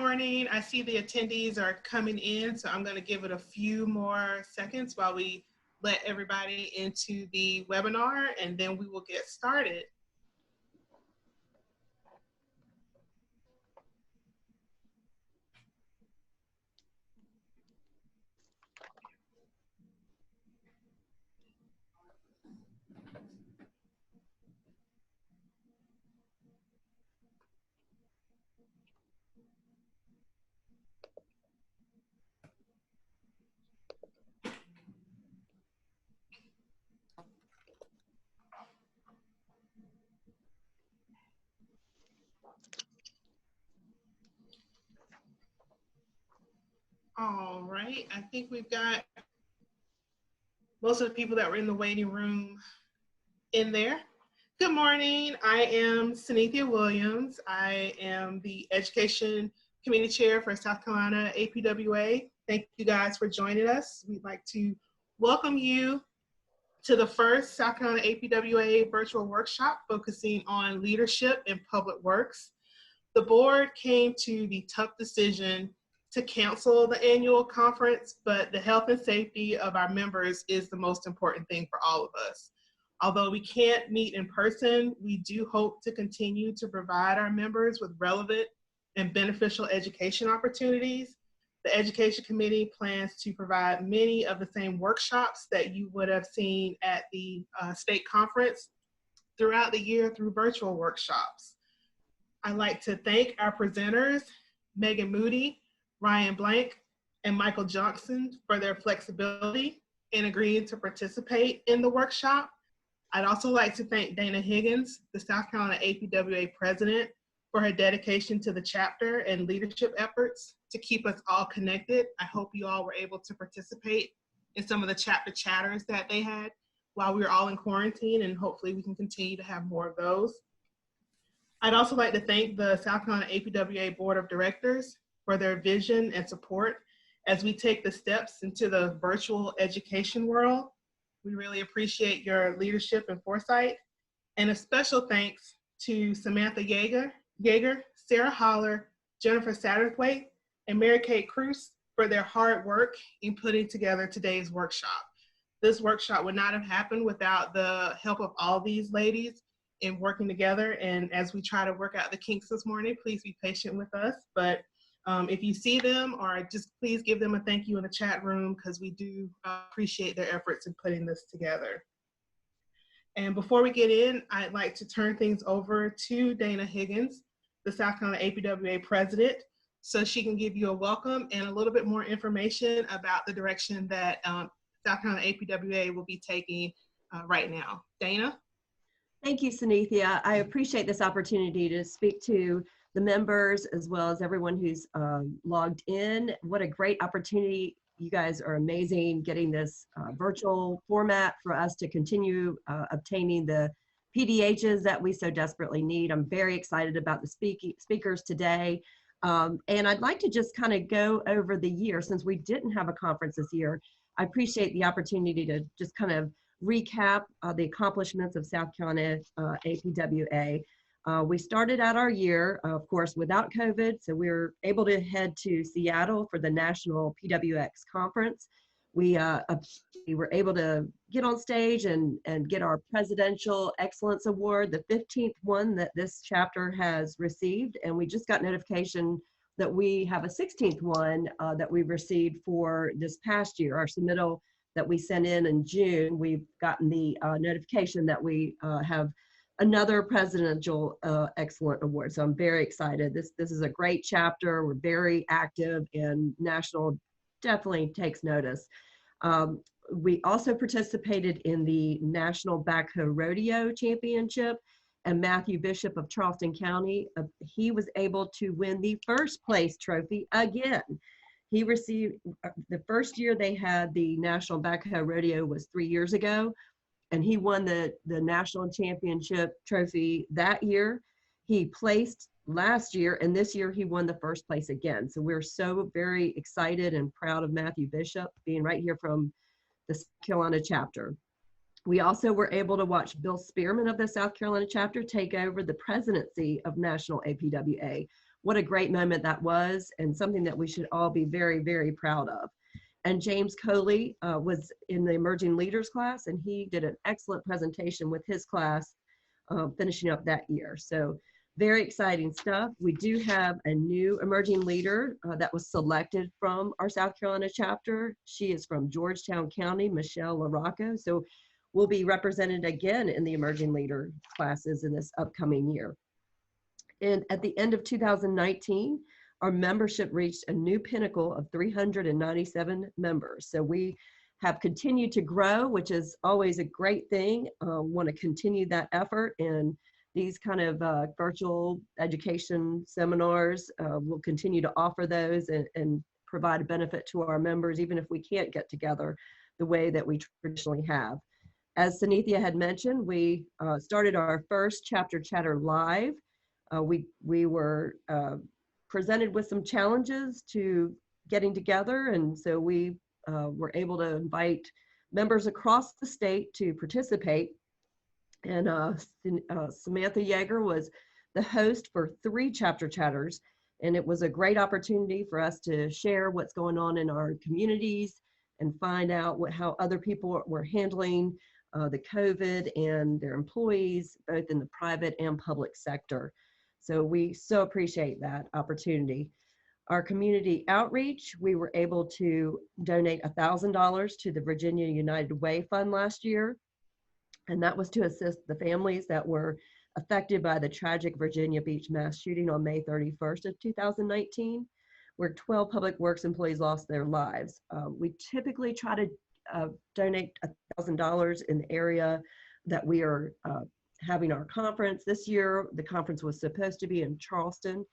morning. I see the attendees are coming in, so I'm going to give it a few more seconds while we let everybody into the webinar, and then we will get started. All right, I think we've got most of the people that were in the waiting room in there. Good morning, I am Synethia Williams. I am the Education Committee Chair for South Carolina APWA. Thank you guys for joining us. We'd like to welcome you to the first South Carolina APWA virtual workshop focusing on leadership in public works. The board came to the tough decision to cancel the annual conference, but the health and safety of our members is the most important thing for all of us. Although we can't meet in person, we do hope to continue to provide our members with relevant and beneficial education opportunities. The Education Committee plans to provide many of the same workshops that you would have seen at the state conference throughout the year through virtual workshops. I'd like to thank our presenters, Megan Moody, Ryan Blank, and Michael Johnson for their flexibility in agreeing to participate in the workshop. I'd also like to thank Dana Higgins, the South Carolina APWA president, for her dedication to the chapter and leadership efforts to keep us all connected. I hope you all were able to participate in some of the chapter chatters that they had while we were all in quarantine, and hopefully we can continue to have more of those. I'd also like to thank the South Carolina APWA Board of Directors for their vision and support as we take the steps into the virtual education world. We really appreciate your leadership and foresight. And a special thanks to Samantha Yeager, Sarah Holler, Jennifer Satterthwaite, and Mary Kate Cruz for their hard work in putting together today's workshop. This workshop would not have happened without the help of all these ladies in working together. And as we try to work out the kinks this morning, please be patient with us. But if you see them, or just please give them a thank you in the chat room, because we do appreciate their efforts in putting this together. And before we get in, I'd like to turn things over to Dana Higgins, the South Carolina APWA president, so she can give you a welcome and a little bit more information about the direction that South Carolina APWA will be taking right now. Dana? Thank you, Synethia. I appreciate this opportunity to speak to the members as well as everyone who's logged in. What a great opportunity. You guys are amazing getting this virtual format for us to continue obtaining the PDHs that we so desperately need. I'm very excited about the speakers today. And I'd like to just kind of go over the year, since we didn't have a conference this year. I appreciate the opportunity to just kind of recap the accomplishments of South Carolina APWA. We started out our year, of course, without COVID, so we were able to head to Seattle for the National PWX Conference. We were able to get on stage and get our Presidential Excellence Award, the 15th one that this chapter has received, and we just got notification that we have a 16th one that we received for this past year. Our submittal that we sent in June, we've gotten the notification that we have another Presidential Excellent Award. So I'm very excited. This is a great chapter. We're very active, and National definitely takes notice. We also participated in the National Backhoe Rodeo Championship, and Matthew Bishop of Charleston County, he was able to win the first place trophy again. He received, the first year they had the National Backhoe Rodeo was 3 years ago, and he won the national championship trophy that year. He placed last year, and this year he won the first place again. So we're so very excited and proud of Matthew Bishop being right here from the South Carolina chapter. We also were able to watch Bill Spearman of the South Carolina chapter take over the presidency of National APWA. what a great moment that was, and something that we should all be very, very proud of. And James Coley was in the emerging leaders class, and he did an excellent presentation with his class, finishing up that year. So very exciting stuff. We do have a new emerging leader that was selected from our South Carolina chapter. She is from Georgetown County, Michelle LaRocco. So we'll be represented again in the emerging leader classes in this upcoming year. And at the end of 2019, our membership reached a new pinnacle of 397 members. So we have continued to grow, which is always a great thing. Want to continue that effort, and these kind of virtual education seminars, we'll continue to offer those and provide a benefit to our members, even if we can't get together the way that we traditionally have. As Sunithia had mentioned, we started our first Chapter Chatter Live. We were presented with some challenges to getting together, and so we were able to invite members across the state to participate. And Samantha Yeager was the host for 3 chapter chatters, and it was a great opportunity for us to share what's going on in our communities and find out how other people were handling the COVID and their employees, both in the private and public sector. So we so appreciate that opportunity. Our community outreach, we were able to donate $1,000 to the Virginia United Way Fund last year. And that was to assist the families that were affected by the tragic Virginia Beach mass shooting on May 31st of 2019, where 12 public works employees lost their lives. We typically try to donate $1,000 in the area that we are having our conference. This year, the conference was supposed to be in Charleston.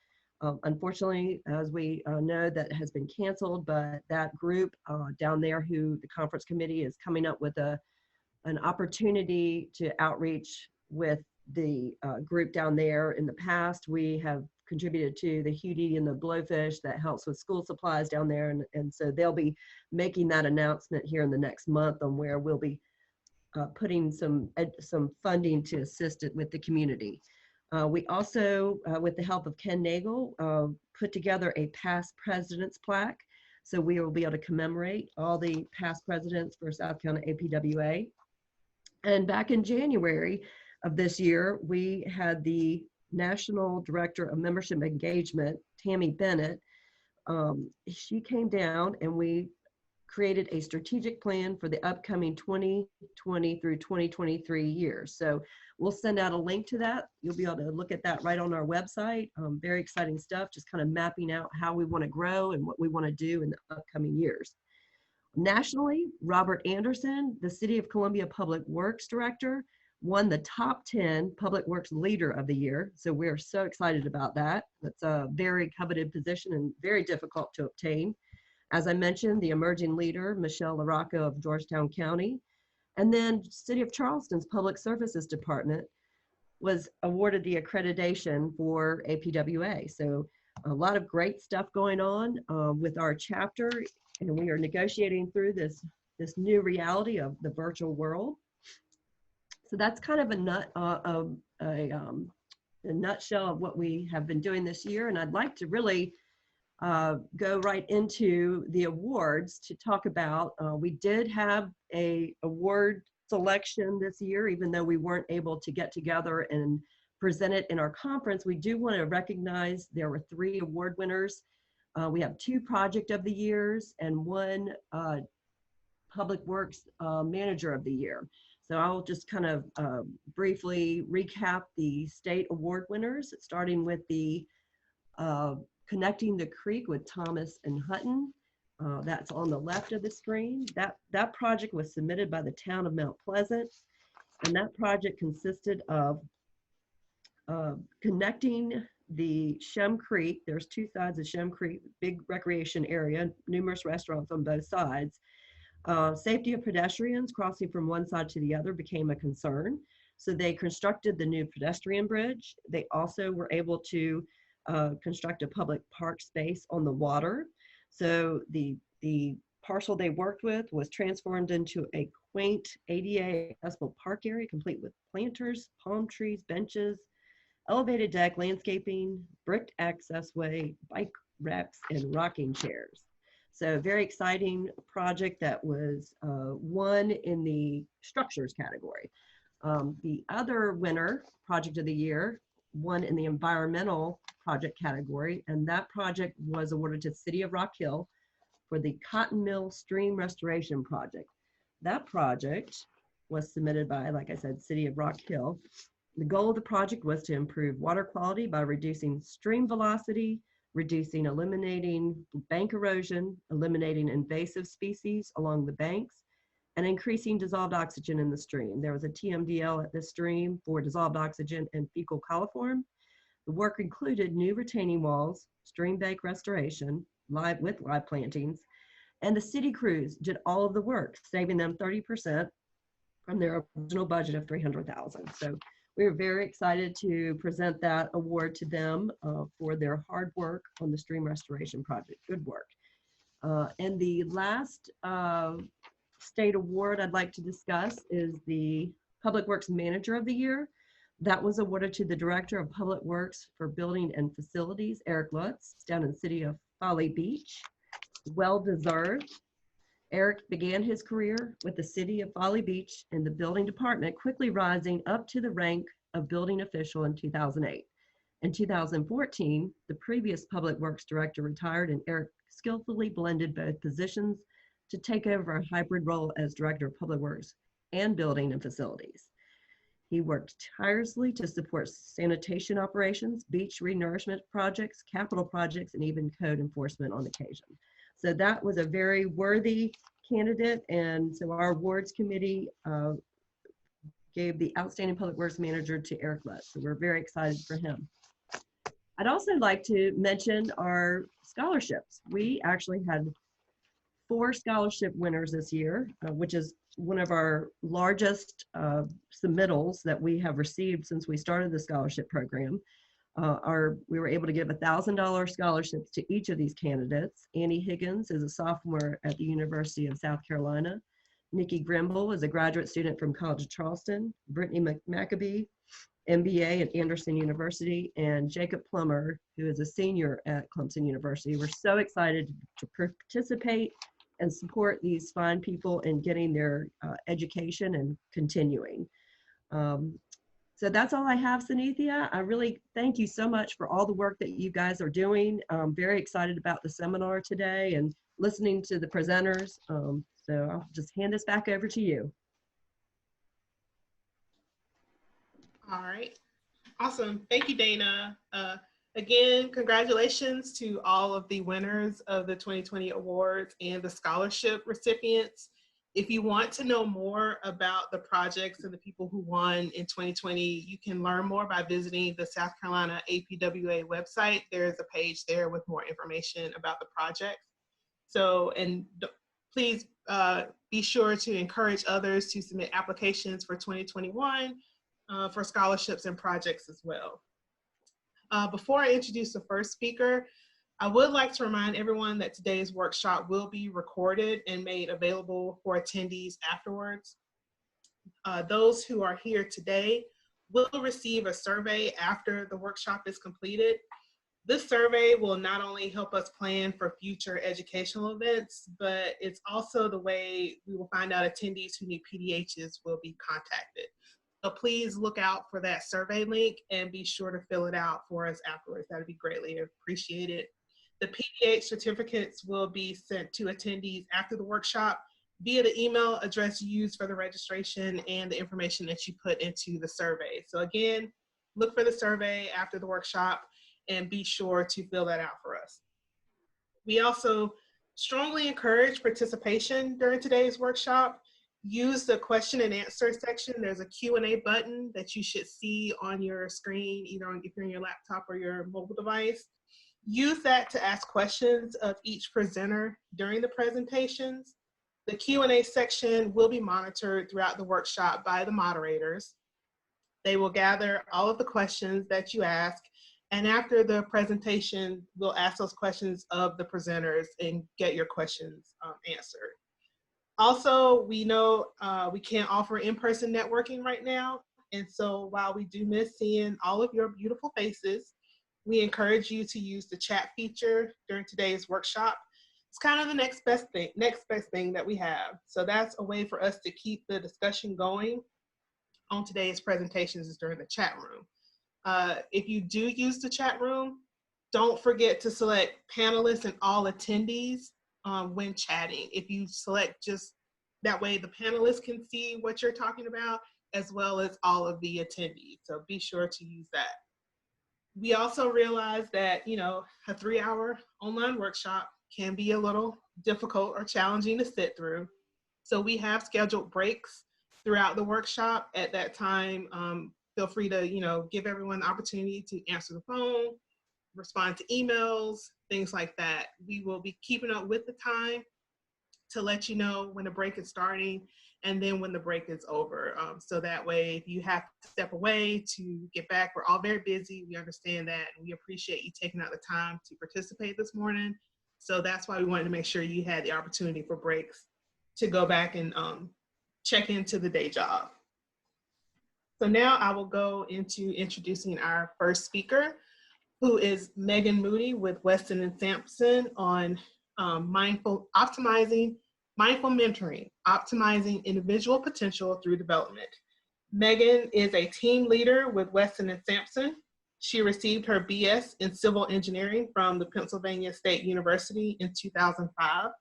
Unfortunately, as we know, that has been canceled, but that group down there, who the conference committee is coming up with an opportunity to outreach with the group down there. In the past, we have contributed to the Hudie and the Blowfish that helps with school supplies down there. And so they'll be making that announcement here in the next month on where we'll be putting some funding to assist it with the community. We also, with the help of Ken Nagel, put together a past president's plaque. So we will be able to commemorate all the past presidents for South Carolina APWA. And back in January of this year, we had the National Director of Membership Engagement, Tammy Bennett. She came down and we created a strategic plan for the upcoming 2020 through 2023 years. So we'll send out a link to that. You'll be able to look at that right on our website. Very exciting stuff, just kind of mapping out how we want to grow and what we want to do in the upcoming years. Nationally, Robert Anderson, the City of Columbia Public Works Director, won the top 10 Public Works Leader of the Year. So we're so excited about that. That's a very coveted position and very difficult to obtain. As I mentioned, the emerging leader, Michelle LaRocco of Georgetown County, and then City of Charleston's Public Services Department was awarded the accreditation for APWA. So a lot of great stuff going on with our chapter, and we are negotiating through this new reality of the virtual world. So that's kind of a nutshell of what we have been doing this year, and I'd like to really go right into the awards to talk about. We did have a award selection this year, even though we weren't able to get together and present it in our conference. We do want to recognize there were 3 award winners. We have 2 Project of the Years and 1 Public Works Manager of the Year. So I'll just kind of briefly recap the state award winners, starting with the Connecting the Creek with Thomas and Hutton. That's on the left of the screen. That project was submitted by the town of Mount Pleasant, and that project consisted of connecting the Shem Creek. There's 2 sides of Shem Creek, big recreation area, numerous restaurants on both sides. Safety of pedestrians crossing from one side to the other became a concern. So they constructed the new pedestrian bridge. They also were able to construct a public park space on the water. So the parcel they worked with was transformed into a quaint ADA accessible park area, complete with planters, palm trees, benches, elevated deck, landscaping, bricked accessway, bike racks, and rocking chairs. So very exciting project that was won in the structures category. The other winner, project of the year, won in the environmental project category, and that project was awarded to the City of Rock Hill for the Cotton Mill Stream Restoration Project. That project was submitted by, like I said, City of Rock Hill. The goal of the project was to improve water quality by reducing stream velocity, eliminating bank erosion, eliminating invasive species along the banks, and increasing dissolved oxygen in the stream. There was a TMDL at the stream for dissolved oxygen and fecal coliform. The work included new retaining walls, stream bank restoration, live plantings, and the city crews did all of the work, saving them 30% from their original budget of $300,000. So we were very excited to present that award to them for their hard work on the stream restoration project. Good work. And the last state award I'd like to discuss is the Public Works Manager of the Year. That was awarded to the Director of Public Works for Building and Facilities, Eric Lutz, down in the city of Folly Beach. Well deserved. Eric began his career with the city of Folly Beach in the building department, quickly rising up to the rank of building official in 2008. In 2014, the previous Public Works Director retired, and Eric skillfully blended both positions to take over a hybrid role as Director of Public Works and Building and Facilities. He worked tirelessly to support sanitation operations, beach renourishment projects, capital projects, and even code enforcement on occasion. So that was a very worthy candidate, and so our awards committee gave the Outstanding Public Works Manager to Eric Lutz. So we're very excited for him. I'd also like to mention our scholarships. We actually had 4 scholarship winners this year, which is one of our largest submittals that we have received since we started the scholarship program. We were able to give $1,000 scholarships to each of these candidates. Annie Higgins is a sophomore at the University of South Carolina. Nikki Grimble is a graduate student from College of Charleston. Brittany McAbee, MBA at Anderson University, and Jacob Plummer, who is a senior at Clemson University. We're so excited to participate and support these fine people in getting their education and continuing. So that's all I have, Sunithia. I really thank you so much for all the work that you guys are doing. I'm very excited about the seminar today and listening to the presenters. So I'll just hand this back over to you. All right. Awesome. Thank you, Dana. Again, congratulations to all of the winners of the 2020 awards and the scholarship recipients. If you want to know more about the projects and the people who won in 2020, you can learn more by visiting the South Carolina APWA website. There's a page there with more information about the project. So, and please be sure to encourage others to submit applications for 2021 for scholarships and projects as well. Before I introduce the first speaker, I would like to remind everyone that today's workshop will be recorded and made available for attendees afterwards. Those who are here today will receive a survey after the workshop is completed. This survey will not only help us plan for future educational events, but it's also the way we will find out attendees who need PDHs will be contacted. So please look out for that survey link and be sure to fill it out for us afterwards. That would be greatly appreciated. The PDH certificates will be sent to attendees after the workshop via the email address used for the registration and the information that you put into the survey. So again, look for the survey after the workshop and be sure to fill that out for us. We also strongly encourage participation during today's workshop. Use the question and answer section. There's a Q&A button that you should see on your screen, either if you're on your laptop or your mobile device. Use that to ask questions of each presenter during the presentations. The Q&A section will be monitored throughout the workshop by the moderators. They will gather all of the questions that you ask, and after the presentation, we'll ask those questions of the presenters and get your questions answered. Also, we know we can't offer in-person networking right now, And so while we do miss seeing all of your beautiful faces, we encourage you to use the chat feature during today's workshop. It's kind of the next best thing that we have. So that's a way for us to keep the discussion going on today's presentations is during the chat room. If you do use the chat room, don't forget to select panelists and all attendees when chatting. If you select just that way, the panelists can see what you're talking about as well as all of the attendees. So be sure to use that. We also realize that, a 3-hour online workshop can be a little difficult or challenging to sit through. So we have scheduled breaks throughout the workshop. At that time, feel free to, give everyone the opportunity to answer the phone, respond to emails, things like that. We will be keeping up with the time to let you know when the break is starting and then when the break is over. So that way, if you have to step away to get back, we're all very busy. We understand that, and we appreciate you taking out the time to participate this morning. So that's why we wanted to make sure you had the opportunity for breaks to go back and check into the day job. So now I will go into introducing our first speaker, who is Megan Moody with Weston and Sampson on mindful mentoring, optimizing individual potential through development. Megan is a team leader with Weston and Sampson. She received her BS in civil engineering from the Pennsylvania State University in 2005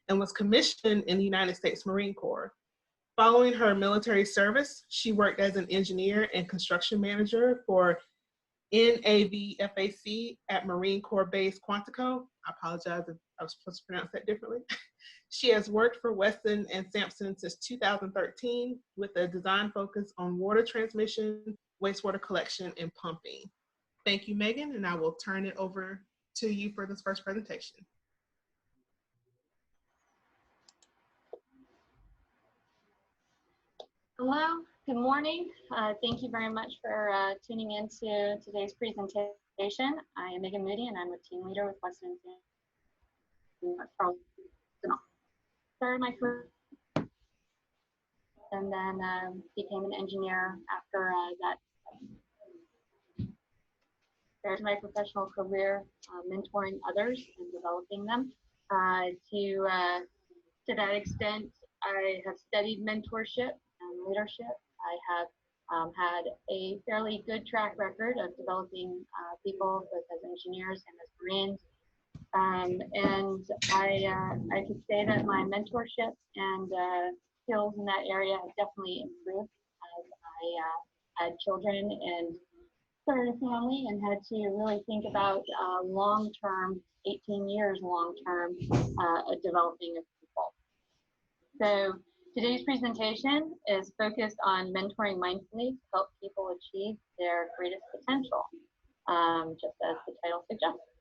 and was commissioned in the United States Marine Corps. Following her military service, she worked as an engineer and construction manager for NAVFAC at Marine Corps Base Quantico. I apologize if I was supposed to pronounce that differently. She has worked for Weston and Sampson since 2013 with a design focus on water transmission, wastewater collection, and pumping. Thank you, Megan, and I will turn it over to you for this first presentation. Hello, good morning. Thank you very much for tuning into today's presentation. I am Megan Moody, and I'm a team leader with Weston and Sampson. Started my career and then became an engineer after that. Started my professional career mentoring others and developing them. To that extent, I have studied mentorship and leadership. I have had a fairly good track record of developing people both as engineers and as Marines. And I could say that my mentorship and skills in that area have definitely improved as I had children and started a family and had to really think about long-term, 18 years long-term developing of people. So today's presentation is focused on mentoring mindfully to help people achieve their greatest potential, just as the title suggests.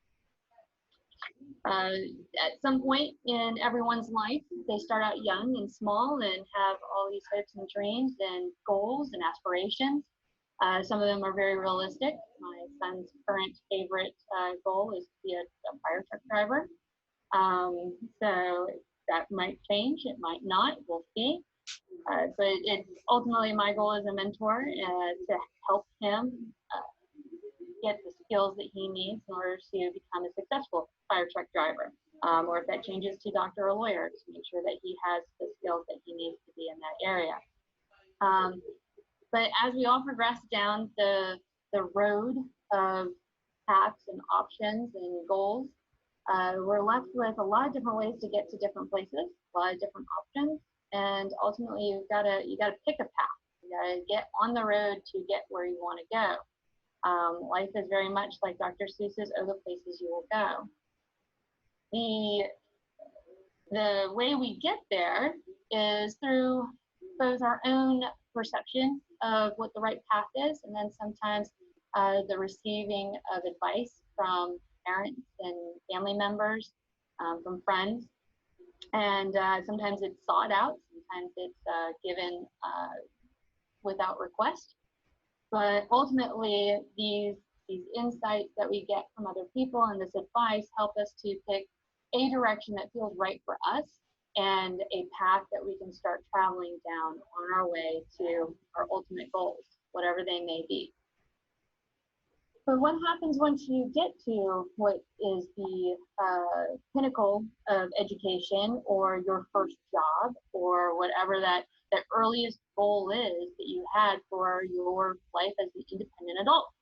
At some point in everyone's life, they start out young and small and have all these hopes and dreams and goals and aspirations. Some of them are very realistic. My son's current favorite goal is to be a fire truck driver. So that might change, it might not, we'll see. But it's ultimately my goal as a mentor to help him get the skills that he needs in order to become a successful fire truck driver. Or if that changes to doctor or lawyer, to make sure that he has the skills that he needs to be in that area. But as we all progress down the road of paths and options and goals, we're left with a lot of different ways to get to different places, a lot of different options, and ultimately you gotta pick a path. You gotta get on the road to get where you want to go. Life is very much like Dr. Seuss's "Oh, the Places You Will Go." The way we get there is through both our own perception of what the right path is, and then sometimes the receiving of advice from parents and family members, from friends, and sometimes it's sought out, sometimes it's given without request. But ultimately, these insights that we get from other people and this advice help us to pick a direction that feels right for us and a path that we can start traveling down on our way to our ultimate goals, whatever they may be. But what happens once you get to what is the pinnacle of education, or your first job, or whatever that earliest goal is that you had for your life as an independent adult?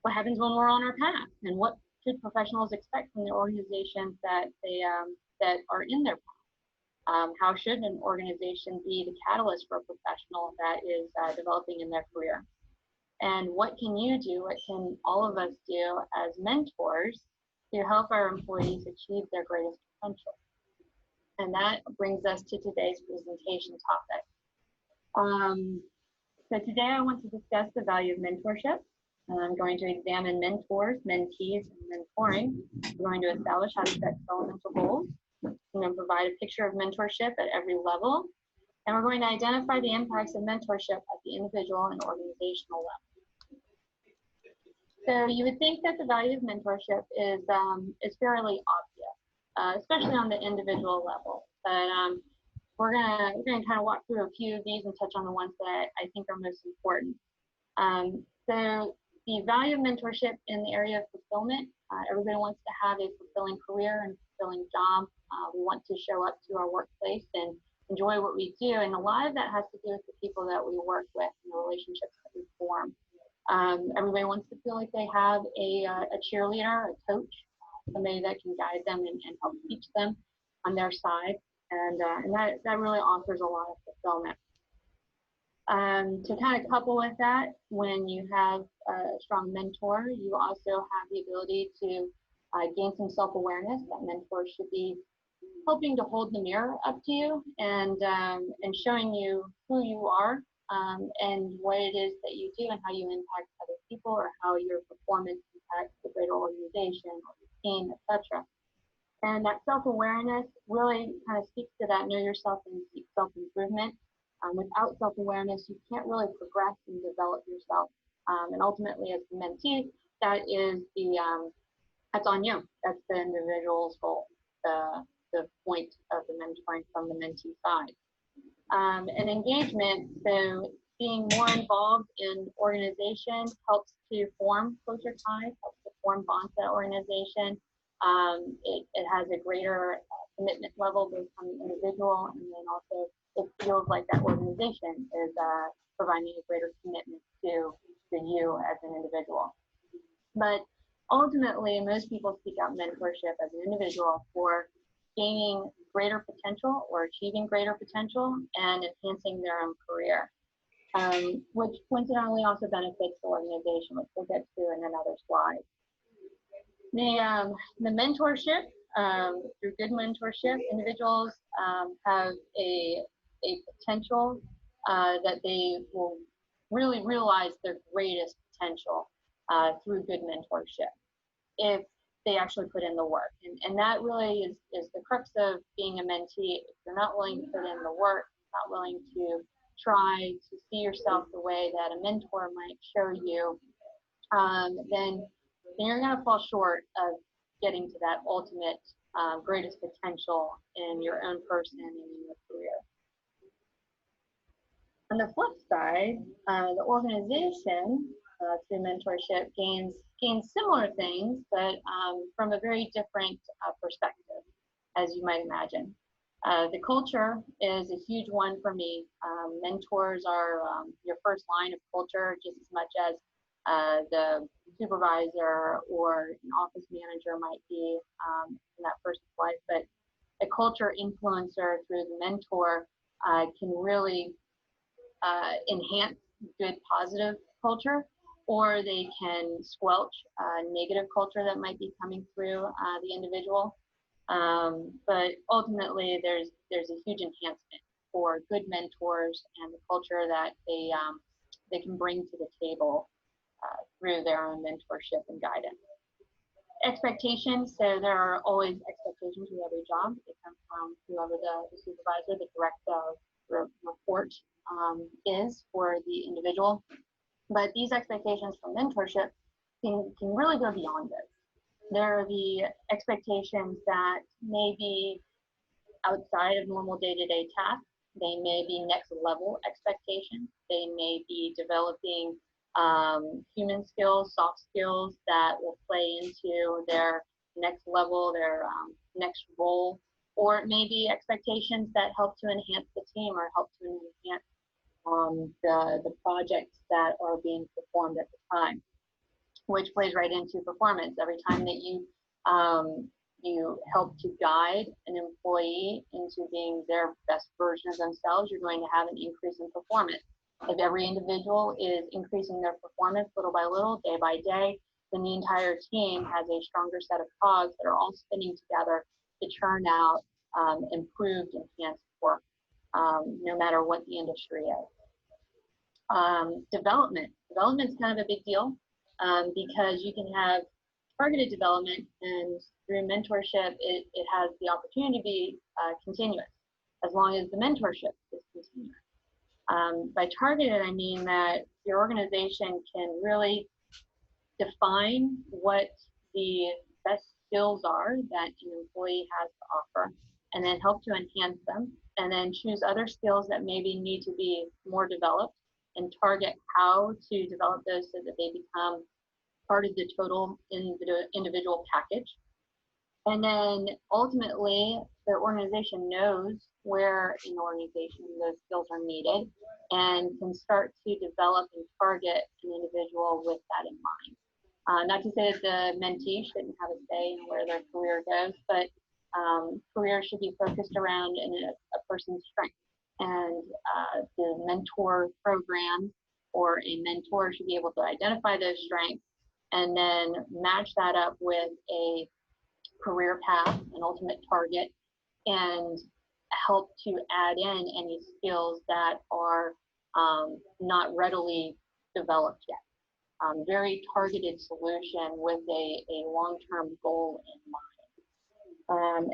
What happens when we're on our path, and what should professionals expect from the organizations that that are in their path? How should an organization be the catalyst for a professional that is developing in their career? And what can you do, what can all of us do as mentors to help our employees achieve their greatest potential? And that brings us to today's presentation topic. So today I want to discuss the value of mentorship. I'm going to examine mentors, mentees, and mentoring. We're going to establish how to set developmental goals. I'm going to provide a picture of mentorship at every level. And we're going to identify the impacts of mentorship at the individual and organizational level. So you would think that the value of mentorship is fairly obvious, especially on the individual level. But we're gonna kind of walk through a few of these and touch on the ones that I think are most important. So the value of mentorship in the area of fulfillment. Everybody wants to have a fulfilling career and fulfilling job. We want to show up to our workplace and enjoy what we do, and a lot of that has to do with the people that we work with and the relationships that we form. Everybody wants to feel like they have a cheerleader, a coach, somebody that can guide them and help teach them on their side, and that really offers a lot of fulfillment. To kind of couple with that, when you have a strong mentor, you also have the ability to gain some self-awareness. That mentor should be helping to hold the mirror up to you and showing you who you are and what it is that you do and how you impact other people, or how your performance impacts the greater organization or your team, etc. And that self-awareness really kind of speaks to that know yourself and seek self-improvement. Without self-awareness, you can't really progress and develop yourself. And ultimately, as a mentee, that is that's on you. That's the individual's goal, the point of the mentoring from the mentee side. And engagement, so being more involved in organizations helps to form closer ties, helps to form bonds to that organization. It has a greater commitment level both from the individual, and then also it feels like that organization is providing a greater commitment to you as an individual. But ultimately, most people seek out mentorship as an individual for gaining greater potential or achieving greater potential and enhancing their own career, which coincidentally also benefits the organization, which we'll get to in another slide. The mentorship, through good mentorship, individuals have a potential that they will really realize their greatest potential through good mentorship if they actually put in the work. And that really is the crux of being a mentee. If you're not willing to put in the work, not willing to try to see yourself the way that a mentor might show you, then you're going to fall short of getting to that ultimate greatest potential in your own person and in your career. On the flip side, the organization through mentorship gains similar things, but from a very different perspective, as you might imagine. The culture is a huge one for me. Mentors are your first line of culture, just as much as the supervisor or an office manager might be in that person's life. But a culture influencer through the mentor can really enhance good, positive culture, or they can squelch negative culture that might be coming through the individual. But ultimately, there's a huge enhancement for good mentors and the culture that they can bring to the table through their own mentorship and guidance. Expectations, so there are always expectations with every job. They come from whoever the supervisor, the direct report is for the individual. But these expectations from mentorship can really go beyond this. There are the expectations that may be outside of normal day-to-day tasks They may be next level expectations. They may be developing human skills, soft skills that will play into their next level, their next role, or it may be expectations that help to enhance the team or help to enhance the projects that are being performed at the time, which plays right into performance. Every time that you help to guide an employee into being their best version of themselves, you're going to have an increase in performance. If every individual is increasing their performance little by little, day by day, then the entire team has a stronger set of cogs that are all spinning together to churn out improved, enhanced work, no matter what the industry is. Development is kind of a big deal because you can have targeted development, and through mentorship, it has the opportunity to be continuous, as long as the mentorship is continuous. By targeted, I mean that your organization can really define what the best skills are that an employee has to offer, and then help to enhance them, and then choose other skills that maybe need to be more developed, and target how to develop those so that they become part of the total individual package. And then ultimately, the organization knows where in the organization those skills are needed and can start to develop and target an individual with that in mind. Not to say that the mentee shouldn't have a say in where their career goes, but career should be focused around a person's strength. And the mentor program or a mentor should be able to identify those strengths and then match that up with a career path, an ultimate target, and help to add in any skills that are not readily developed yet. Very targeted solution with a long-term goal in mind.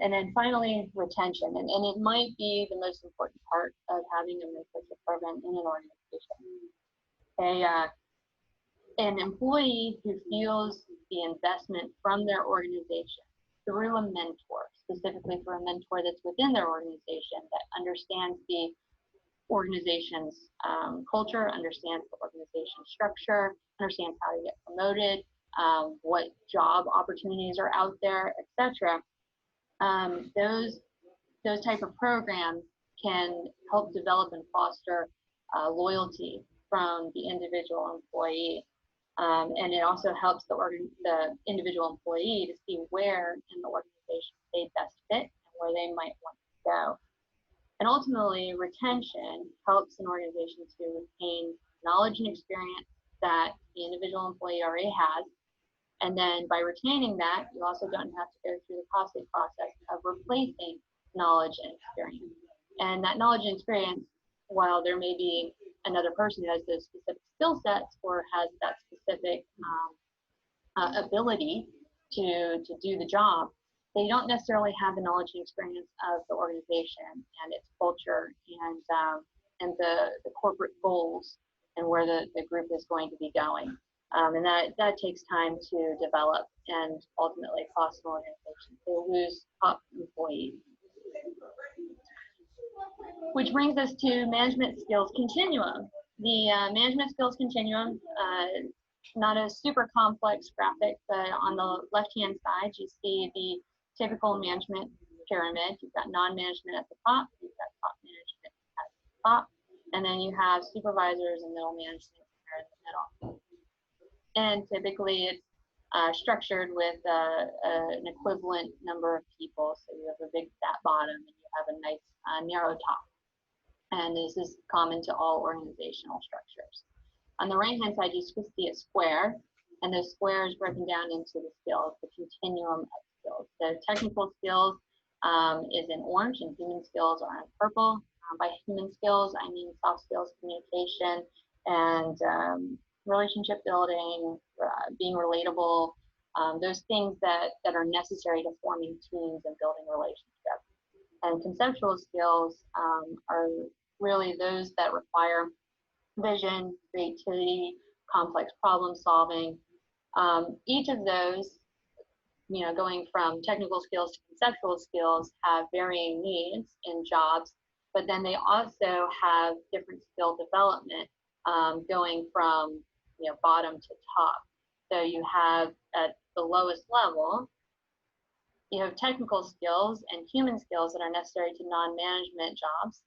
And then finally, retention. And it might be the most important part of having a mentorship program in an organization. An employee who feels the investment from their organization through a mentor, specifically for a mentor that's within their organization that understands the organization's culture, understands the organization's structure, understands how to get promoted, what job opportunities are out there, etc. Those type of programs can help develop and foster loyalty from the individual employee. And it also helps the individual employee to see where in the organization they best fit and where they might want to go. And ultimately, retention helps an organization to retain knowledge and experience that the individual employee already has. And then by retaining that, you also don't have to go through the costly process of replacing knowledge and experience. And that knowledge and experience, while there may be another person who has those specific skill sets or has that specific ability to do the job, they don't necessarily have the knowledge and experience of the organization and its culture and the corporate goals and where the group is going to be going. And that takes time to develop and ultimately cost an organization. They lose top employees. Which brings us to management skills continuum. The management skills continuum, not a super complex graphic, but on the left-hand side, you see the typical management pyramid. You've got non-management at the top, you've got top management at the top, and then you have supervisors and middle management here in the middle. And typically it's structured with an equivalent number of people. So you have a big fat bottom and you have a nice narrow top. And this is common to all organizational structures. On the right-hand side, you see a square, and the square is broken down into the skills, the continuum of skills. So technical skills is in orange, and human skills are in purple. By human skills, I mean soft skills, communication, and relationship building, being relatable, those things that are necessary to forming teams and building relationships. And conceptual skills are really those that require vision, creativity, complex problem solving. Each of those, going from technical skills to conceptual skills, have varying needs in jobs but then they also have different skill development going from bottom to top. So you have at the lowest level, you have technical skills and human skills that are necessary to non-management jobs.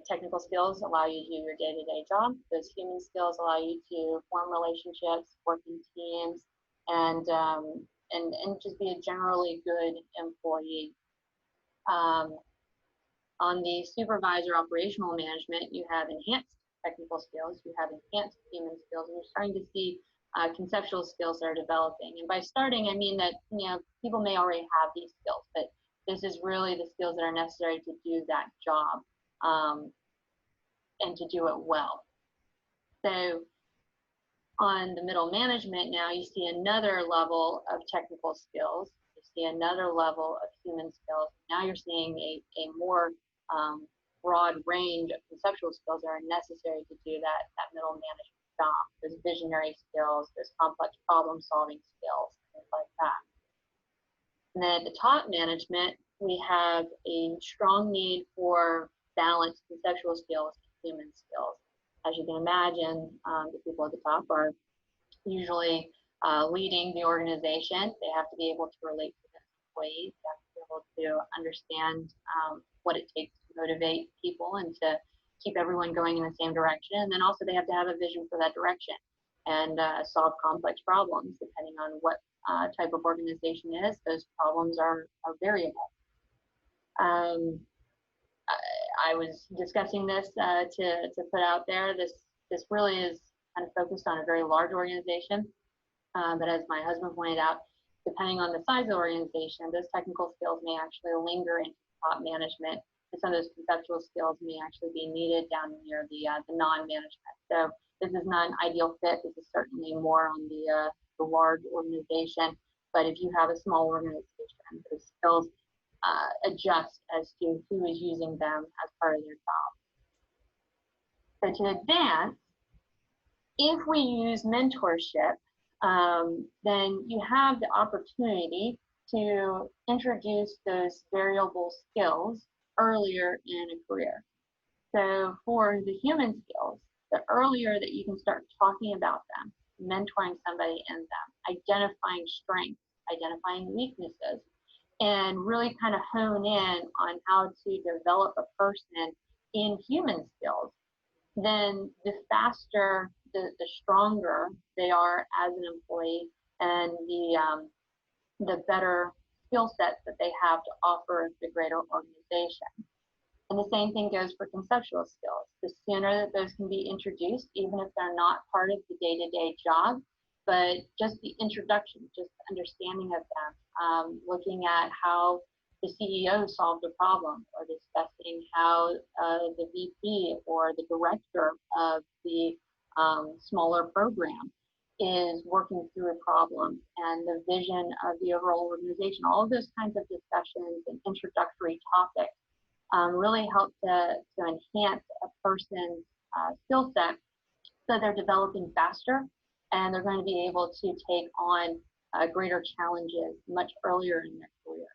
Technical skills allow you to do your day-to-day job. Those human skills allow you to form relationships, work in teams, and just be a generally good employee. On the supervisor operational management, you have enhanced technical skills, you have enhanced human skills, and you're starting to see conceptual skills that are developing. And by starting, I mean that people may already have these skills, but this is really the skills that are necessary to do that job and to do it well. So on the middle management now, you see another level of technical skills. You see another level of human skills. Now you're seeing a more broad range of conceptual skills that are necessary to do that middle management job. Those visionary skills, those complex problem solving skills, things like that. And then at the top management, we have a strong need for balanced conceptual skills and human skills. As you can imagine, the people at the top are usually leading the organization. They have to be able to relate to their employees. They have to be able to understand what it takes to motivate people and to keep everyone going in the same direction. And then also they have to have a vision for that direction and solve complex problems depending on what type of organization it is. Those problems are variable. I was discussing this to put out there. This really is kind of focused on a very large organization, but as my husband pointed out, depending on the size of the organization, those technical skills may actually linger into top management, and some of those conceptual skills may actually be needed down near the non-management. So this is not an ideal fit. This is certainly more on the large organization, but if you have a small organization, those skills adjust as to who is using them as part of their job. So to advance, if we use mentorship, then you have the opportunity to introduce those variable skills earlier in a career. So for the human skills, the earlier that you can start talking about them, mentoring somebody in them, identifying strengths, identifying weaknesses, and really kind of hone in on how to develop a person in human skills, then the faster, the stronger they are as an employee, and the better skill sets that they have to offer the greater organization. And the same thing goes for conceptual skills. The sooner that those can be introduced, even if they're not part of the day-to-day job, but just the introduction, just understanding of them, looking at how the CEO solved a problem, or discussing how the VP or the director of the smaller program is working through a problem, and the vision of the overall organization. All of those kinds of discussions and introductory topics really help to enhance a person's skill set, so they're developing faster and they're going to be able to take on greater challenges much earlier in their career.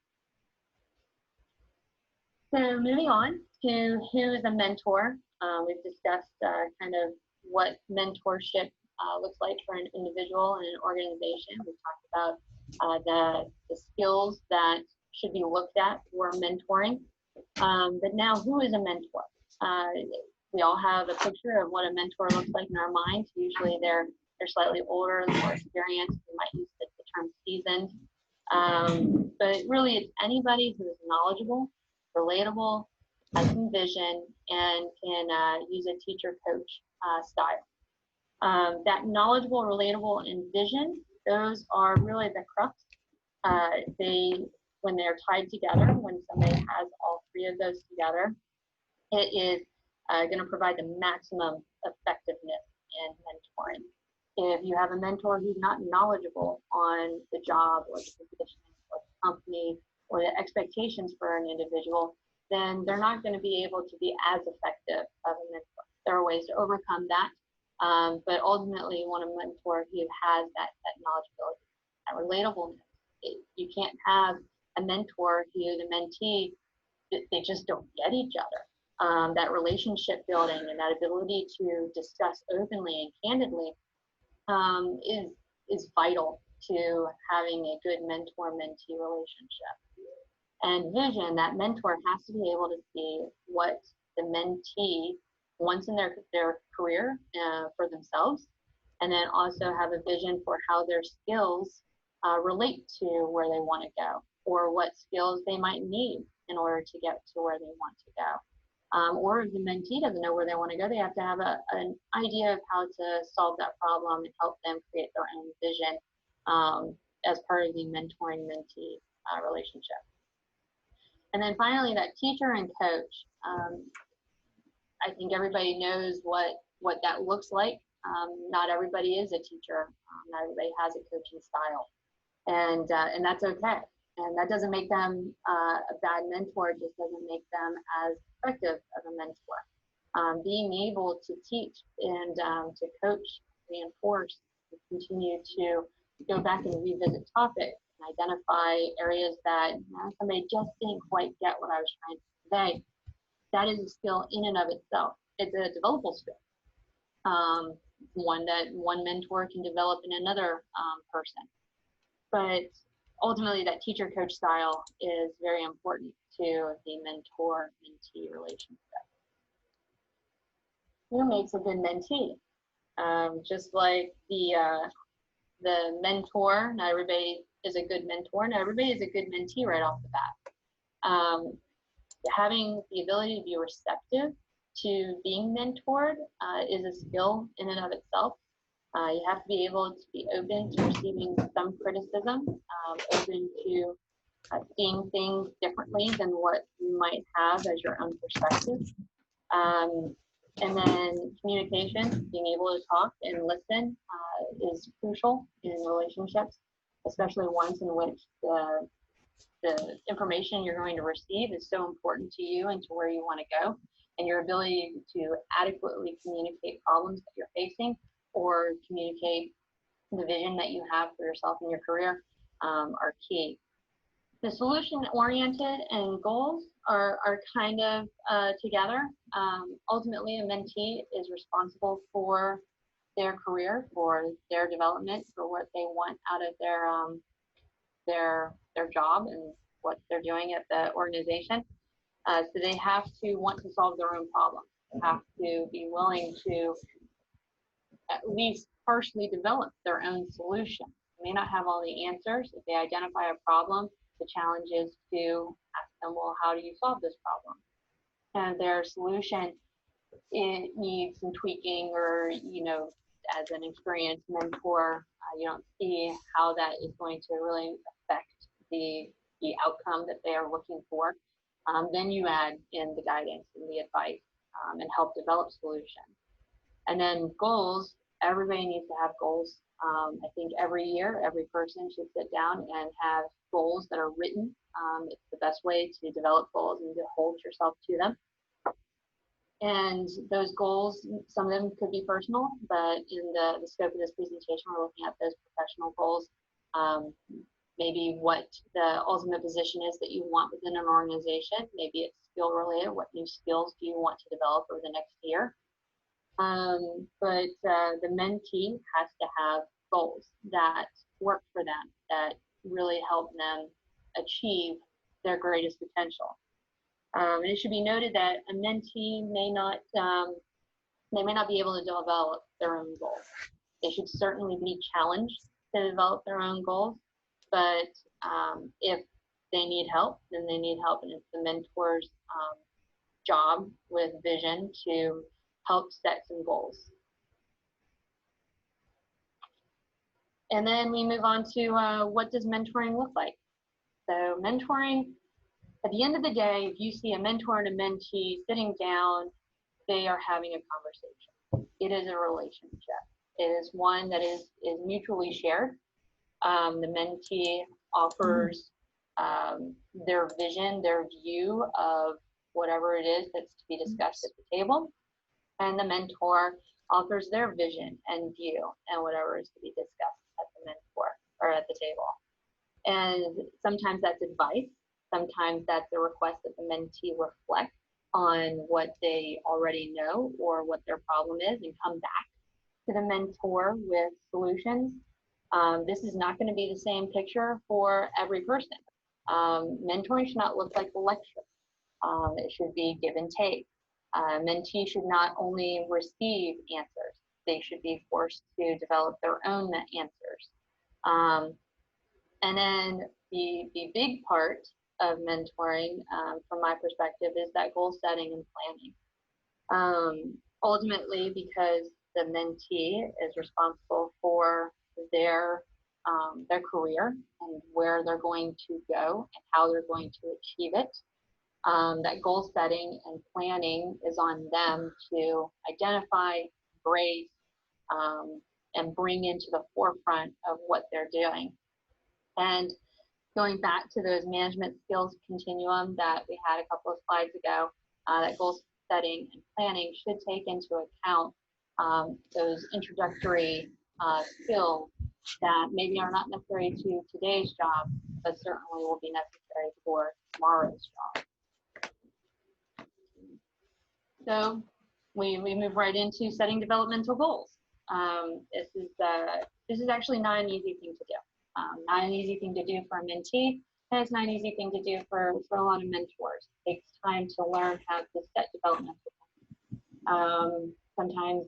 So moving on to who is a mentor. We've discussed kind of what mentorship looks like for an individual and an organization. We've talked about the skills that should be looked at for mentoring. But now, who is a mentor? We all have a picture of what a mentor looks like in our minds. Usually they're slightly older, more experienced. We might use the term seasoned. But really, it's anybody who is knowledgeable, relatable, has some vision, and can use a teacher-coach style. That knowledgeable, relatable, and vision, those are really the crux. When they're tied together, when somebody has all three of those together, it is going to provide the maximum effectiveness in mentoring. If you have a mentor who's not knowledgeable on the job or the position or the company or the expectations for an individual, then they're not going to be able to be as effective of a mentor. There are ways to overcome that, but ultimately you want a mentor who has that knowledgeability, that relatableness. You can't have a mentor who the mentee, they just don't get each other. that relationship building and that ability to discuss openly and candidly is vital to having a good mentor-mentee relationship. And vision, that mentor has to be able to see what the mentee wants in their career for themselves, and then also have a vision for how their skills relate to where they want to go, or what skills they might need in order to get to where they want to go. Or if the mentee doesn't know where they want to go, they have to have an idea of how to solve that problem and help them create their own vision as part of the mentoring-mentee relationship. And then finally, that teacher and coach. I think everybody knows what that looks like. Not everybody is a teacher. Not everybody has a coaching style, and that's okay. And that doesn't make them a bad mentor. It just doesn't make them as effective as a mentor. Being able to teach and to coach, reinforce, and continue to go back and revisit topics and identify areas that somebody just didn't quite get what I was trying to convey. That is a skill in and of itself. It's a developable skill, one that one mentor can develop in another person. But ultimately, that teacher-coach style is very important to the mentor-mentee relationship. Who makes a good mentee? Just like the mentor, not everybody is a good mentor, not everybody is a good mentee right off the bat. Having the ability to be receptive to being mentored is a skill in and of itself. You have to be able to be open to receiving some criticism, open to seeing things differently than what you might have as your own perspective. And then communication, being able to talk and listen is crucial in relationships, especially ones in which the information you're going to receive is so important to you and to where you want to go. And your ability to adequately communicate problems that you're facing or communicate the vision that you have for yourself and your career are key. The solution-oriented and goals are kind of together. Ultimately, a mentee is responsible for their career, for their development, for what they want out of their job and what they're doing at the organization. So they have to want to solve their own problems. They have to be willing to at least partially develop their own solution. They may not have all the answers. If they identify a problem, the challenge is to ask them, well, how do you solve this problem? And their solution, it needs some tweaking, or, as an experienced mentor, you don't see how that is going to really affect the outcome that they are looking for. Then you add in the guidance and the advice and help develop solutions. And then goals, everybody needs to have goals. I think every year, every person should sit down and have goals that are written. It's the best way to develop goals and to hold yourself to them. And those goals, some of them could be personal, but in the scope of this presentation, we're looking at those professional goals. Maybe what the ultimate position is that you want within an organization. Maybe it's skill related. What new skills do you want to develop over the next year? But the mentee has to have goals that work for them, that really help them achieve their greatest potential. And it should be noted that a mentee may not be able to develop their own goals. They should certainly be challenged to develop their own goals, but if they need help, then they need help, and it's the mentor's job with vision to help set some goals. And then we move on to what does mentoring look like? So mentoring, at the end of the day, if you see a mentor and a mentee sitting down, they are having a conversation. It is a relationship. It is one that is mutually shared. The mentee offers their vision, their view of whatever it is that's to be discussed at the table. And the mentor offers their vision and view and whatever is to be discussed at the mentor or at the table. And sometimes that's advice. Sometimes that's a request that the mentee reflect on what they already know or what their problem is and come back to the mentor with solutions. This is not going to be the same picture for every person. Mentoring should not look like a lecture. It should be give and take. Mentee should not only receive answers, they should be forced to develop their own answers. And then the big part of mentoring, from my perspective, is that goal setting and planning. Ultimately, because the mentee is responsible for their career and where they're going to go and how they're going to achieve it. That goal setting and planning is on them to identify, embrace, and bring into the forefront of what they're doing. And going back to those management skills continuum that we had a couple of slides ago, that goal setting and planning should take into account those introductory skills that maybe are not necessary to today's job, but certainly will be necessary for tomorrow's job. So we move right into setting developmental goals. This is actually not an easy thing to do. Not an easy thing to do for a mentee, and it's not an easy thing to do for a lot of mentors. It takes time to learn how to set developmental goals. Sometimes,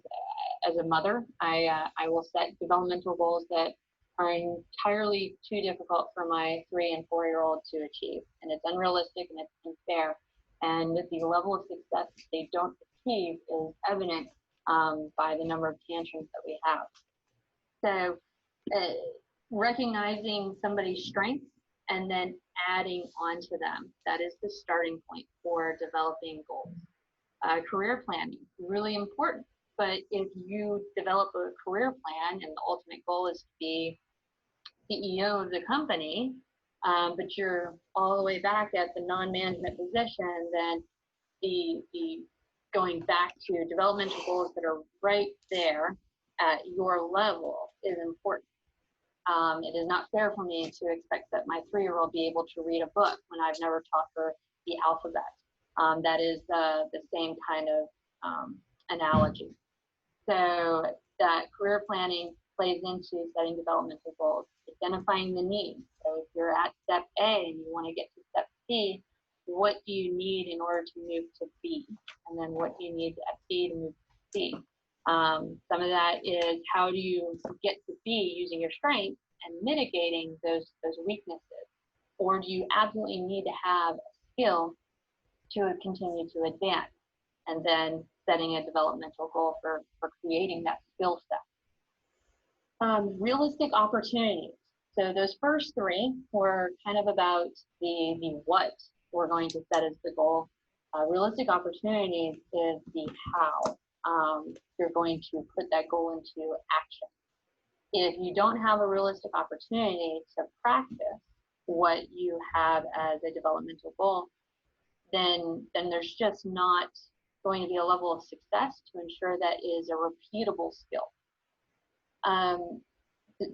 as a mother, I will set developmental goals that are entirely too difficult for my 3- and 4-year-old to achieve, and it's unrealistic and it's unfair. And the level of success they don't achieve is evident by the number of tantrums that we have. So recognizing somebody's strengths and then adding onto them, that is the starting point for developing goals. Career planning, really important. But if you develop a career plan and the ultimate goal is to be CEO of the company, but you're all the way back at the non-management position, then the going back to developmental goals that are right there at your level is important. It is not fair for me to expect that my 3-year-old be able to read a book when I've never taught her the alphabet. That is the same kind of analogy. So that career planning plays into setting developmental goals, identifying the needs. So if you're at step A and you want to get to step C, what do you need in order to move to B? And then what do you need at B to move to C? Some of that is how do you get to B using your strengths and mitigating those weaknesses? Or do you absolutely need to have a skill to continue to advance? And then setting a developmental goal for creating that skill set. Realistic opportunities. So those first 3 were kind of about the what we're going to set as the goal. Realistic opportunities is the how you're going to put that goal into action. If you don't have a realistic opportunity to practice what you have as a developmental goal, then there's just not going to be a level of success to ensure that is a repeatable skill.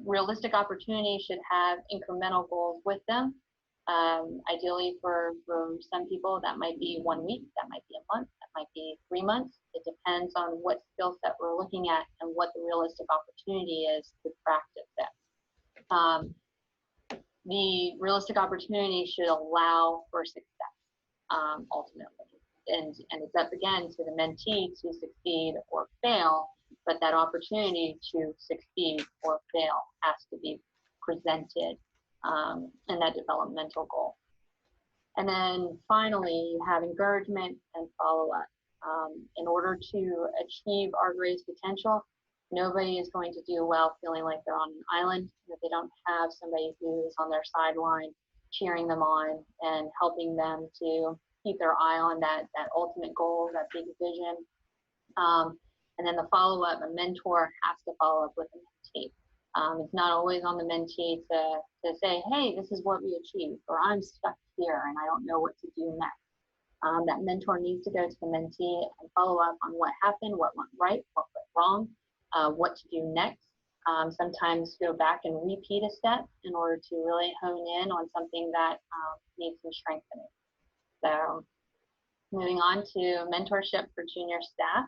Realistic opportunities should have incremental goals with them. Ideally for some people that might be 1 week, that might be a month, that might be 3 months. It depends on what skill set we're looking at and what the realistic opportunity is to practice it. The realistic opportunity should allow for success, ultimately. And it's up again to the mentee to succeed or fail, but that opportunity to succeed or fail has to be presented in that developmental goal. And then finally, you have encouragement and follow-up. In order to achieve our greatest potential, nobody is going to do well feeling like they're on an island, that they don't have somebody who is on their sideline cheering them on and helping them to keep their eye on that ultimate goal, that big vision. And then the follow-up, a mentor has to follow up with a mentee. It's not always on the mentee to say, hey, this is what we achieved, or I'm stuck here and I don't know what to do next. That mentor needs to go to the mentee and follow up on what happened, what went right, what went wrong, what to do next. Sometimes go back and repeat a step in order to really hone in on something that needs some strengthening. So Moving on to mentorship for junior staff.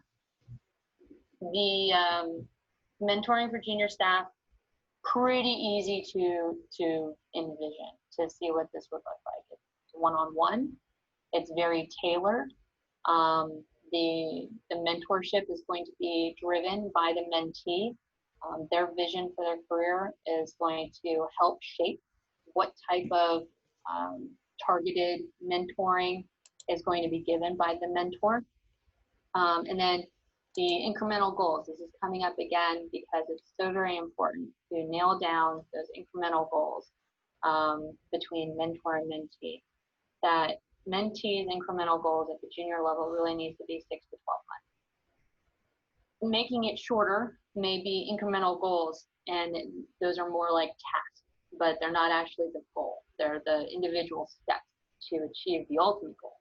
The mentoring for junior staff, pretty easy to envision, to see what this would look like. It's one-on-one. It's very tailored. The mentorship is going to be driven by the mentee. Their vision for their career is going to help shape what type of targeted mentoring is going to be given by the mentor. And then the incremental goals. This is coming up again because it's so very important to nail down those incremental goals between mentor and mentee. That mentee's incremental goals at the junior level really needs to be 6 to 12 months. Making it shorter may be incremental goals, and those are more like tasks, but they're not actually the goal. They're the individual steps to achieve the ultimate goal.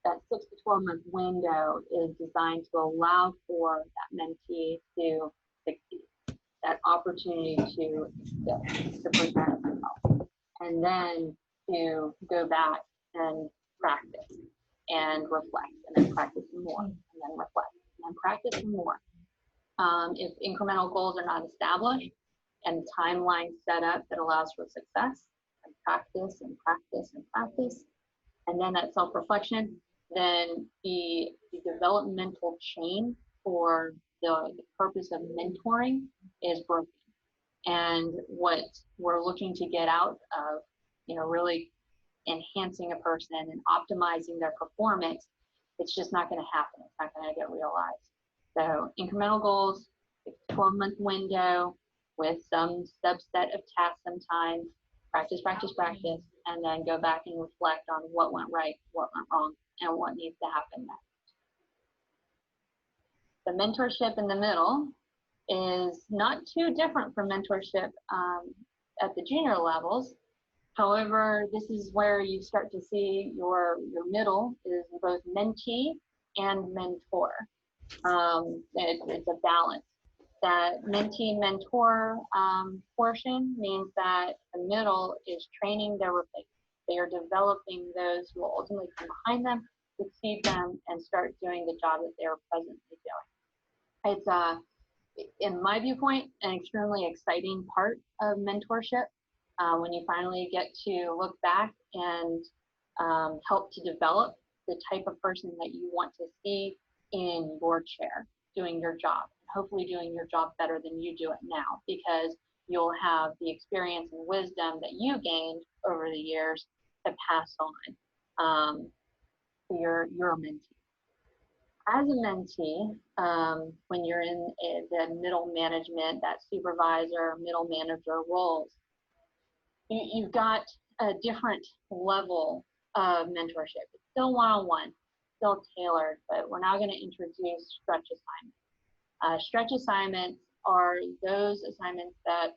That 6 to 12 month window is designed to allow for that mentee to succeed, that opportunity to present itself, and then to go back and practice and reflect, and then practice some more, and then reflect, and then practice some more. If incremental goals are not established and timeline set up that allows for success, and practice and practice and practice, and then that self-reflection, then the developmental chain for the purpose of mentoring is broken. And what we're looking to get out of, really enhancing a person and optimizing their performance, it's just not going to happen. It's not going to get realized. So incremental goals, 12-month window with some subset of tasks sometimes, practice, practice, practice, and then go back and reflect on what went right, what went wrong, and what needs to happen next. The mentorship in the middle is not too different from mentorship at the junior levels. However, this is where you start to see your middle is both mentee and mentor. It's a balance. That mentee-mentor portion means that the middle is training their replacements. They are developing those who will ultimately come behind them, succeed them, and start doing the job that they are presently doing. It's, in my viewpoint, an extremely exciting part of mentorship when you finally get to look back and help to develop the type of person that you want to see in your chair doing your job, hopefully doing your job better than you do it now, because you'll have the experience and wisdom that you gained over the years to pass on to your mentee. As a mentee, when you're in the middle management, that supervisor, middle manager roles, you've got a different level of mentorship. It's still one-on-one, still tailored, but we're now going to introduce stretch assignments. Stretch assignments are those assignments that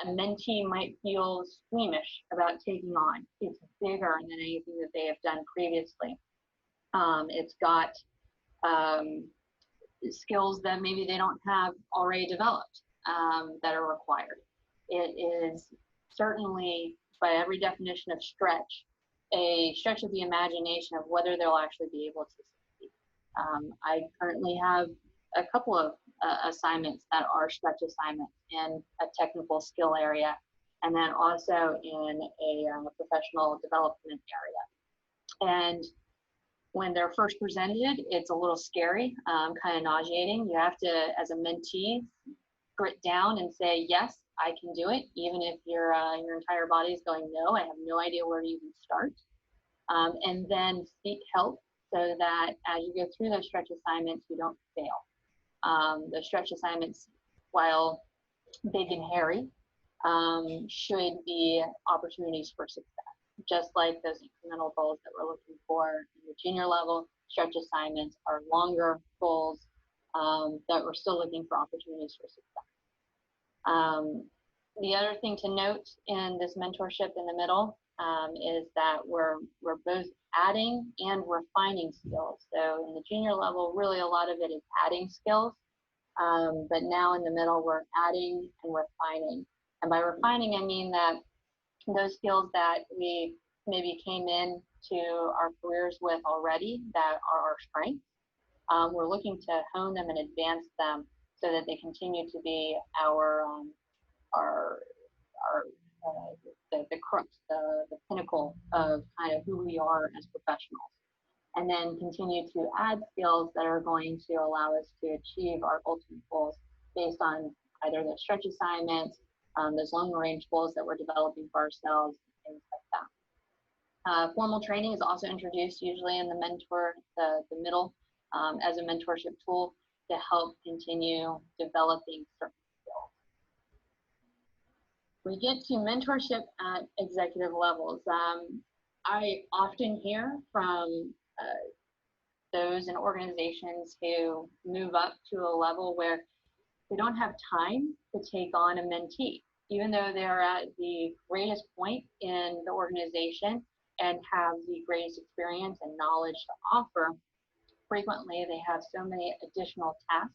a mentee might feel squeamish about taking on. It's bigger than anything that they have done previously. It's got skills that maybe they don't have already developed that are required. It is certainly, by every definition of stretch, a stretch of the imagination of whether they'll actually be able to succeed. I currently have a couple of assignments that are stretch assignments in a technical skill area, and then also in a professional development area. And when they're first presented, it's a little scary, kind of nauseating. You have to, as a mentee, grit down and say, yes, I can do it, even if your entire body is going, no, I have no idea where to even start. And then seek help so that as you go through those stretch assignments, you don't fail. The stretch assignments, while big and hairy, should be opportunities for success. Just like those incremental goals that we're looking for in the junior level, stretch assignments are longer goals that we're still looking for opportunities for success. The other thing to note in this mentorship in the middle is that we're both adding and refining skills. So in the junior level, really a lot of it is adding skills, but now in the middle, we're adding and refining. And by refining, I mean that those skills that we maybe came in to our careers with already that are our strengths. We're looking to hone them and advance them so that they continue to be our the crux, the pinnacle of kind of who we are as professionals, and then continue to add skills that are going to allow us to achieve our ultimate goals based on either the stretch assignments, those long range goals that we're developing for ourselves, things like that. Formal training is also introduced usually in the middle, as a mentorship tool to help continue developing certain skills. We get to mentorship at executive levels. I often hear from those in organizations who move up to a level where they don't have time to take on a mentee, even though they're at the greatest point in the organization and have the greatest experience and knowledge to offer. Frequently, they have so many additional tasks,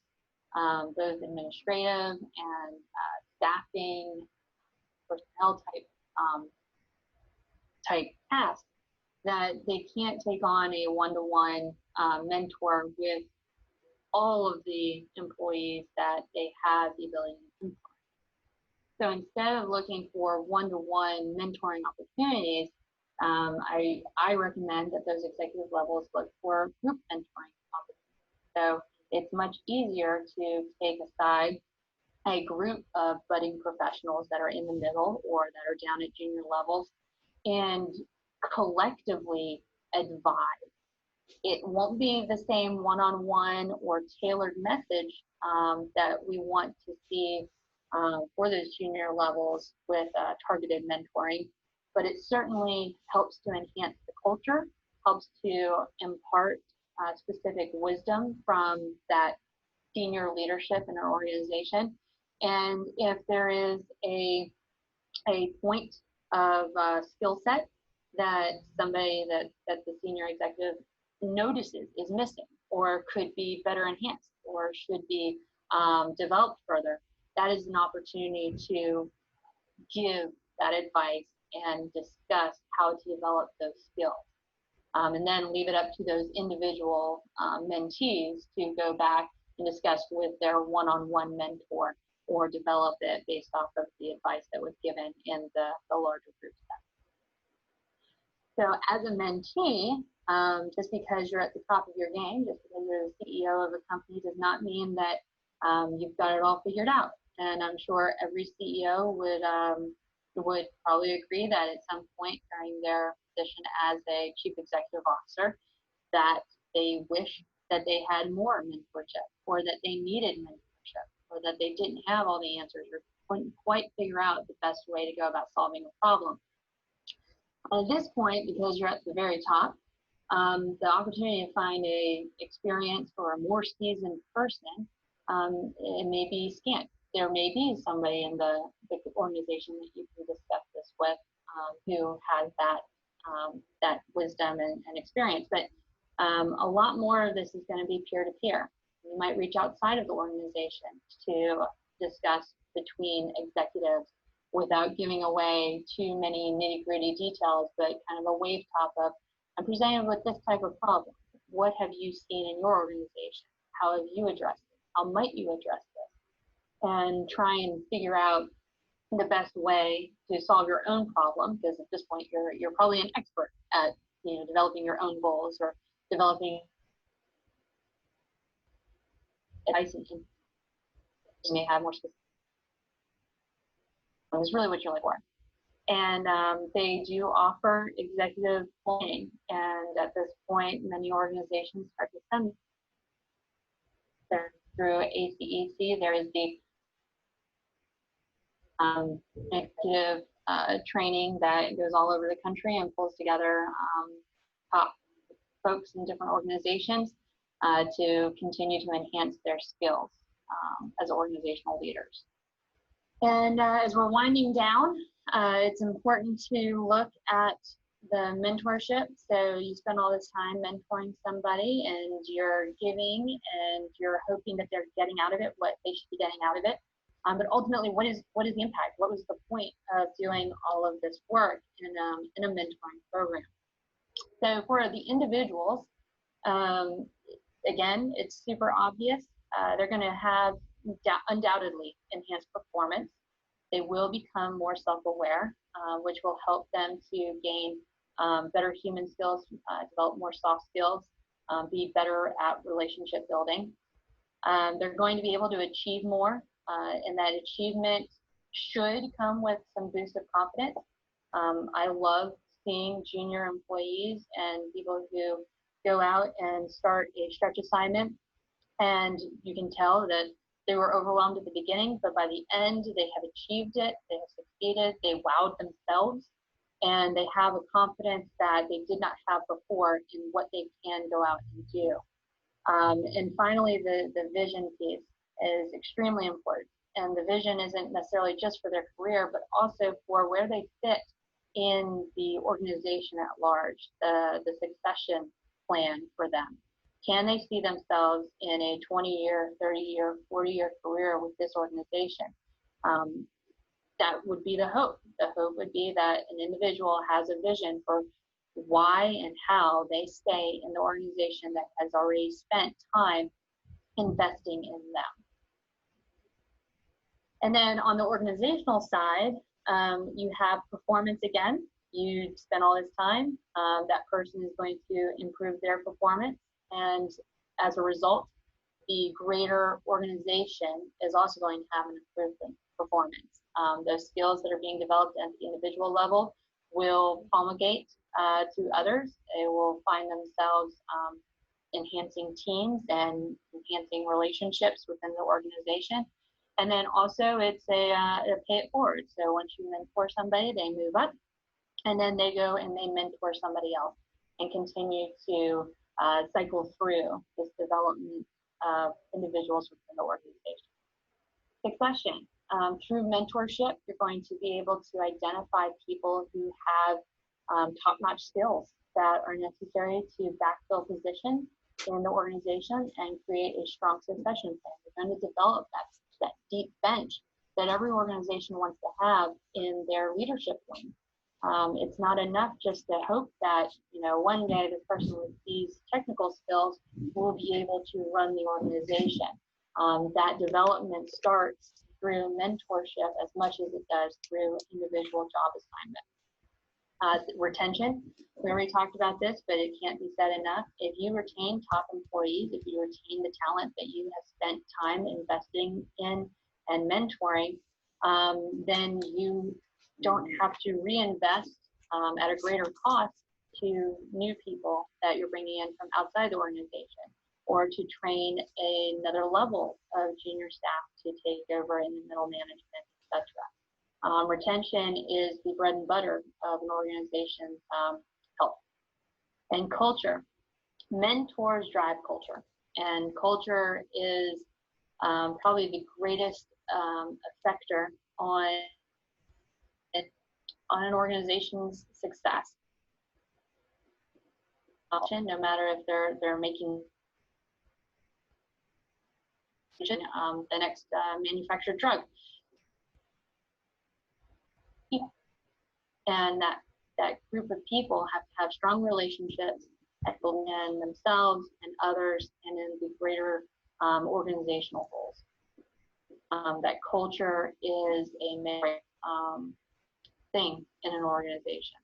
both administrative and staffing, personnel type tasks, that they can't take on a one-to-one mentor with all of the employees that they have the ability to influence. So instead of looking for one-to-one mentoring opportunities, I recommend that those executive levels look for group mentoring opportunities. So it's much easier to take aside a group of budding professionals that are in the middle or that are down at junior levels and collectively advise. It won't be the same one-on-one or tailored message that we want to see for those junior levels with targeted mentoring, but it certainly helps to enhance the culture, helps to impart specific wisdom from that senior leadership in our organization. And if there is a point of skill set that somebody that the senior executive notices is missing or could be better enhanced or should be developed further, that is an opportunity to give that advice and discuss how to develop those skills. And then leave it up to those individual mentees to go back and discuss with their one-on-one mentor or develop it based off of the advice that was given in the larger group set. So as a mentee, just because you're at the top of your game, just because you're the CEO of a company does not mean that you've got it all figured out. And I'm sure every CEO would probably agree that at some point during their position as a chief executive officer that they wish that they had more mentorship or that they needed mentorship or that they didn't have all the answers or couldn't quite figure out the best way to go about solving a problem. At this point, because you're at the very top, the opportunity to find a experienced or a more seasoned person, it may be scant. There may be somebody in the organization that you can discuss this with who has that wisdom and experience. But a lot more of this is going to be peer-to-peer. You might reach outside of the organization to discuss between executives without giving away too many nitty-gritty details, but kind of a wave top of, I'm presented with this type of problem. What have you seen in your organization? How have you addressed it? How might you address this? And try and figure out the best way to solve your own problem, because at this point you're probably an expert at developing your own goals or developing advice, and you may have more specific. It's really what you're looking for. And they do offer executive training, and at this point many organizations start to send them through ACEC. There is the executive training that goes all over the country and pulls together top folks in different organizations to continue to enhance their skills as organizational leaders. And as we're winding down, it's important to look at the mentorship. So you spend all this time mentoring somebody and you're giving and you're hoping that they're getting out of it what they should be getting out of it. But ultimately, what is the impact? What was the point of doing all of this work in a mentoring program? So for the individuals, again, it's super obvious. They're going to have undoubtedly enhanced performance. They will become more self-aware, which will help them to gain better human skills, develop more soft skills, be better at relationship building. They're going to be able to achieve more, and that achievement should come with some boost of confidence. I love seeing junior employees and people who go out and start a stretch assignment, and you can tell that they were overwhelmed at the beginning, but by the end, they have achieved it, they have succeeded, they wowed themselves, and they have a confidence that they did not have before in what they can go out and do. And finally, the vision piece is extremely important. And the vision isn't necessarily just for their career, but also for where they fit in the organization at large, the succession plan for them. Can they see themselves in a 20-year, 30-year, 40-year career with this organization? That would be the hope. The hope would be that an individual has a vision for why and how they stay in the organization that has already spent time investing in them. And then on the organizational side, you have performance again. You spend all this time, that person is going to improve their performance. And as a result, the greater organization is also going to have an improved performance. Those skills that are being developed at the individual level will promulgate to others. They will find themselves enhancing teams and enhancing relationships within the organization. And then also it's a pay it forward. So once you mentor somebody, they move up, and then they go and they mentor somebody else and continue to cycle through this development of individuals within the organization. Succession. Through mentorship, you're going to be able to identify people who have top-notch skills that are necessary to backfill positions in the organization and create a strong succession plan. You're going to develop that deep bench that every organization wants to have in their leadership wing. It's not enough just to hope that, you know, one day this person with these technical skills will be able to run the organization. That development starts through mentorship as much as it does through individual job assignment. Retention, we already talked about this, but it can't be said enough. If you retain top employees, if you retain the talent that you have spent time investing in and mentoring, then you don't have to reinvest at a greater cost to new people that you're bringing in from outside the organization, or to train another level of junior staff to take over in the middle management, etc. Retention is the bread and butter of an organization's health. And culture. Mentors drive culture, and culture is probably the greatest effector on an organization's success. No matter if they're making the next manufactured drug, and that group of people have to have strong relationships in themselves and others, and in the greater organizational goals. That culture is a main thing in an organization.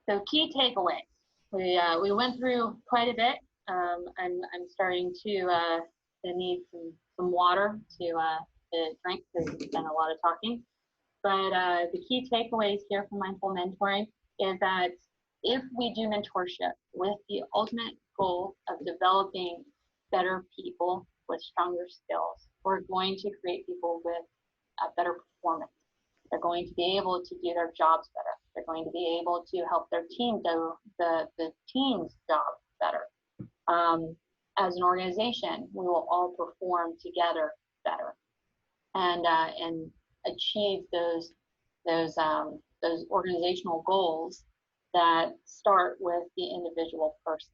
So key takeaways. We went through quite a bit. I'm starting to need some water to drink because it's been a lot of talking. But the key takeaways here from Mindful Mentoring is that if we do mentorship with the ultimate goal of developing better people with stronger skills, we're going to create people with a better performance. They're going to be able to do their jobs better. They're going to be able to help their team do the team's job better. As an organization, we will all perform together better and achieve those organizational goals that start with the individual person.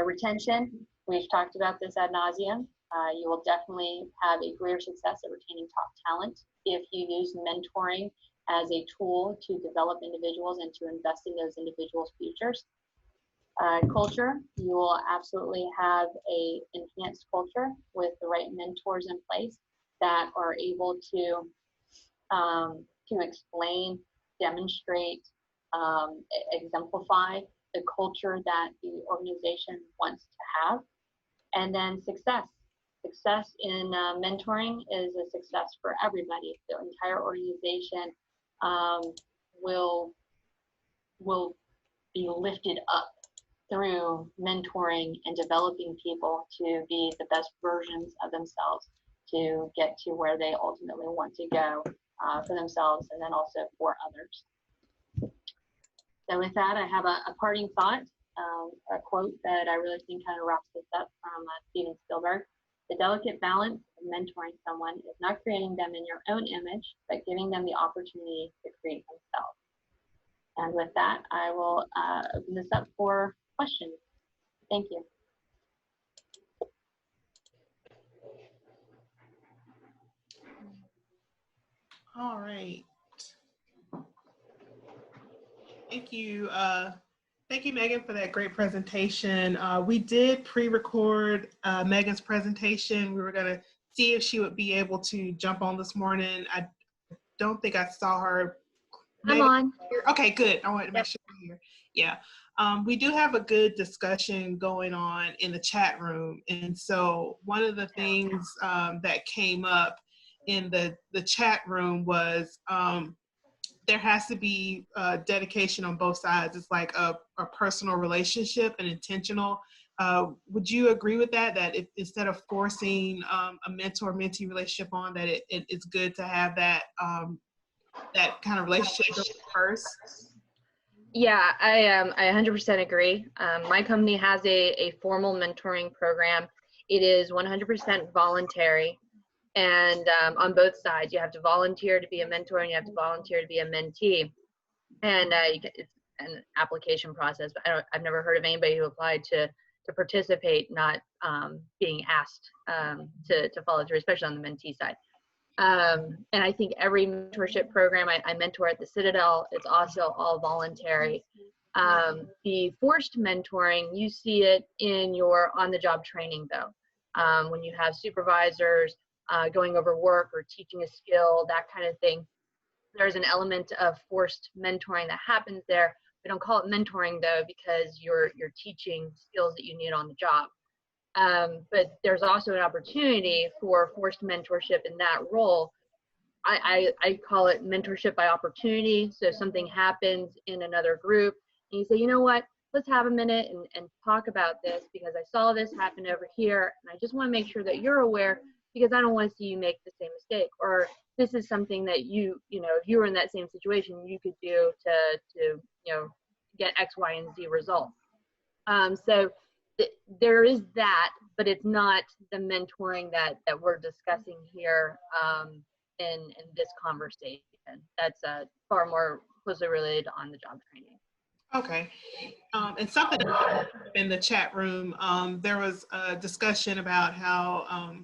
Retention, we've talked about this ad nauseum. You will definitely have a greater success at retaining top talent if you use mentoring as a tool to develop individuals and to invest in those individuals' futures. Culture, you will absolutely have a enhanced culture with the right mentors in place that are able to explain, demonstrate, exemplify the culture that the organization wants to have. And then success. Success in mentoring is a success for everybody. The entire organization will be lifted up through mentoring and developing people to be the best versions of themselves to get to where they ultimately want to go for themselves and then also for others. So with that, I have a parting thought, a quote that I really think kind of wraps this up from Steven Spielberg. The delicate balance of mentoring someone is not creating them in your own image, but giving them the opportunity to create themselves. And with that, I will open this up for questions. Thank you. All right. Thank you. Thank you, Megan, for that great presentation. We did pre-record Megan's presentation. We were going to see if she would be able to jump on this morning. I don't think I saw her. I'm on. Okay, good. I wanted to make sure you're here. Yeah. We do have a good discussion going on in the chat room. And so one of the things that came up in the chat room was there has to be dedication on both sides. It's like a personal relationship and intentional. Would you agree with that? That if, instead of forcing a mentor-mentee relationship on, that it's good to have that that kind of relationship first? Yeah, I 100% agree. My company has a formal mentoring program. It is 100% voluntary. And on both sides, you have to volunteer to be a mentor and you have to volunteer to be a mentee. And it's an application process. But I've never heard of anybody who applied to participate not being asked to follow through, especially on the mentee side. And I think every mentorship program, I mentor at the Citadel, it's also all voluntary. The forced mentoring, you see it in your on-the-job training though. When you have supervisors going over work or teaching a skill, that kind of thing, there's an element of forced mentoring that happens there. We don't call it mentoring though, because you're teaching skills that you need on the job. But there's also an opportunity for forced mentorship in that role. I call it mentorship by opportunity. So something happens in another group and you say, you know what, let's have a minute and talk about this because I saw this happen over here and I just want to make sure that you're aware because I don't want to see you make the same mistake. Or this is something that you know, if you were in that same situation, you could do to you know, get X, Y, and Z results. So there is that, but it's not the mentoring that we're discussing here in this conversation. That's far more closely related to on-the-job training. Okay. And something in the chat room, there was a discussion about how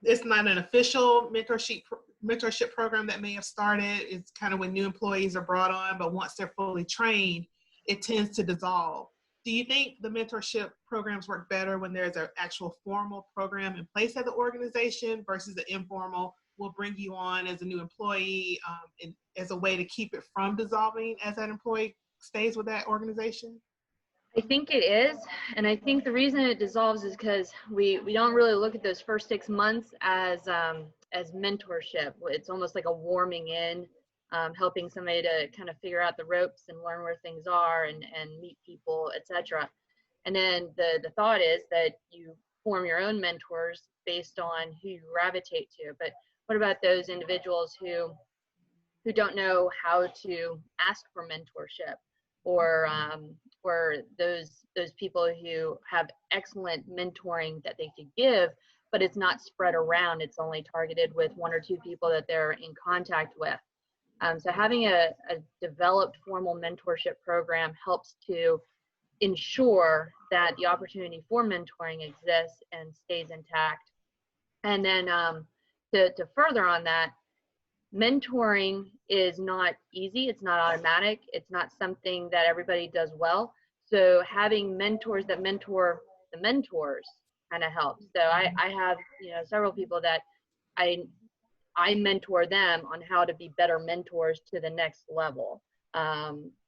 it's not an official mentorship program that may have started. It's kind of when new employees are brought on, but once they're fully trained, it tends to dissolve. Do you think the mentorship programs work better when there's an actual formal program in place at the organization versus the informal, we'll bring you on as a new employee and as a way to keep it from dissolving as that employee stays with that organization? I think it is, and I think the reason it dissolves is because we don't really look at those first 6 months as mentorship. It's almost like a warming in, helping somebody to kind of figure out the ropes and learn where things are and meet people, etc. And then the thought is that you form your own mentors based on who you gravitate to. But what about those individuals who don't know how to ask for mentorship? Or those people who have excellent mentoring that they could give, but it's not spread around. It's only targeted with 1 or 2 people that they're in contact with. So having a developed formal mentorship program helps to ensure that the opportunity for mentoring exists and stays intact And then to further on that, mentoring is not easy. It's not automatic. It's not something that everybody does well. So having mentors that mentor the mentors kind of helps. So I have, several people that I mentor them on how to be better mentors to the next level.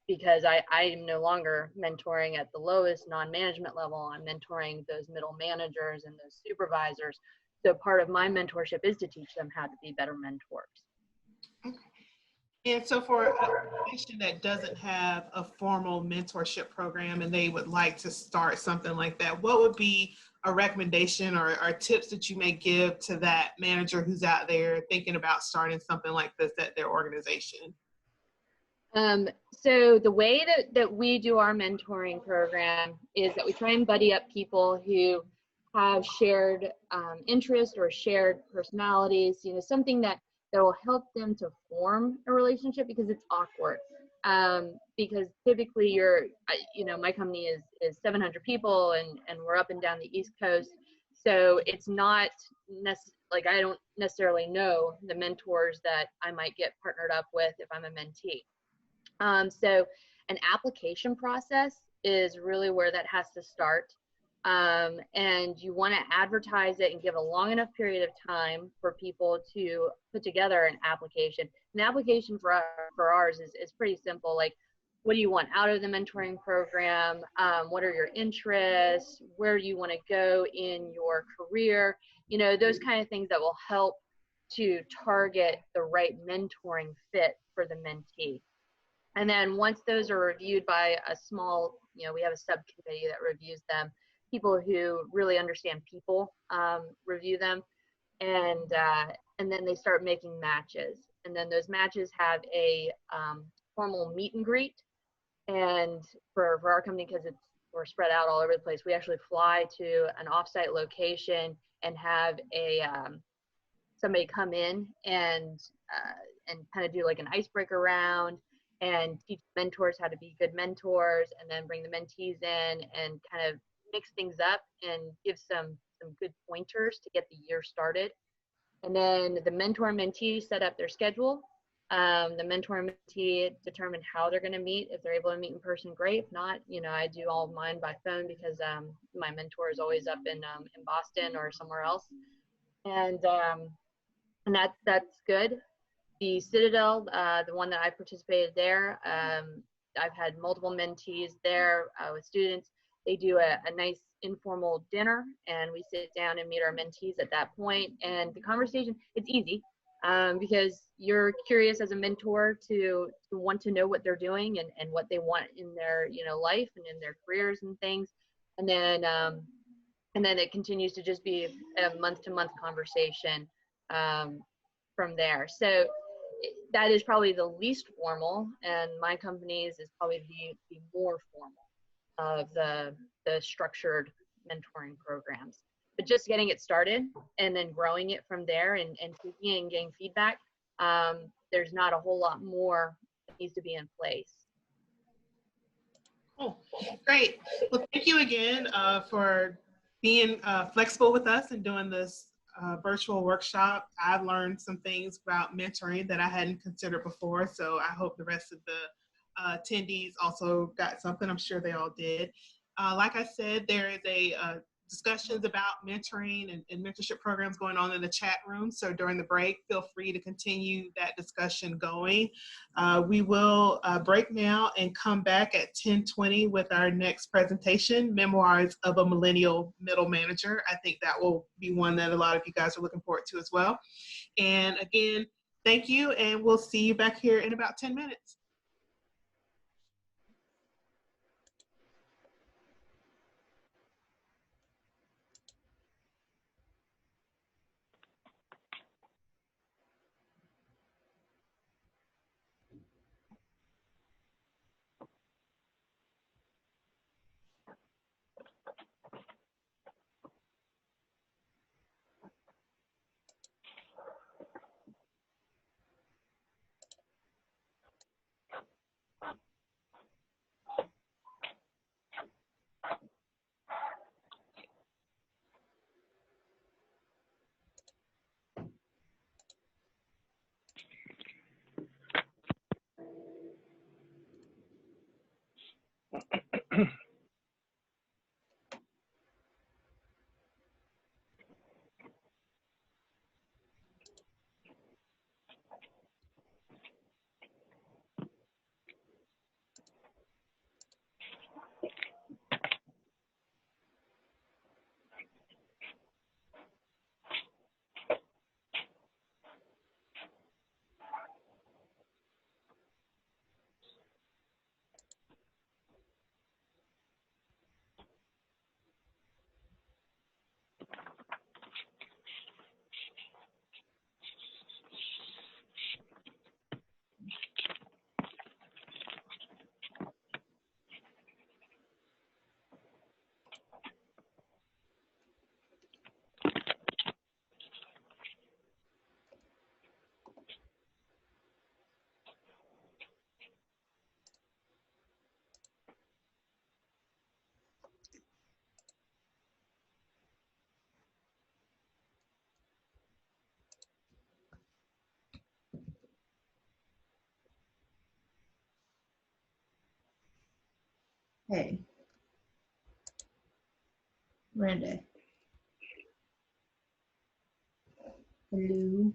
Because I'm no longer mentoring at the lowest non-management level. I'm mentoring those middle managers and those supervisors. So part of my mentorship is to teach them how to be better mentors. Okay. And so for a organization that doesn't have a formal mentorship program and they would like to start something like that, what would be a recommendation or tips that you may give to that manager who's out there thinking about starting something like this at their organization? So the way that we do our mentoring program is that we try and buddy up people who have shared interests or shared personalities, something that will help them to form a relationship, because it's awkward. Because typically my company is 700 people and we're up and down the East Coast. So it's not like I don't necessarily know the mentors that I might get partnered up with if I'm a mentee. So an application process is really where that has to start. And you want to advertise it and give a long enough period of time for people to put together an application. An application for ours is pretty simple. Like, what do you want out of the mentoring program? What are your interests? Where do you want to go in your career? Those kind of things that will help to target the right mentoring fit for the mentee. And then once those are reviewed by a small, we have a subcommittee that reviews them. People who really understand people review them, and then they start making matches. And then those matches have a formal meet and greet. And for our company, because we're spread out all over the place, we actually fly to an offsite location and have somebody come in and kind of do like an icebreaker round and teach mentors how to be good mentors, and then bring the mentees in and kind of mix things up and give some good pointers to get the year started. And then the mentor and mentee set up their schedule. The mentor and mentee determine how they're going to meet. If they're able to meet in person, great. If not, I do all of mine by phone, because my mentor is always up in Boston or somewhere else. And that's good. The Citadel, the one that I participated there, I've had multiple mentees there with students. They do a nice informal dinner, and we sit down and meet our mentees at that point. And the conversation, it's easy, because you're curious as a mentor to want to know what they're doing and what they want in their life and in their careers and things. And then it continues to just be a month-to-month conversation from there. So that is probably the least formal, and my company's is probably the more formal of the structured mentoring programs. But just getting it started and then growing it from there and tweaking and getting feedback, there's not a whole lot more that needs to be in place. Oh, great. Well, thank you again for being flexible with us and doing this virtual workshop. I've learned some things about mentoring that I hadn't considered before, so I hope the rest of the attendees also got something. I'm sure they all did. Like I said, there is a discussions about mentoring and mentorship programs going on in the chat room. So during the break, feel free to continue that discussion going. We will break now and come back at 10:20 with our next presentation, Memoirs of a Millennial Middle Manager. I think that will be one that a lot of you guys are looking forward to as well. And again, thank you, and we'll see you back here in about 10 minutes. Hey, Randy. Hello.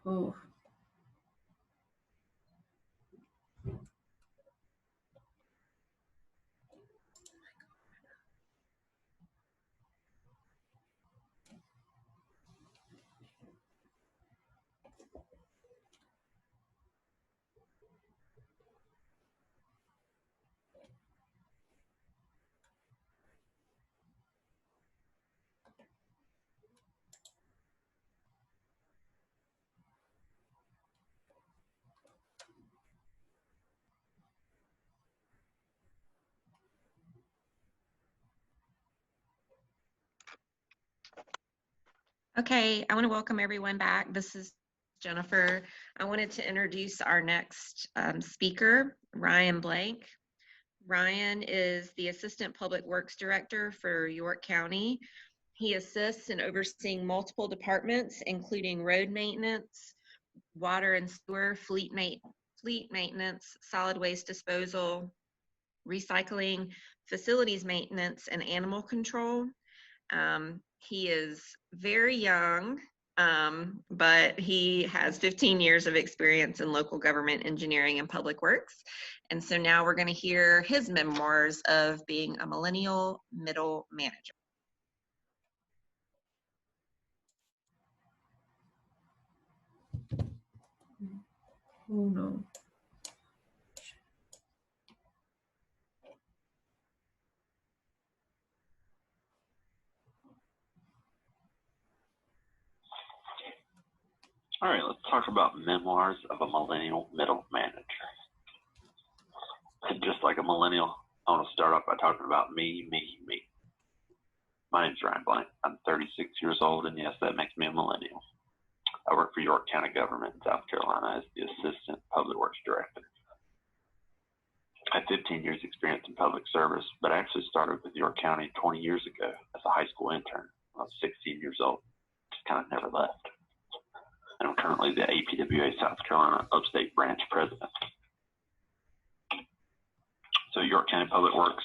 Oh, Okay, I want to welcome everyone back. This is Jennifer. I wanted to introduce our next speaker, Ryan Blank. Ryan is the Assistant Public Works Director for York County. He assists in overseeing multiple departments, including road maintenance, water and sewer, fleet maintenance, solid waste disposal, recycling, facilities maintenance, and animal control. He is very young, but he has 15 years of experience in local government engineering and public works. And so now we're going to hear his memoirs of being a millennial middle manager. oh no. All right, let's talk about memoirs of a millennial middle manager. And just like a millennial, I want to start off by talking about me. My name's Ryan Blank. I'm 36 years old, and yes, that makes me a millennial. I work for York County government in South Carolina as the Assistant Public Works Director. I have 15 years experience in public service, but I actually started with York County 20 years ago as a high school intern when I was 16 years old. Just kind of never left. And I'm currently the APWA South Carolina Upstate Branch President. So York County Public Works,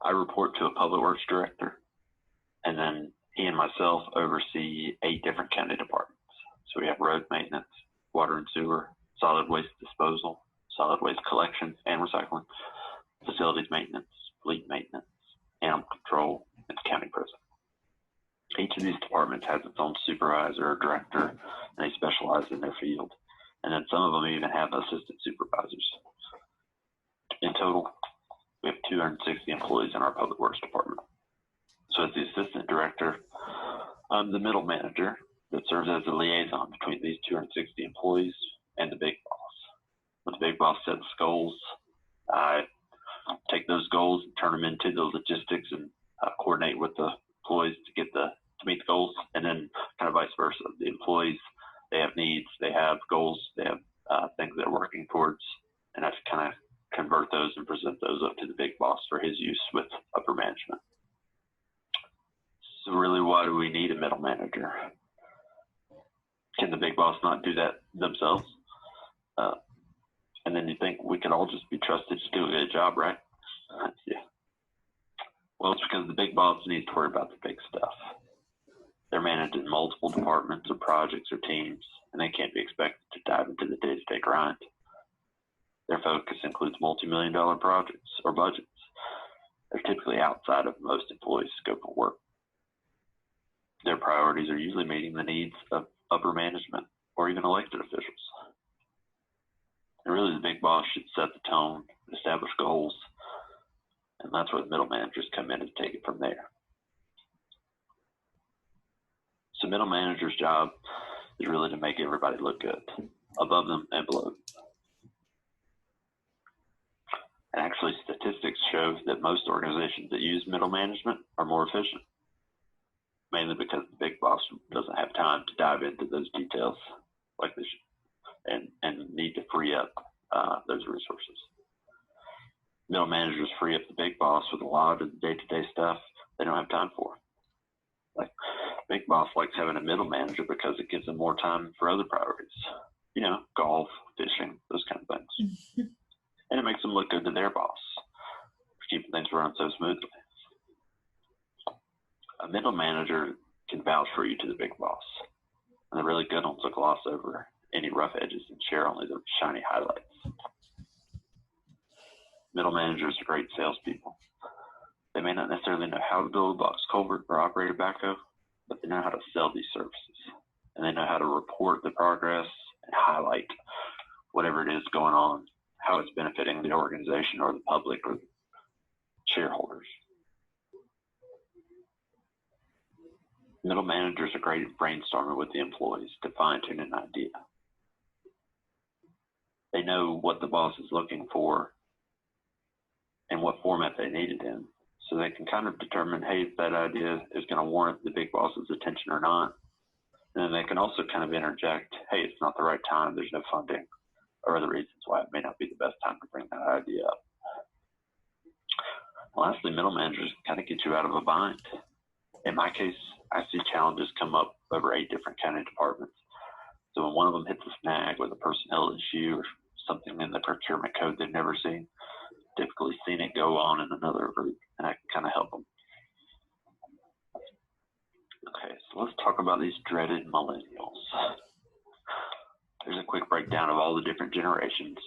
I report to a Public Works Director, and then he and myself oversee 8 different county departments. So we have road maintenance, water and sewer, solid waste disposal, solid waste collection and recycling, facilities maintenance, fleet maintenance, animal control, and county prison. Each of these departments has its own supervisor or director, and they specialize in their field. And then some of them even have assistant supervisors. In total, we have 260 employees in our public works department. So as the assistant director, I'm the middle manager that serves as the liaison between these 260 employees and the big boss. When the big boss sets goals, I take those goals and turn them into the logistics and coordinate with the employees to meet the goals, and then kind of vice versa. The employees, they have needs, they have goals, they have things they're working towards, and I have to kind of convert those and present those up to the big boss for his use with upper management. So really, why do we need a middle manager? Can the big boss not do that themselves? And then you think we can all just be trusted to do a good job, right? Yeah. Well, it's because the big boss needs to worry about the big stuff. They're managing multiple departments or projects or teams, and they can't be expected to dive into the day-to-day grind. Their focus includes multi-million-dollar projects or budgets. They're typically outside of most employees' scope of work. Their priorities are usually meeting the needs of upper management or even elected officials. And really, the big boss should set the tone, establish goals, and that's where the middle managers come in and take it from there. So middle manager's job is really to make everybody look good, above them and below them. And actually, statistics show that most organizations that use middle management are more efficient, mainly because the big boss doesn't have time to dive into those details like they should, and need to free up those resources. Middle managers free up the big boss with a lot of the day-to-day stuff they don't have time for. Like, big boss likes having a middle manager because it gives them more time for other priorities. You know, golf, fishing, those kind of things. And it makes them look good to their boss for keeping things running so smoothly. A middle manager can vouch for you to the big boss. And the really good ones will gloss over any rough edges and share only the shiny highlights. Middle managers are great salespeople. They may not necessarily know how to build a box culvert or operate a backhoe, but they know how to sell these services. And they know how to report the progress and highlight whatever it is going on, how it's benefiting the organization or the public or the shareholders. Middle managers are great at brainstorming with the employees to fine-tune an idea. They know what the boss is looking for and what format they need it in, so they can kind of determine, hey, if that idea is going to warrant the big boss's attention or not. And then they can also kind of interject, hey, it's not the right time, there's no funding, or other reasons why it may not be the best time to bring that idea up. Lastly, middle managers kind of get you out of a bind. In my case, I see challenges come up over 8 different county departments. So when one of them hits a snag with a personnel issue or something in the procurement code they've never seen, typically seen it go on in another group, and I can kind of help them. Okay, so let's talk about these dreaded millennials. There's a quick breakdown of all the different generations.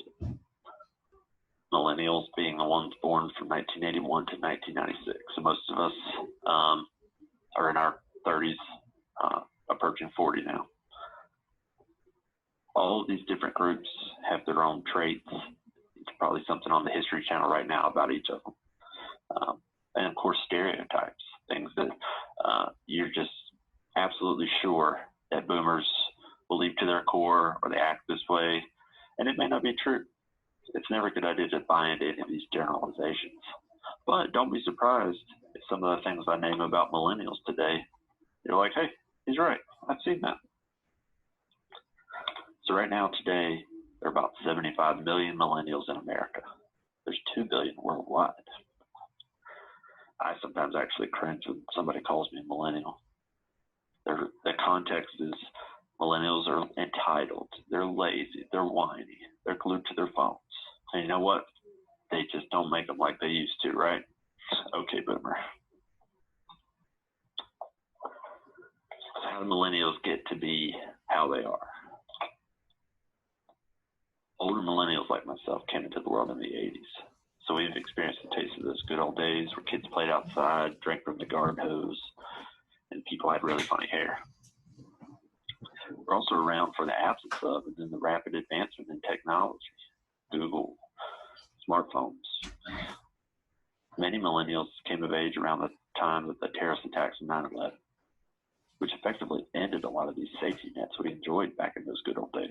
Millennials being the ones born from 1981 to 1996. So most of us are in our 30s, approaching 40 now. All of these different groups have their own traits. It's probably something on the History Channel right now about each of them. And of course, stereotypes, things that you're just absolutely sure that boomers believe to their core or they act this way. And it may not be true. It's never a good idea to buy into any of these generalizations. But don't be surprised if some of the things I name about millennials today, you're like, hey, he's right. I've seen that. So right now today, there are about 75 million millennials in America. There's 2 billion worldwide. I sometimes actually cringe when somebody calls me a millennial. The context is millennials are entitled, they're lazy, they're whiny, they're glued to their phones. And you know what? They just don't make them like they used to, right? Okay, boomer. So how do millennials get to be how they are? Older millennials like myself came into the world in the 80s. So we've experienced the taste of those good old days where kids played outside, drank from the garden hose, and people had really funny hair. We're also around for the absence of and then the rapid advancement in technology. Google, smartphones. Many millennials came of age around the time of the terrorist attacks of 9/11, which effectively ended a lot of these safety nets we enjoyed back in those good old days.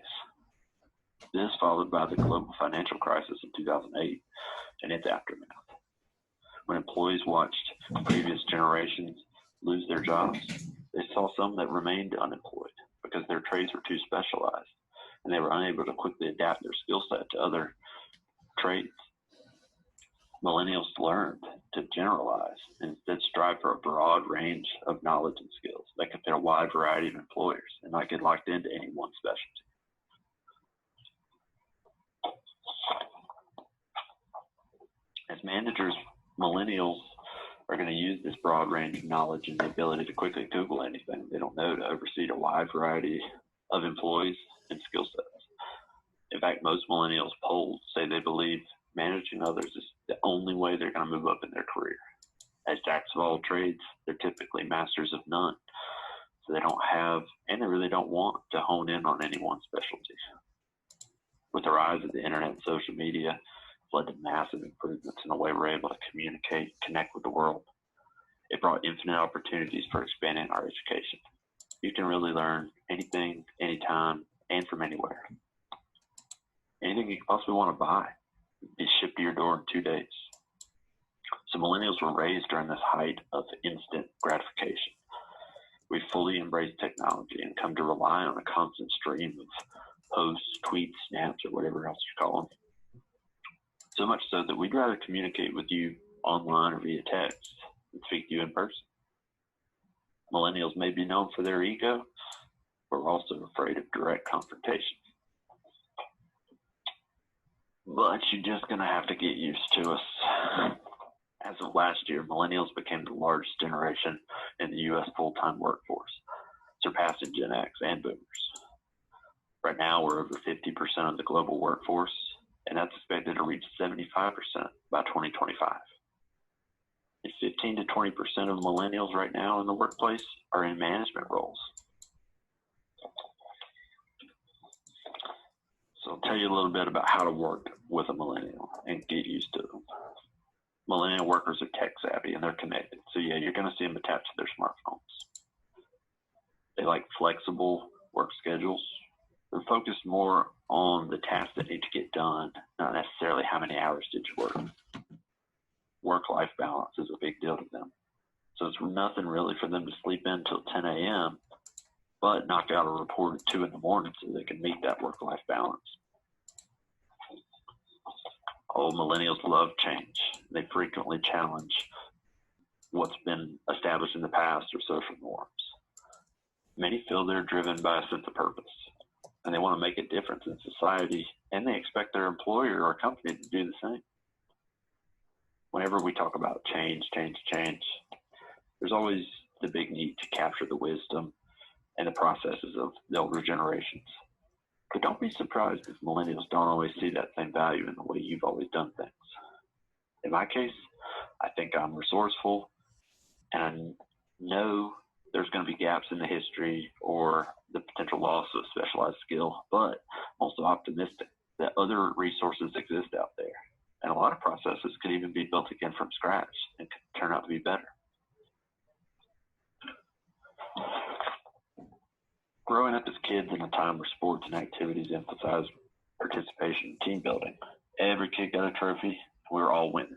This followed by the global financial crisis in 2008 and its aftermath. When employees watched previous generations lose their jobs, they saw some that remained unemployed because their trades were too specialized and they were unable to quickly adapt their skill set to other trades. Millennials learned to generalize and instead strive for a broad range of knowledge and skills that could fit a wide variety of employers and not get locked into any one specialty. As managers, millennials are going to use this broad range of knowledge and the ability to quickly Google anything they don't know to oversee a wide variety of employees and skill sets. In fact, most millennials polled say they believe managing others is the only way they're going to move up in their career. As jacks of all trades, they're typically masters of none. So they don't have, and they really don't want to hone in on any one specialty. With the rise of the internet and social media, it's led to massive improvements in the way we're able to communicate, connect with the world. It brought infinite opportunities for expanding our education. You can really learn anything, anytime, and from anywhere. Anything you could possibly want to buy is shipped to your door in 2 days. So millennials were raised during this height of instant gratification. We fully embraced technology and come to rely on a constant stream of posts, tweets, snaps, or whatever else you call them. So much so that we'd rather communicate with you online or via text than speak to you in person. Millennials may be known for their ego, but we're also afraid of direct confrontation. But you're just going to have to get used to us. As of last year, millennials became the largest generation in the U.S. full-time workforce, surpassing Gen X and boomers. Right now, we're over 50% of the global workforce, and that's expected to reach 75% by 2025. And 15 to 20% of millennials right now in the workplace are in management roles. So I'll tell you a little bit about how to work with a millennial and get used to them. Millennial workers are tech savvy and they're connected. So yeah, you're going to see them attached to their smartphones. They like flexible work schedules. They're focused more on the tasks that need to get done, not necessarily how many hours did you work. Work-life balance is a big deal to them. So it's nothing really for them to sleep in until 10 a.m., but knock out a report at 2 in the morning so they can meet that work-life balance. Oh, millennials love change. They frequently challenge what's been established in the past or social norms. Many feel they're driven by a sense of purpose, and they want to make a difference in society, and they expect their employer or company to do the same. Whenever we talk about change, there's always the big need to capture the wisdom and the processes of the older generations. But don't be surprised if millennials don't always see that same value in the way you've always done things. In my case, I think I'm resourceful and I know there's going to be gaps in the history or the potential loss of specialized skill, but I'm also optimistic that other resources exist out there. And a lot of processes could even be built again from scratch and could turn out to be better. Growing up as kids in a time where sports and activities emphasize participation and team building, every kid got a trophy, and we were all winners.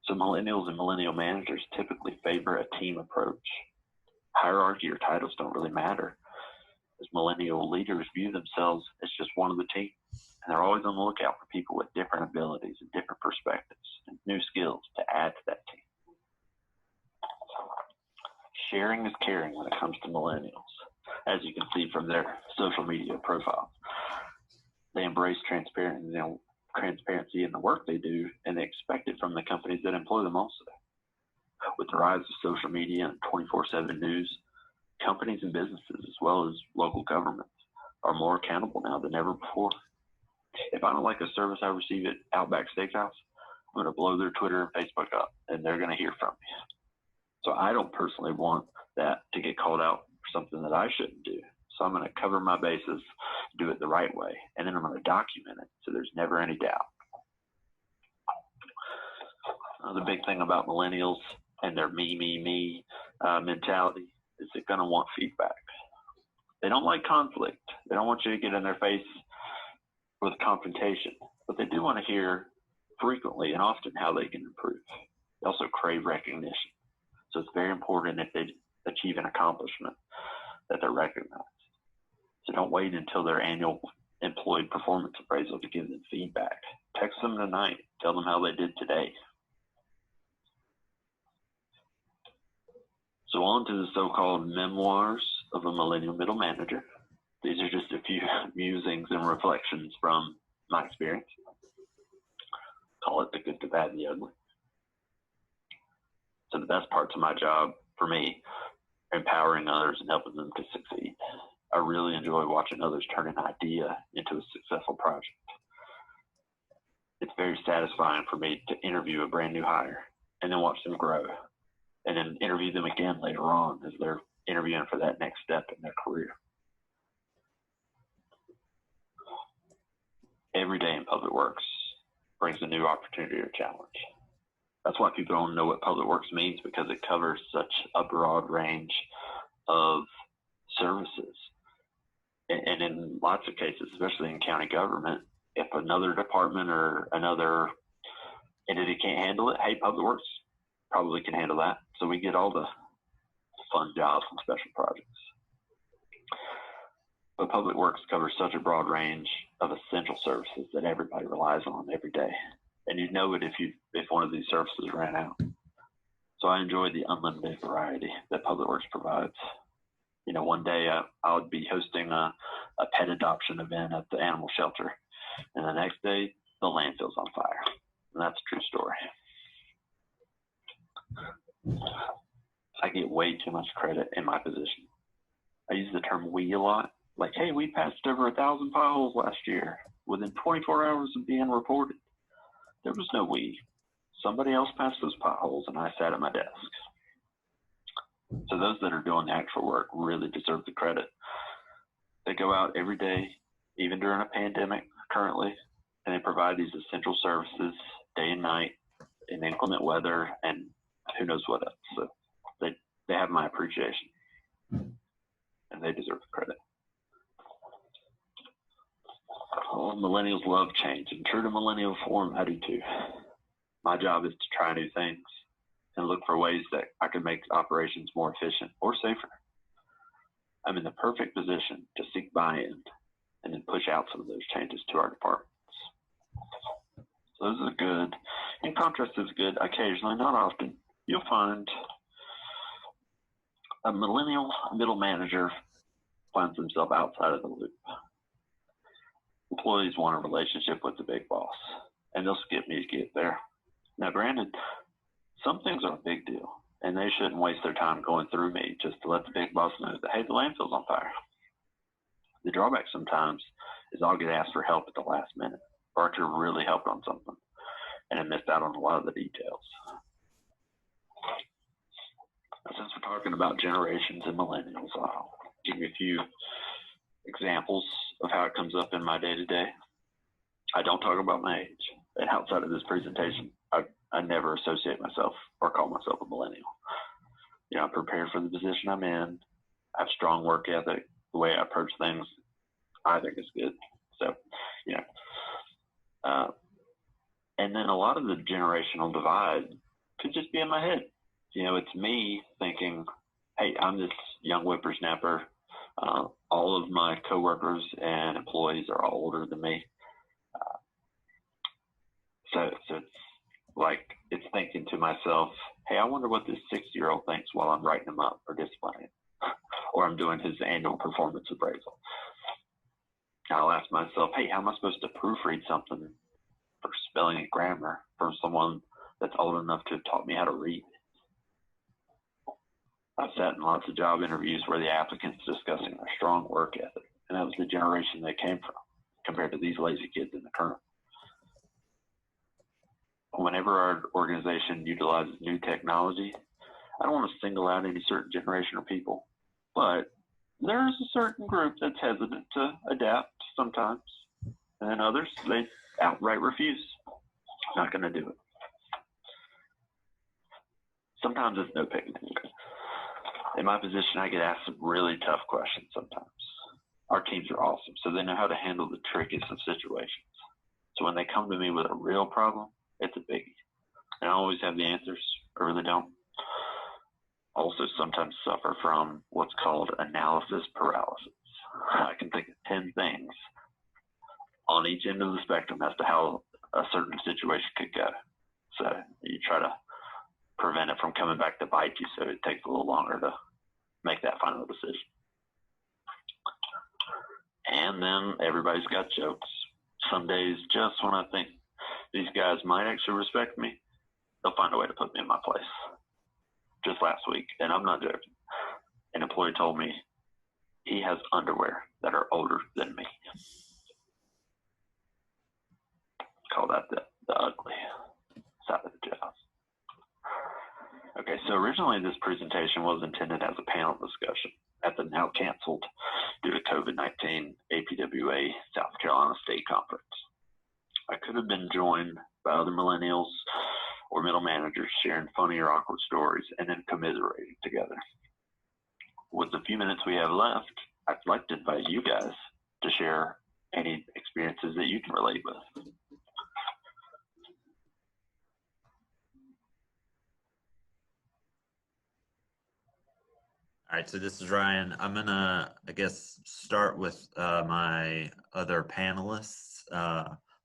So millennials and millennial managers typically favor a team approach. Hierarchy or titles don't really matter, as millennial leaders view themselves as just one of the team, and they're always on the lookout for people with different abilities and different perspectives and new skills to add to that team. Sharing is caring when it comes to millennials, as you can see from their social media profiles. They embrace transparency in the work they do, and they expect it from the companies that employ them also. With the rise of social media and 24/7 news, companies and businesses, as well as local governments, are more accountable now than ever before. If I don't like a service I receive at Outback Steakhouse, I'm going to blow their Twitter and Facebook up, and they're going to hear from me. So I don't personally want that to get called out for something that I shouldn't do. So I'm going to cover my bases, do it the right way, and then I'm going to document it so there's never any doubt. The big thing about millennials and their me mentality is they're going to want feedback. They don't like conflict. They don't want you to get in their face with confrontation, but they do want to hear frequently and often how they can improve. They also crave recognition. So it's very important if they achieve an accomplishment that they're recognized. So don't wait until their annual employee performance appraisal to give them feedback. Text them tonight. Tell them how they did today. So on to the so-called memoirs of a millennial middle manager. These are just a few musings and reflections from my experience. Call it the good, the bad, and the ugly. So the best parts of my job for me are empowering others and helping them to succeed. I really enjoy watching others turn an idea into a successful project. It's very satisfying for me to interview a brand new hire and then watch them grow, and then interview them again later on as they're interviewing for that next step in their career. Every day in public works brings a new opportunity or challenge. That's why people don't know what public works means, because it covers such a broad range of services. And in lots of cases, especially in county government, if another department or another entity can't handle it, hey, public works probably can handle that. So we get all the fun jobs and special projects. But public works covers such a broad range of essential services that everybody relies on every day. And you'd know it if one of these services ran out. So I enjoy the unlimited variety that public works provides. You know, one day I would be hosting a pet adoption event at the animal shelter, and the next day the landfill's on fire. And that's a true story. I get way too much credit in my position. I use the term we a lot, Like, hey, we passed over 1,000 potholes last year within 24 hours of being reported. There was no we. Somebody else passed those potholes, and I sat at my desk. So those that are doing the actual work really deserve the credit. They go out every day, even during a pandemic currently, and they provide these essential services day and night in inclement weather and who knows what else. So they have my appreciation, and they deserve the credit. Oh, millennials love change, and true to millennial form, I do too. My job is to try new things and look for ways that I can make operations more efficient or safer. I'm in the perfect position to seek buy-in and then push out some of those changes to our departments. So those are good. In contrast, it's good occasionally, not often. You'll find a millennial middle manager finds himself outside of the loop. Employees want a relationship with the big boss, and they'll skip me to get there. Now, granted, some things are a big deal, and they shouldn't waste their time going through me just to let the big boss know that, hey, the landfill's on fire. The drawback sometimes is I'll get asked for help at the last minute, or I could really help on something, and I missed out on a lot of the details. Now, since we're talking about generations and millennials, I'll give you a few examples of how it comes up in my day-to-day. I don't talk about my age, and outside of this presentation, I never associate myself or call myself a millennial. You know, I'm prepared for the position I'm in. I have strong work ethic. The way I approach things, I think is good. So, you know, and then a lot of the generational divide could just be in my head. You know, it's me thinking, hey, I'm this young whippersnapper. All of my coworkers and employees are all older than me. So it's like, it's thinking to myself, hey, I wonder what this 60-year-old thinks while I'm writing him up or disciplining him, or I'm doing his annual performance appraisal. I'll ask myself, hey, how am I supposed to proofread something for spelling and grammar from someone that's old enough to have taught me how to read? I've sat in lots of job interviews where the applicant's discussing their strong work ethic, and that was the generation they came from compared to these lazy kids in the current. Whenever our organization utilizes new technology, I don't want to single out any certain generation or people, but there's a certain group that's hesitant to adapt sometimes, and then others, they outright refuse. Not going to do it. Sometimes it's no picnic. In my position, I get asked some really tough questions sometimes. Our teams are awesome, so they know how to handle the trickiest of situations. So when they come to me with a real problem, it's a biggie. I don't always have the answers. I really don't. Also sometimes suffer from what's called analysis paralysis. I can think of 10 things on each end of the spectrum as to how a certain situation could go. So you try to prevent it from coming back to bite you, so it takes a little longer to make that final decision. And then everybody's got jokes. Some days, just when I think these guys might actually respect me, they'll find a way to put me in my place. Just last week, and I'm not joking, an employee told me he has underwear that are older than me. Call that the ugly side of the job. Okay, so originally this presentation was intended as a panel discussion at the now canceled due to COVID-19 APWA South Carolina State Conference. I could have been joined by other millennials or middle managers sharing funny or awkward stories and then commiserating together. With the few minutes we have left, I'd like to invite you guys to share any experiences that you can relate with. All right, so this is Ryan. I'm gonna, I guess, start with my other panelists,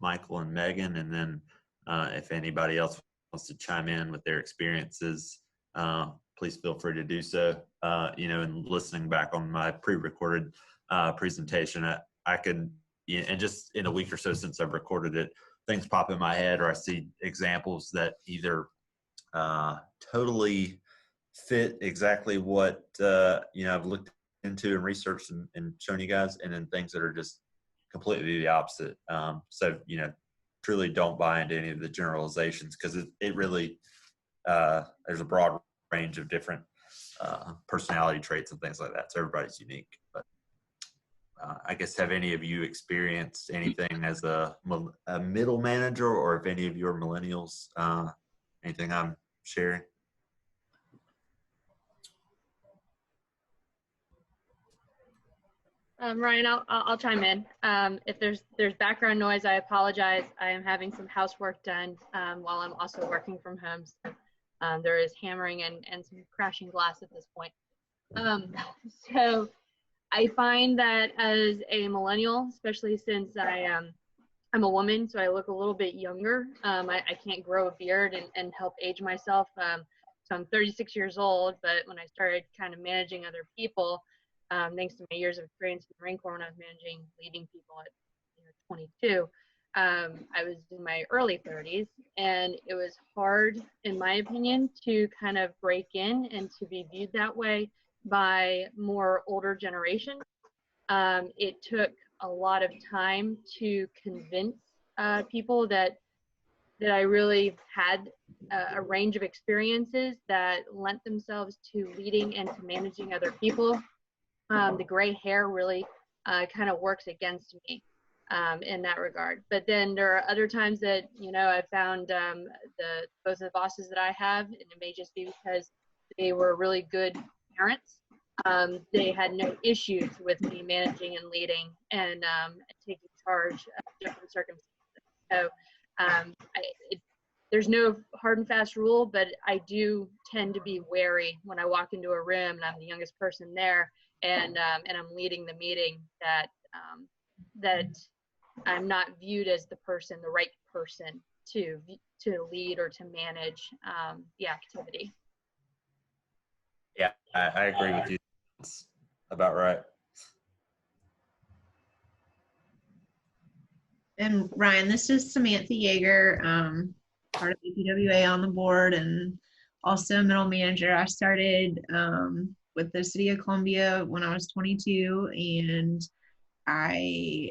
Michael and Megan, and then if anybody else wants to chime in with their experiences, please feel free to do so. You know, and listening back on my pre-recorded presentation, I could, and just in a week or so since I've recorded it, things pop in my head, or I see examples that either totally fit exactly what you know I've looked into and researched and shown you guys, and then things that are just completely the opposite. So, you know, truly don't buy into any of the generalizations, because it really, there's a broad range of different personality traits and things like that. So everybody's unique. But I guess, have any of you experienced anything as a middle manager, or if any of you are millennials, anything I'm sharing? Ryan, I'll chime in. If there's background noise, I apologize. I am having some housework done while I'm also working from home. So, there is hammering and some crashing glass at this point. So I find that as a millennial, especially since I'm a woman, so I look a little bit younger. I can't grow a beard and help age myself. So I'm 36 years old, but when I started kind of managing other people, thanks to my years of experience in the Marine Corps when I was leading people at 22, I was in my early 30s, and it was hard, in my opinion, to kind of break in and to be viewed that way by more older generation. It took a lot of time to convince people that I really had a range of experiences that lent themselves to leading and to managing other people. The gray hair really kind of works against me in that regard. But then there are other times that, I found both of the bosses that I have, and it may just be because they were really good parents. They had no issues with me managing and leading and taking charge of different circumstances. So there's no hard and fast rule, but I do tend to be wary when I walk into a room and I'm the youngest person there, and I'm leading the meeting, that I'm not viewed as the right person to lead or to manage the activity. Yeah, I agree with you. That's about right. And Ryan, this is Samantha Yeager, part of the PWA on the board, and also middle manager. I started with the City of Columbia when I was 22, and I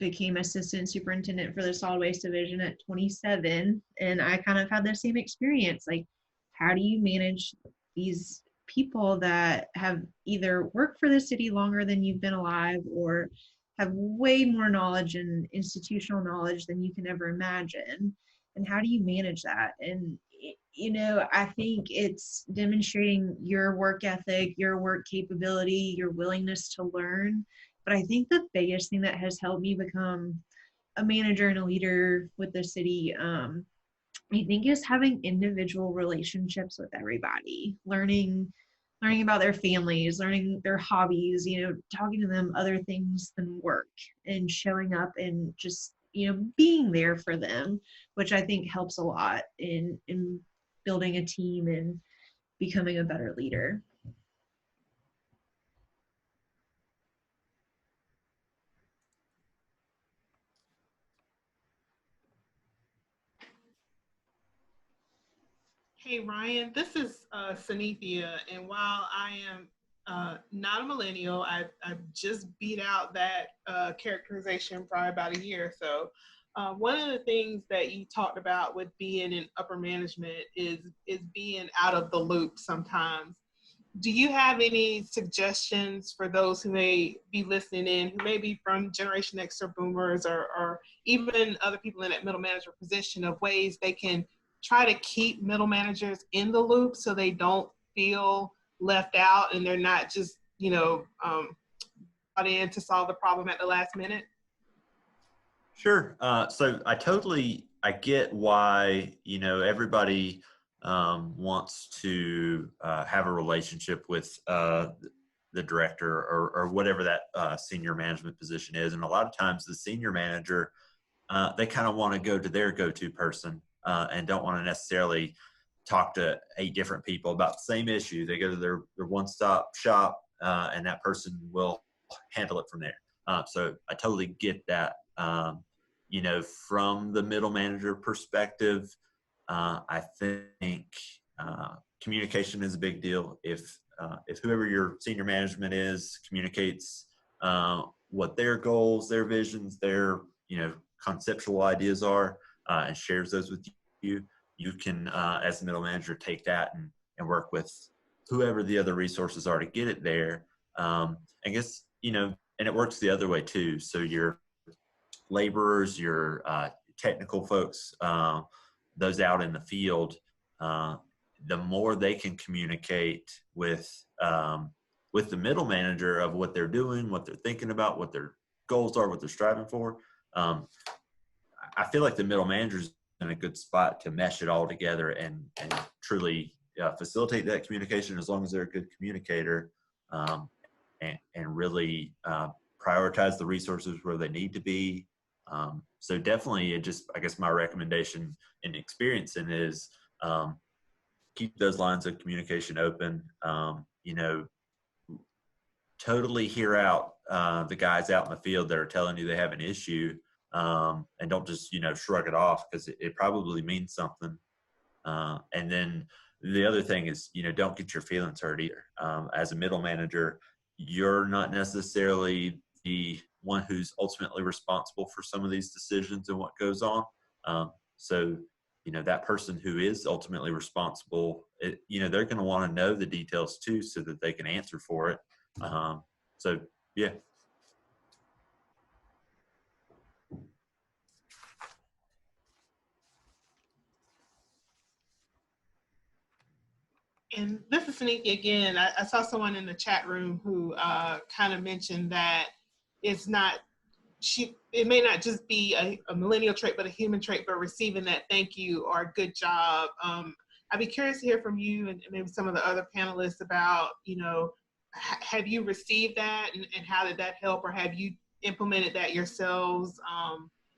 became assistant superintendent for the solid waste division at 27. And I kind of had the same experience. Like, how do you manage these people that have either worked for the city longer than you've been alive, or have way more knowledge and institutional knowledge than you can ever imagine? And how do you manage that? And I think it's demonstrating your work ethic, your work capability, your willingness to learn. But I think the biggest thing that has helped me become a manager and a leader with the city, I think, is having individual relationships with everybody, learning about their families, learning their hobbies, talking to them other things than work, and showing up and just, being there for them, which I think helps a lot in building a team and becoming a better leader. Hey, Ryan, this is Sanithia, and while I am not a millennial, I've just beat out that characterization probably about a year or so. One of the things that you talked about with being in upper management is being out of the loop sometimes. Do you have any suggestions for those who may be listening in, who may be from Generation X or boomers, or even other people in that middle manager position, of ways they can try to keep middle managers in the loop so they don't feel left out and they're not just, brought in to solve the problem at the last minute? Sure. So I get why, everybody wants to have a relationship with the director or whatever that senior management position is. And a lot of times the senior manager, they kind of want to go to their go-to person and don't want to necessarily talk to 8 different people about the same issue. They go to their one-stop shop and that person will handle it from there. So I totally get that. From the middle manager perspective, I think communication is a big deal. If if whoever your senior management is communicates what their goals, their visions, their conceptual ideas are, and shares those with you, you can, as the middle manager, take that and work with whoever the other resources are to get it there. I guess, and it works the other way too. So your laborers, your technical folks, those out in the field, the more they can communicate with the middle manager of what they're doing, what they're thinking about, what their goals are, what they're striving for. I feel like the middle manager's in a good spot to mesh it all together and truly facilitate that communication, as long as they're a good communicator, and really prioritize the resources where they need to be. So definitely, I guess my recommendation and experience in is keep those lines of communication open. Totally hear out the guys out in the field that are telling you they have an issue, and don't just shrug it off, because it probably means something. And then the other thing is, don't get your feelings hurt either. As a middle manager, you're not necessarily the one who's ultimately responsible for some of these decisions and what goes on. So that person who is ultimately responsible, they're going to want to know the details too, so that they can answer for it. So yeah. And this is Suniti again. I saw someone in the chat room who kind of mentioned that it may not just be a millennial trait, but a human trait, but receiving that thank you or good job. I'd be curious to hear from you and maybe some of the other panelists about, have you received that, and how did that help, or have you implemented that yourselves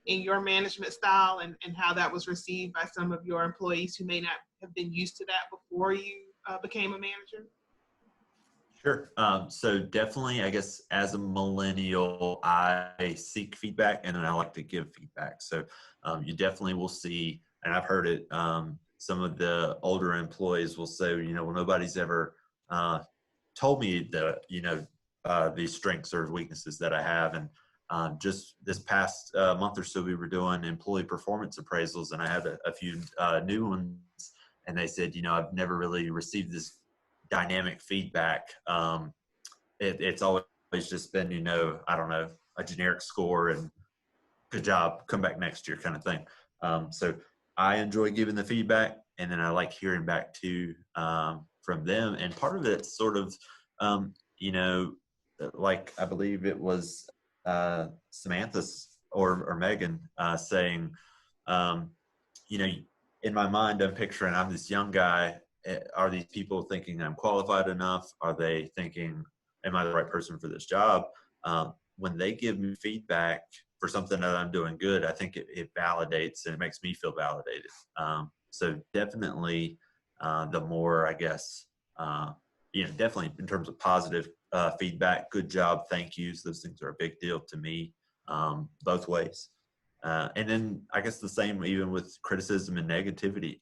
in your management style, and how that was received by some of your employees who may not have been used to that before you became a manager? Sure. So definitely, I guess as a millennial, I seek feedback, and then I like to give feedback. So you definitely will see, and I've heard it, some of the older employees will say, well, nobody's ever told me these strengths or weaknesses that I have. And just this past month or so, we were doing employee performance appraisals, and I had a few new ones, and they said, I've never really received this dynamic feedback. It's always just been, I don't know, a generic score and good job, come back next year kind of thing. So I enjoy giving the feedback, and then I like hearing back too from them. And part of it's sort of, like I believe it was Samantha's or Megan saying, in my mind, I'm picturing I'm this young guy. Are these people thinking I'm qualified enough? Are they thinking, am I the right person for this job? When they give me feedback for something that I'm doing good, I think it validates, and it makes me feel validated. So definitely, the more, I guess, definitely in terms of positive feedback, good job, thank yous, those things are a big deal to me, both ways. And then I guess the same even with criticism and negativity.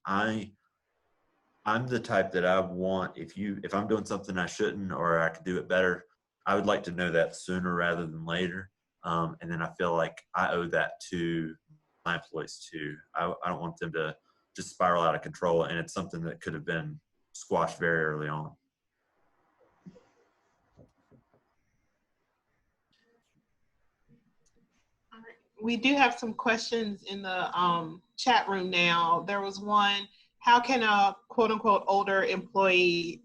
I'm the type that I want, if I'm doing something I shouldn't, or I could do it better, I would like to know that sooner rather than later. And then I feel like I owe that to my employees too. I don't want them to just spiral out of control, and it's something that could have been squashed very early on. We do have some questions in the chat room now. There was one, how can a quote unquote older employee,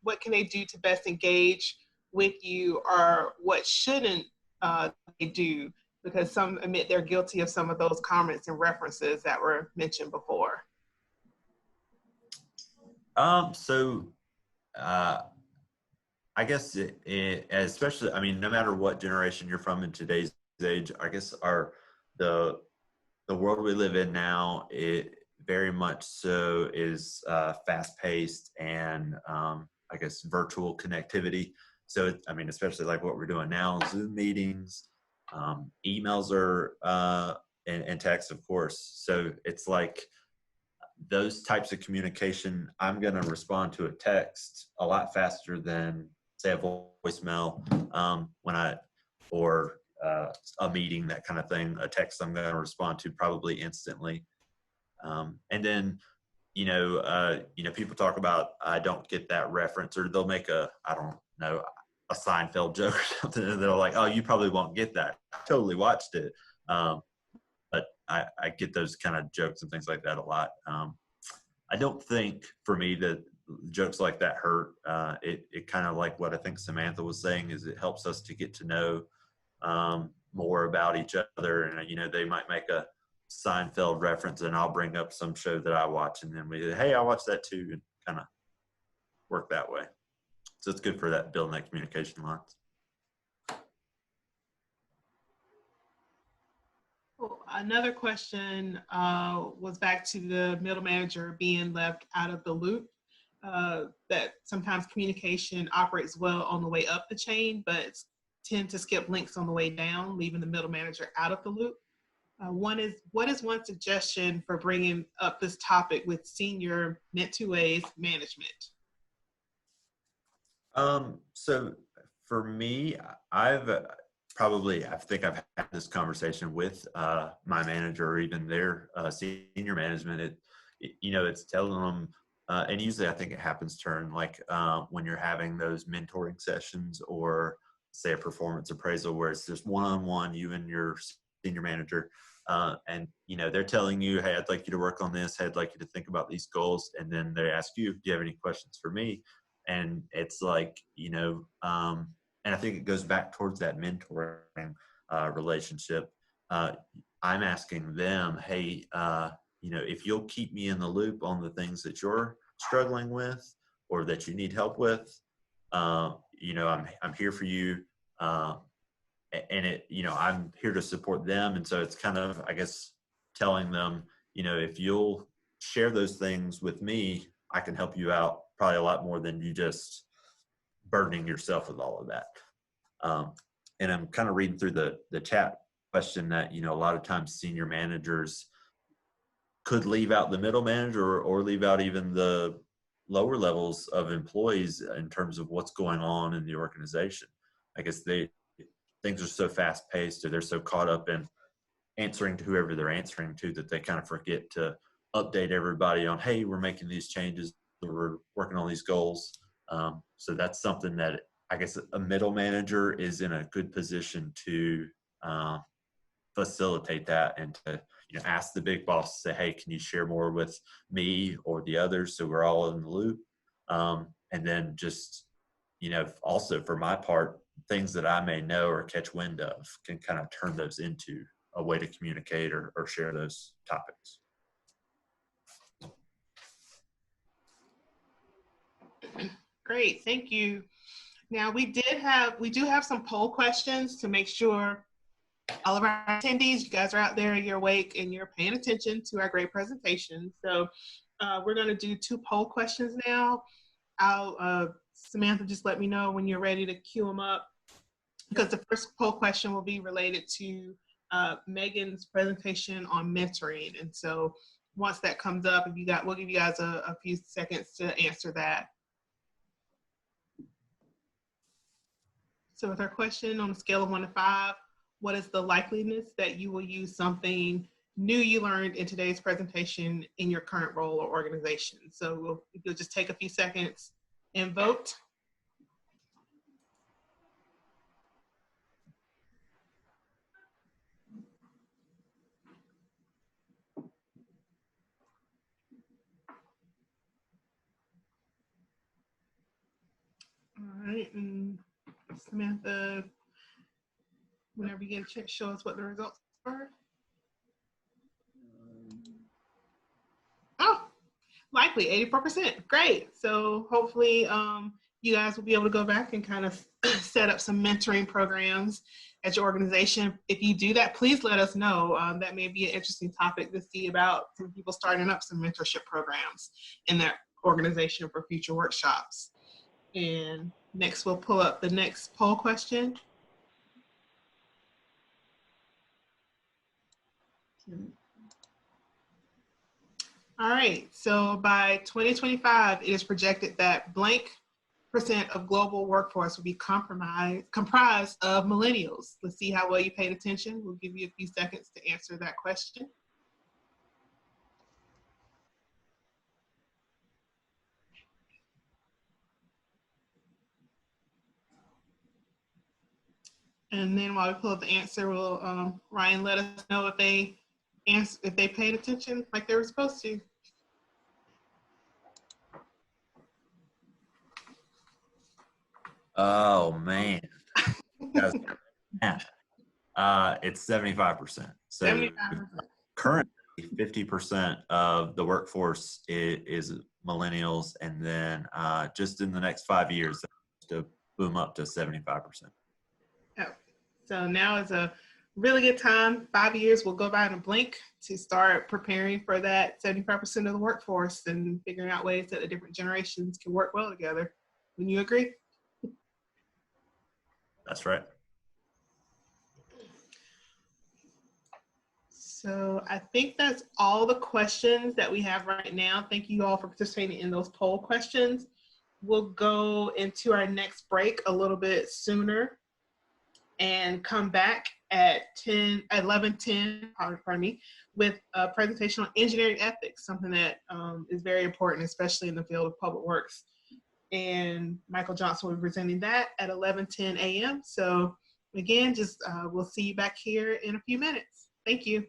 what can they do to best engage with you, or what shouldn't they do? Because some admit they're guilty of some of those comments and references that were mentioned before. I guess especially, no matter what generation you're from in today's age, I guess the world we live in now, it very much so is fast-paced and I guess virtual connectivity. So especially like what we're doing now, Zoom meetings, emails are and text, of course. So it's like those types of communication, I'm going to respond to a text a lot faster than, say, a voicemail or a meeting, that kind of thing. A text I'm going to respond to probably instantly. And then, people talk about, I don't get that reference, or they'll make a Seinfeld joke or something, and they're like, oh, you probably won't get that. I totally watched it. But I get those kind of jokes and things like that a lot. I don't think, for me, that jokes like that hurt. It kind of, like what I think Samantha was saying, is it helps us to get to know more about each other. And, they might make a Seinfeld reference, and I'll bring up some show that I watch, and then hey, I watched that too, and kind of work that way. So it's good for that, building that communication lines. Another question was back to the middle manager being left out of the loop. That sometimes communication operates well on the way up the chain, but tend to skip links on the way down, leaving the middle manager out of the loop. What is one suggestion for bringing up this topic with senior Net2A's management? So for me, I think I've had this conversation with my manager, or even their senior management. It's telling them, and usually I think it happens during when you're having those mentoring sessions, or say a performance appraisal, where it's just one-on-one, you and your senior manager, and they're telling you, hey, I'd like you to work on this. Hey, I'd like you to think about these goals, and then they ask you, do you have any questions for me? And it's and I think it goes back towards that mentoring relationship. I'm asking them, hey, if you'll keep me in the loop on the things that you're struggling with or that you need help with, I'm here for you. And I'm here to support them. And so it's kind of, I guess, telling them, if you'll share those things with me, I can help you out probably a lot more than you just burdening yourself with all of that. And I'm kind of reading through the chat question that, a lot of times senior managers could leave out the middle manager, or leave out even the lower levels of employees in terms of what's going on in the organization. I guess things are so fast paced, or they're so caught up in answering to whoever they're answering to, that they kind of forget to update everybody on, hey, we're making these changes, or we're working on these goals. So that's something that I guess a middle manager is in a good position to facilitate that, and to ask the big boss to say, hey, can you share more with me or the others, so we're all in the loop. And then just also, for my part, things that I may know or catch wind of, can kind of turn those into a way to communicate or share those topics. Great, thank you. Now we do have some poll questions to make sure all of our attendees, you guys are out there, you're awake, and you're paying attention to our great presentation. So we're going to do 2 poll questions now. Samantha, just let me know when you're ready to queue them up, because the first poll question will be related to Megan's presentation on mentoring. And so once that comes up, we'll give you guys a few seconds to answer that. So with our question, on a scale of 1 to 5, what is the likeliness that you will use something new you learned in today's presentation in your current role or organization? So if you'll just take a few seconds and vote. All right, and Samantha, whenever you get a chance, show us what the results are. Oh, likely 84%. Great. So hopefully you guys will be able to go back and kind of set up some mentoring programs at your organization. If you do that, please let us know. That may be an interesting topic to see about some people starting up some mentorship programs in their organization for future workshops. And next, we'll pull up the next poll question. All right, so by 2025, it is projected that blank percent of global workforce will be comprised of millennials. Let's see how well you paid attention. We'll give you a few seconds to answer that question. And then while we pull up the answer, will Ryan let us know if they paid attention like they were supposed to. Oh man. Guys, it's 75%. So 75%. currently 50% of the workforce is millennials, and then just in the next 5 years to boom up to 75%. Oh, so now is a really good time. 5 years will go by in a blink to start preparing for that 75% of the workforce and figuring out ways that the different generations can work well together. Wouldn't you agree? That's right. So I think that's all the questions that we have right now. Thank you all for participating in those poll questions. We'll go into our next break a little bit sooner and come back at 11:10, pardon me, with a presentation on engineering ethics, something that is very important, especially in the field of public works. And Michael Johnson will be presenting that at 11:10 a.m. So again, just we'll see you back here in a few minutes. Thank you.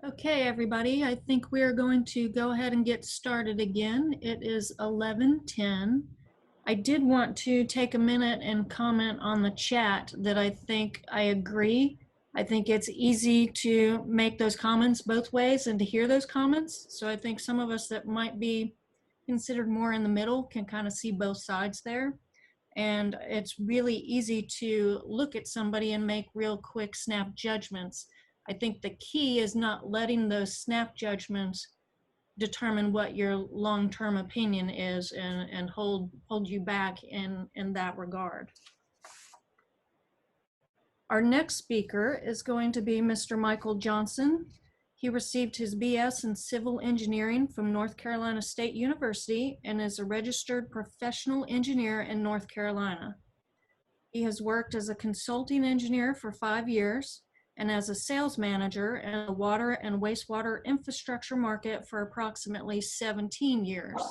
Okay, everybody, I think we are going to go ahead and get started again. It is 11:10. I did want to take a minute and comment on the chat that I think I agree. I think it's easy to make those comments both ways and to hear those comments. So I think some of us that might be considered more in the middle can kind of see both sides there. And it's really easy to look at somebody and make real quick snap judgments. I think the key is not letting those snap judgments determine what your long-term opinion is and hold you back in that regard. Our next speaker is going to be Mr. Michael Johnson. He received his BS in Civil Engineering from North Carolina State University and is a registered professional engineer in North Carolina. He has worked as a consulting engineer for 5 years and as a sales manager in the water and wastewater infrastructure market for approximately 17 years.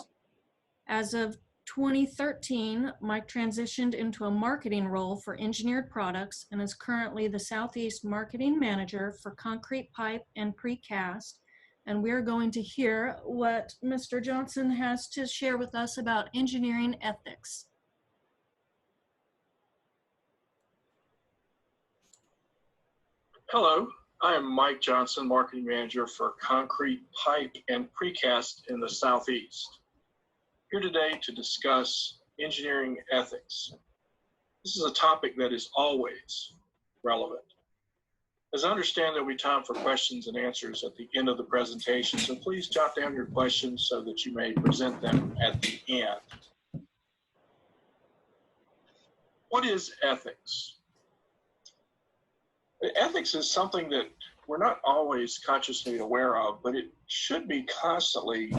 As of 2013, Mike transitioned into a marketing role for engineered products and is currently the Southeast Marketing Manager for concrete pipe and precast. And we're going to hear what Mr. Johnson has to share with us about engineering ethics. Hello, I am Mike Johnson, Marketing Manager for Concrete, Pipe, and Precast in the Southeast. Here today to discuss engineering ethics. This is a topic that is always relevant. As I understand, there will be time for questions and answers at the end of the presentation, so please jot down your questions so that you may present them at the end. What is ethics? Ethics is something that we're not always consciously aware of, but it should be constantly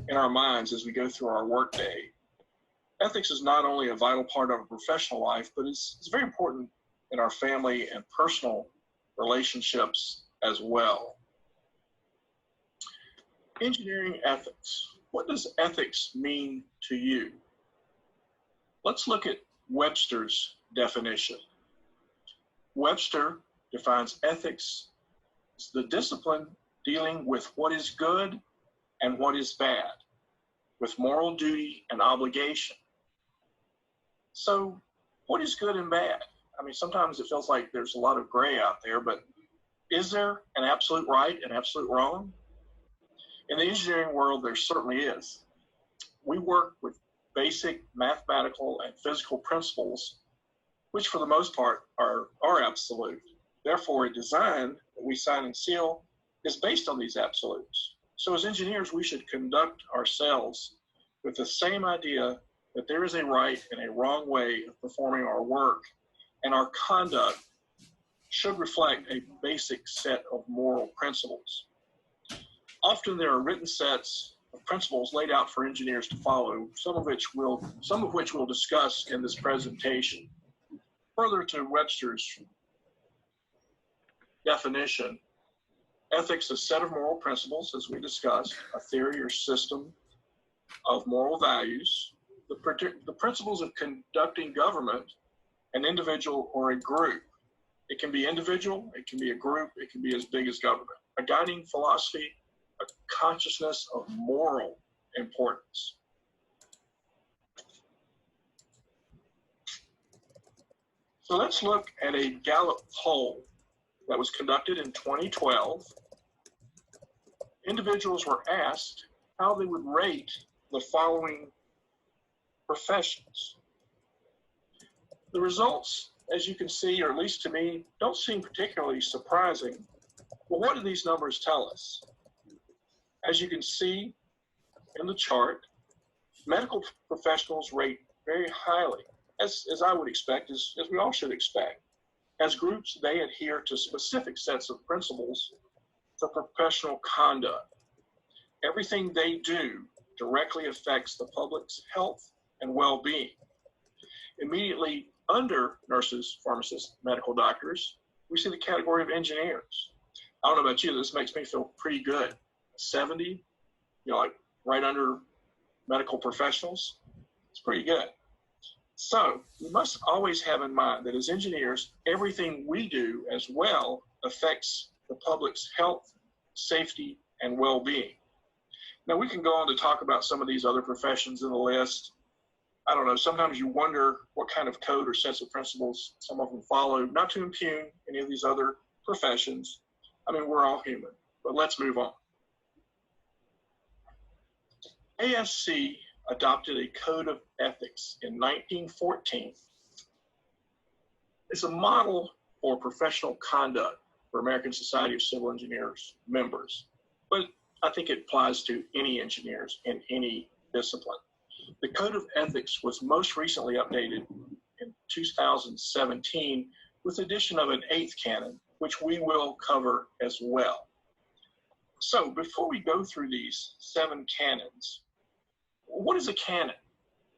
in our minds as we go through our workday. Ethics is not only a vital part of our professional life, but it's very important in our family and personal relationships as well. Engineering ethics. What does ethics mean to you? Let's look at Webster's definition. Webster defines ethics as the discipline dealing with what is good and what is bad, with moral duty and obligation. So what is good and bad? I mean, sometimes it feels like there's a lot of gray out there, but is there an absolute right and absolute wrong? In the engineering world, there certainly is. We work with basic mathematical and physical principles, which for the most part are absolute. Therefore, a design that we sign and seal is based on these absolutes. So as engineers, we should conduct ourselves with the same idea that there is a right and a wrong way of performing our work, and our conduct should reflect a basic set of moral principles. Often there are written sets of principles laid out for engineers to follow, some of which we'll discuss in this presentation. Further to Webster's definition, ethics is a set of moral principles, as we discussed, a theory or system of moral values, the principles of conducting government, an individual or a group. It can be individual, it can be a group, it can be as big as government. A guiding philosophy, a consciousness of moral importance. So let's look at a Gallup poll that was conducted in 2012. Individuals were asked how they would rate the following professions. The results, as you can see, or at least to me, don't seem particularly surprising. Well, what do these numbers tell us? As you can see in the chart, medical professionals rate very highly, as I would expect, as we all should expect. As groups, they adhere to specific sets of principles for professional conduct. Everything they do directly affects the public's health and well-being. Immediately under nurses, pharmacists, medical doctors, we see the category of engineers. I don't know about you, this makes me feel pretty good. 70, like right under medical professionals, it's pretty good. So we must always have in mind that as engineers, everything we do as well affects the public's health safety, and well-being. Now, we can go on to talk about some of these other professions in the list. I don't know, sometimes you wonder what kind of code or sets of principles some of them follow, not to impugn any of these other professions. I mean, we're all human, but let's move on. ASC adopted a code of ethics in 1914. It's a model for professional conduct for American Society of Civil Engineers members, but I think it applies to any engineers in any discipline. The Code of Ethics was most recently updated in 2017 with the addition of an 8th canon, which we will cover as well. So before we go through these 7 canons, what is a canon?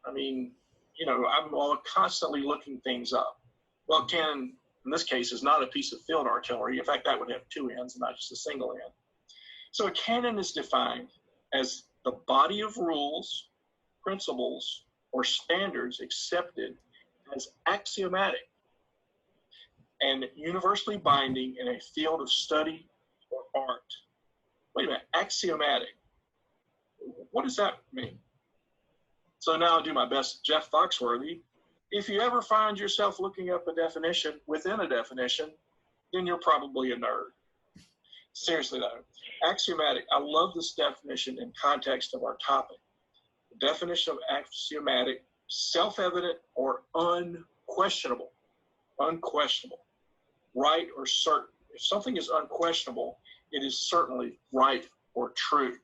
I mean, you know, I'm constantly looking things up. Well, canon, in this case, is not a piece of field artillery. In fact, that would have 2 ends and not just a single end. So a canon is defined as the body of rules, principles, or standards accepted as axiomatic and universally binding in a field of study or art. Wait a minute, axiomatic. What does that mean? So now I'll do my best Jeff Foxworthy. If you ever find yourself looking up a definition within a definition, then you're probably a nerd. Seriously though, axiomatic, I love this definition in context of our topic. The definition of axiomatic, self-evident or unquestionable. Unquestionable, right or certain. If something is unquestionable, it is certainly right or true.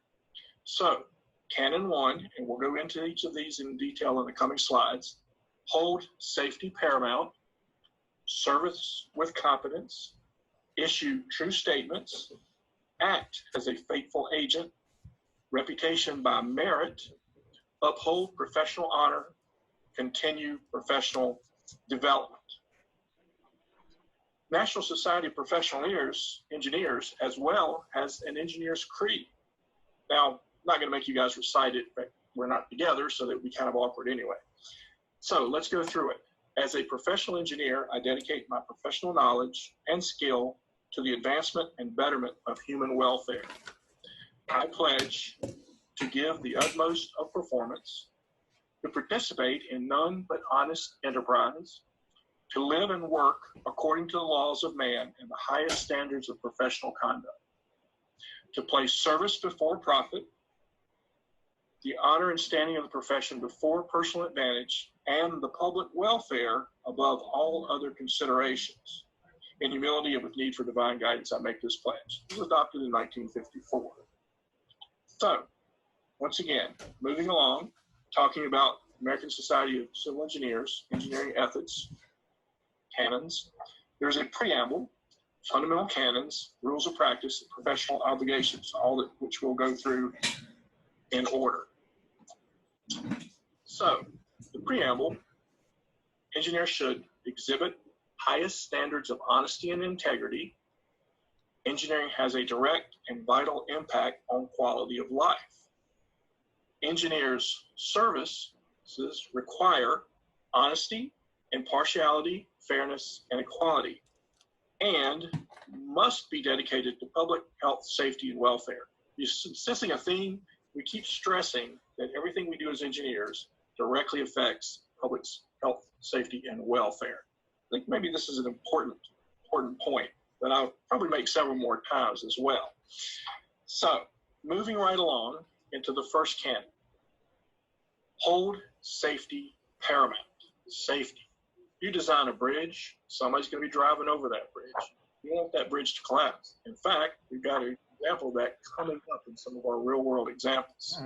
So, Canon 1, and we'll go into each of these in detail in the coming slides, hold safety paramount, service with competence, issue true statements, act as a faithful agent, reputation by merit, uphold professional honor, continue professional development. National Society of Professional Engineers as well has an engineer's creed. Now, I'm not going to make you guys recite it, but we're not together, so that would be kind of awkward anyway. So let's go through it. As a professional engineer, I dedicate my professional knowledge and skill to the advancement and betterment of human welfare. I pledge to give the utmost of performance, to participate in none but honest enterprise, to live and work according to the laws of man and the highest standards of professional conduct, to place service before profit, the honor and standing of the profession before personal advantage, and the public welfare above all other considerations. In humility and with need for divine guidance, I make this pledge. It was adopted in 1954. So, once again, moving along, talking about American Society of Civil Engineers, engineering ethics, canons. There's a preamble, fundamental canons, rules of practice, professional obligations, all of which we'll go through in order. So, the preamble, engineers should exhibit highest standards of honesty and integrity. Engineering has a direct and vital impact on quality of life. Engineers' services require honesty, impartiality, fairness, and equality, and must be dedicated to public health, safety, and welfare. You're sensing a theme. We keep stressing that everything we do as engineers directly affects public health, safety, and welfare. I think maybe this is an important point that I'll probably make several more times as well. So, moving right along into the first canon. Hold safety paramount. Safety. You design a bridge, somebody's going to be driving over that bridge. You want that bridge to collapse. In fact, we've got an example of that coming up in some of our real-world examples.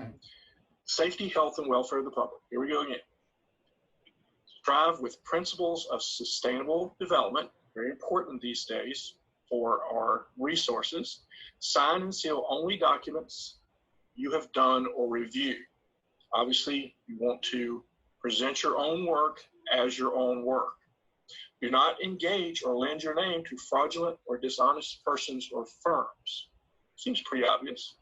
Safety, health, and welfare of the public. Here we go again. Strive with principles of sustainable development, very important these days for our resources. Sign and seal only documents you have done or reviewed. Obviously, you want to present your own work as your own work. Do not engage or lend your name to fraudulent or dishonest persons or firms. Seems pretty obvious.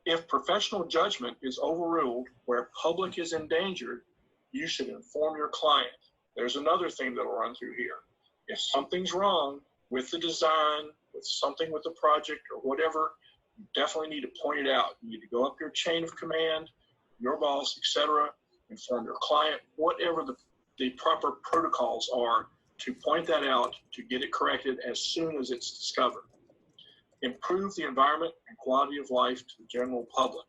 If professional judgment is overruled where public is endangered, you should inform your client. There's another theme that will run through here. If something's wrong with the design, with something with the project or whatever, you definitely need to point it out. You need to go up your chain of command, your boss, etc., inform your client, whatever the proper protocols are to point that out, to get it corrected as soon as it's discovered. Improve the environment and quality of life to the general public.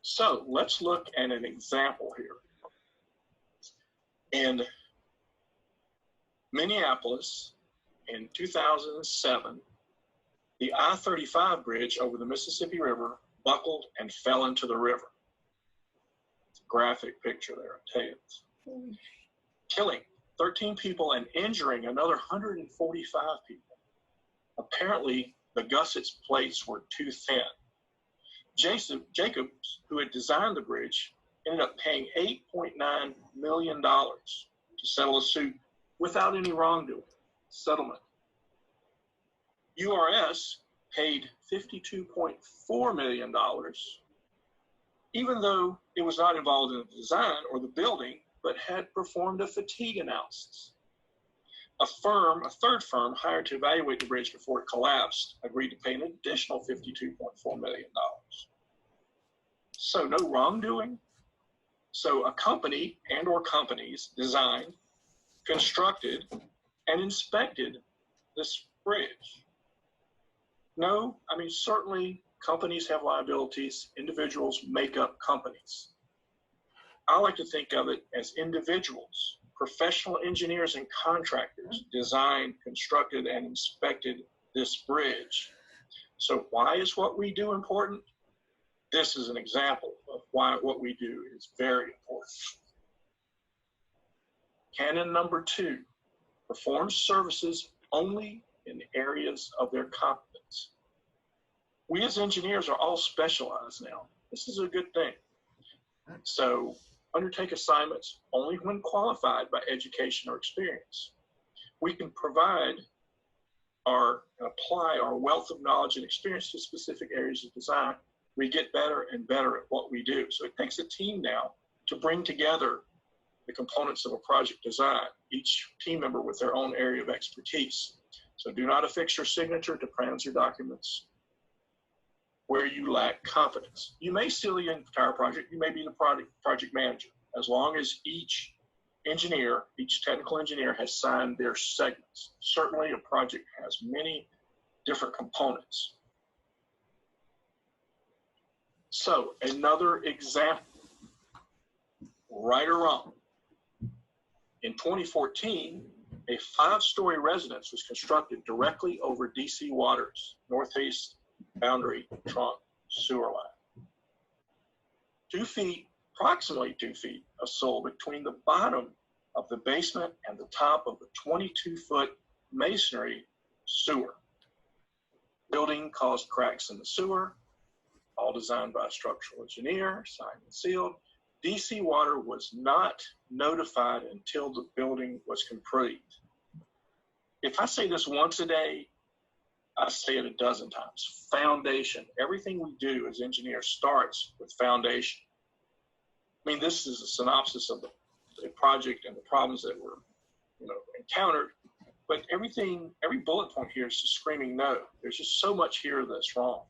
So let's look at an example here. In Minneapolis in 2007, the I-35 bridge over the Mississippi River buckled and fell into the river. It's a graphic picture there, I tell you. Killing 13 people and injuring another 145 people. Apparently, the gusset plates were too thin. Jacobs, who had designed the bridge, ended up paying $8.9 million to settle a suit without any wrongdoing. Settlement. URS paid $52.4 million, even though it was not involved in the design or the building, but had performed a fatigue analysis. A third firm hired to evaluate the bridge before it collapsed, agreed to pay an additional $52.4 million. So no wrongdoing. So a company and or companies designed, constructed, and inspected this bridge. No, I mean, certainly companies have liabilities, individuals make up companies. I like to think of it as individuals. Professional engineers and contractors designed, constructed, and inspected this bridge. So why is what we do important? This is an example of why what we do is very important. Canon number 2, performs services only in areas of their competence. We as engineers are all specialized now. This is a good thing. So undertake assignments only when qualified by education or experience. We can provide and apply our wealth of knowledge and experience to specific areas of design. We get better and better at what we do. So it takes a team now to bring together the components of a project design, each team member with their own area of expertise. So do not affix your signature to plans or documents where you lack confidence. You may seal the entire project, you may be the project manager, as long as each engineer, each technical engineer has signed their segments. Certainly a project has many different components. So another example, right or wrong. In 2014, a 5-story residence was constructed directly over DC Water's northeast boundary trunk sewer line. 2 feet, approximately 2 feet of soil between the bottom of the basement and the top of the 22-foot masonry sewer. Building caused cracks in the sewer, all designed by a structural engineer, signed and sealed. DC Water was not notified until the building was complete. If I say this once a day, I say it a dozen times. Foundation. Everything we do as engineers starts with foundation. I mean, this is a synopsis of the project and the problems that were, encountered. But every bullet point here is just screaming no. There's just so much here that's wrong.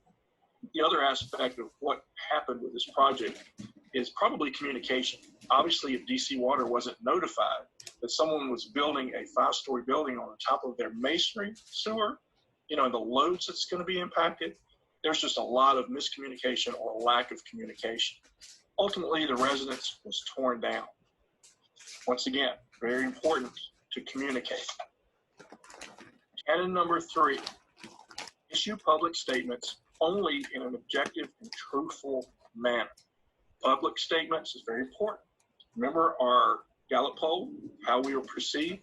The other aspect of what happened with this project is probably communication. Obviously, if DC Water wasn't notified that someone was building a 5-story building on the top of their masonry sewer, and the loads that's going to be impacted, there's just a lot of miscommunication or lack of communication. Ultimately, the residence was torn down. Once again, very important to communicate. Canon number 3, issue public statements only in an objective and truthful manner. Public statements is very important. Remember our Gallup poll, how we were perceived?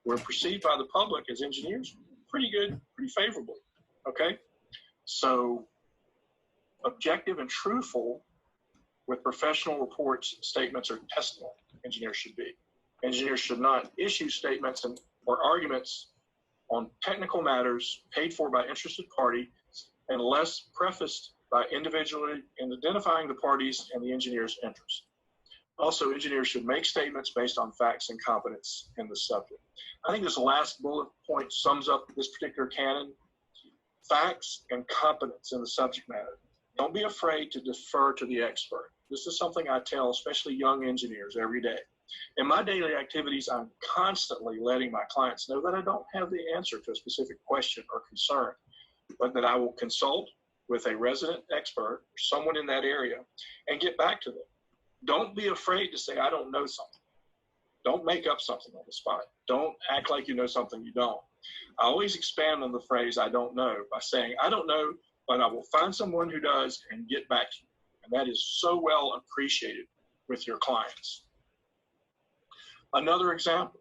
We're perceived by the public as engineers pretty good, pretty favorably, okay? So objective and truthful with professional reports, statements, or testimony, engineers should be. Engineers should not issue statements or arguments on technical matters paid for by interested parties unless prefaced by individually in identifying the parties and the engineer's interests. Also, engineers should make statements based on facts and competence in the subject. I think this last bullet point sums up this particular canon. facts and competence in the subject matter. Don't be afraid to defer to the expert. This is something I tell especially young engineers every day. In my daily activities, I'm constantly letting my clients know that I don't have the answer to a specific question or concern, but that I will consult with a resident expert or someone in that area and get back to them. Don't be afraid to say, I don't know something. Don't make up something on the spot. Don't act like you know something you don't. I always expand on the phrase, I don't know, by saying, I don't know, but I will find someone who does and get back to you. And that is so well appreciated with your clients. Another example,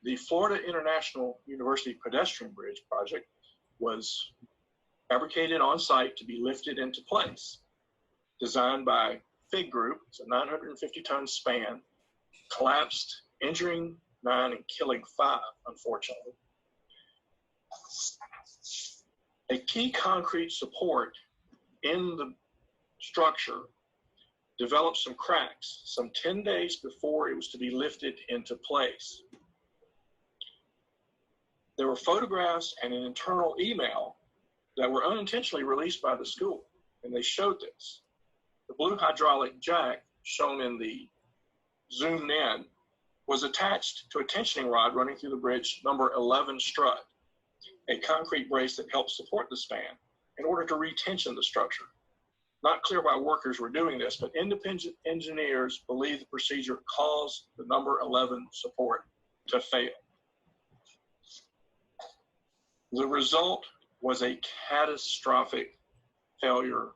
the Florida International University Pedestrian Bridge project was fabricated on site to be lifted into place. Designed by FIG Group, it's a 950-ton span, collapsed, injuring 9 and killing 5, unfortunately. A key concrete support in the structure developed some cracks some 10 days before it was to be lifted into place. There were photographs and an internal email that were unintentionally released by the school, and they showed this. The blue hydraulic jack, shown in the zoomed in, was attached to a tensioning rod running through the bridge number 11 strut, a concrete brace that helped support the span in order to retension the structure. Not clear why workers were doing this, but independent engineers believe the procedure caused the number 11 support to fail. The result was a catastrophic failure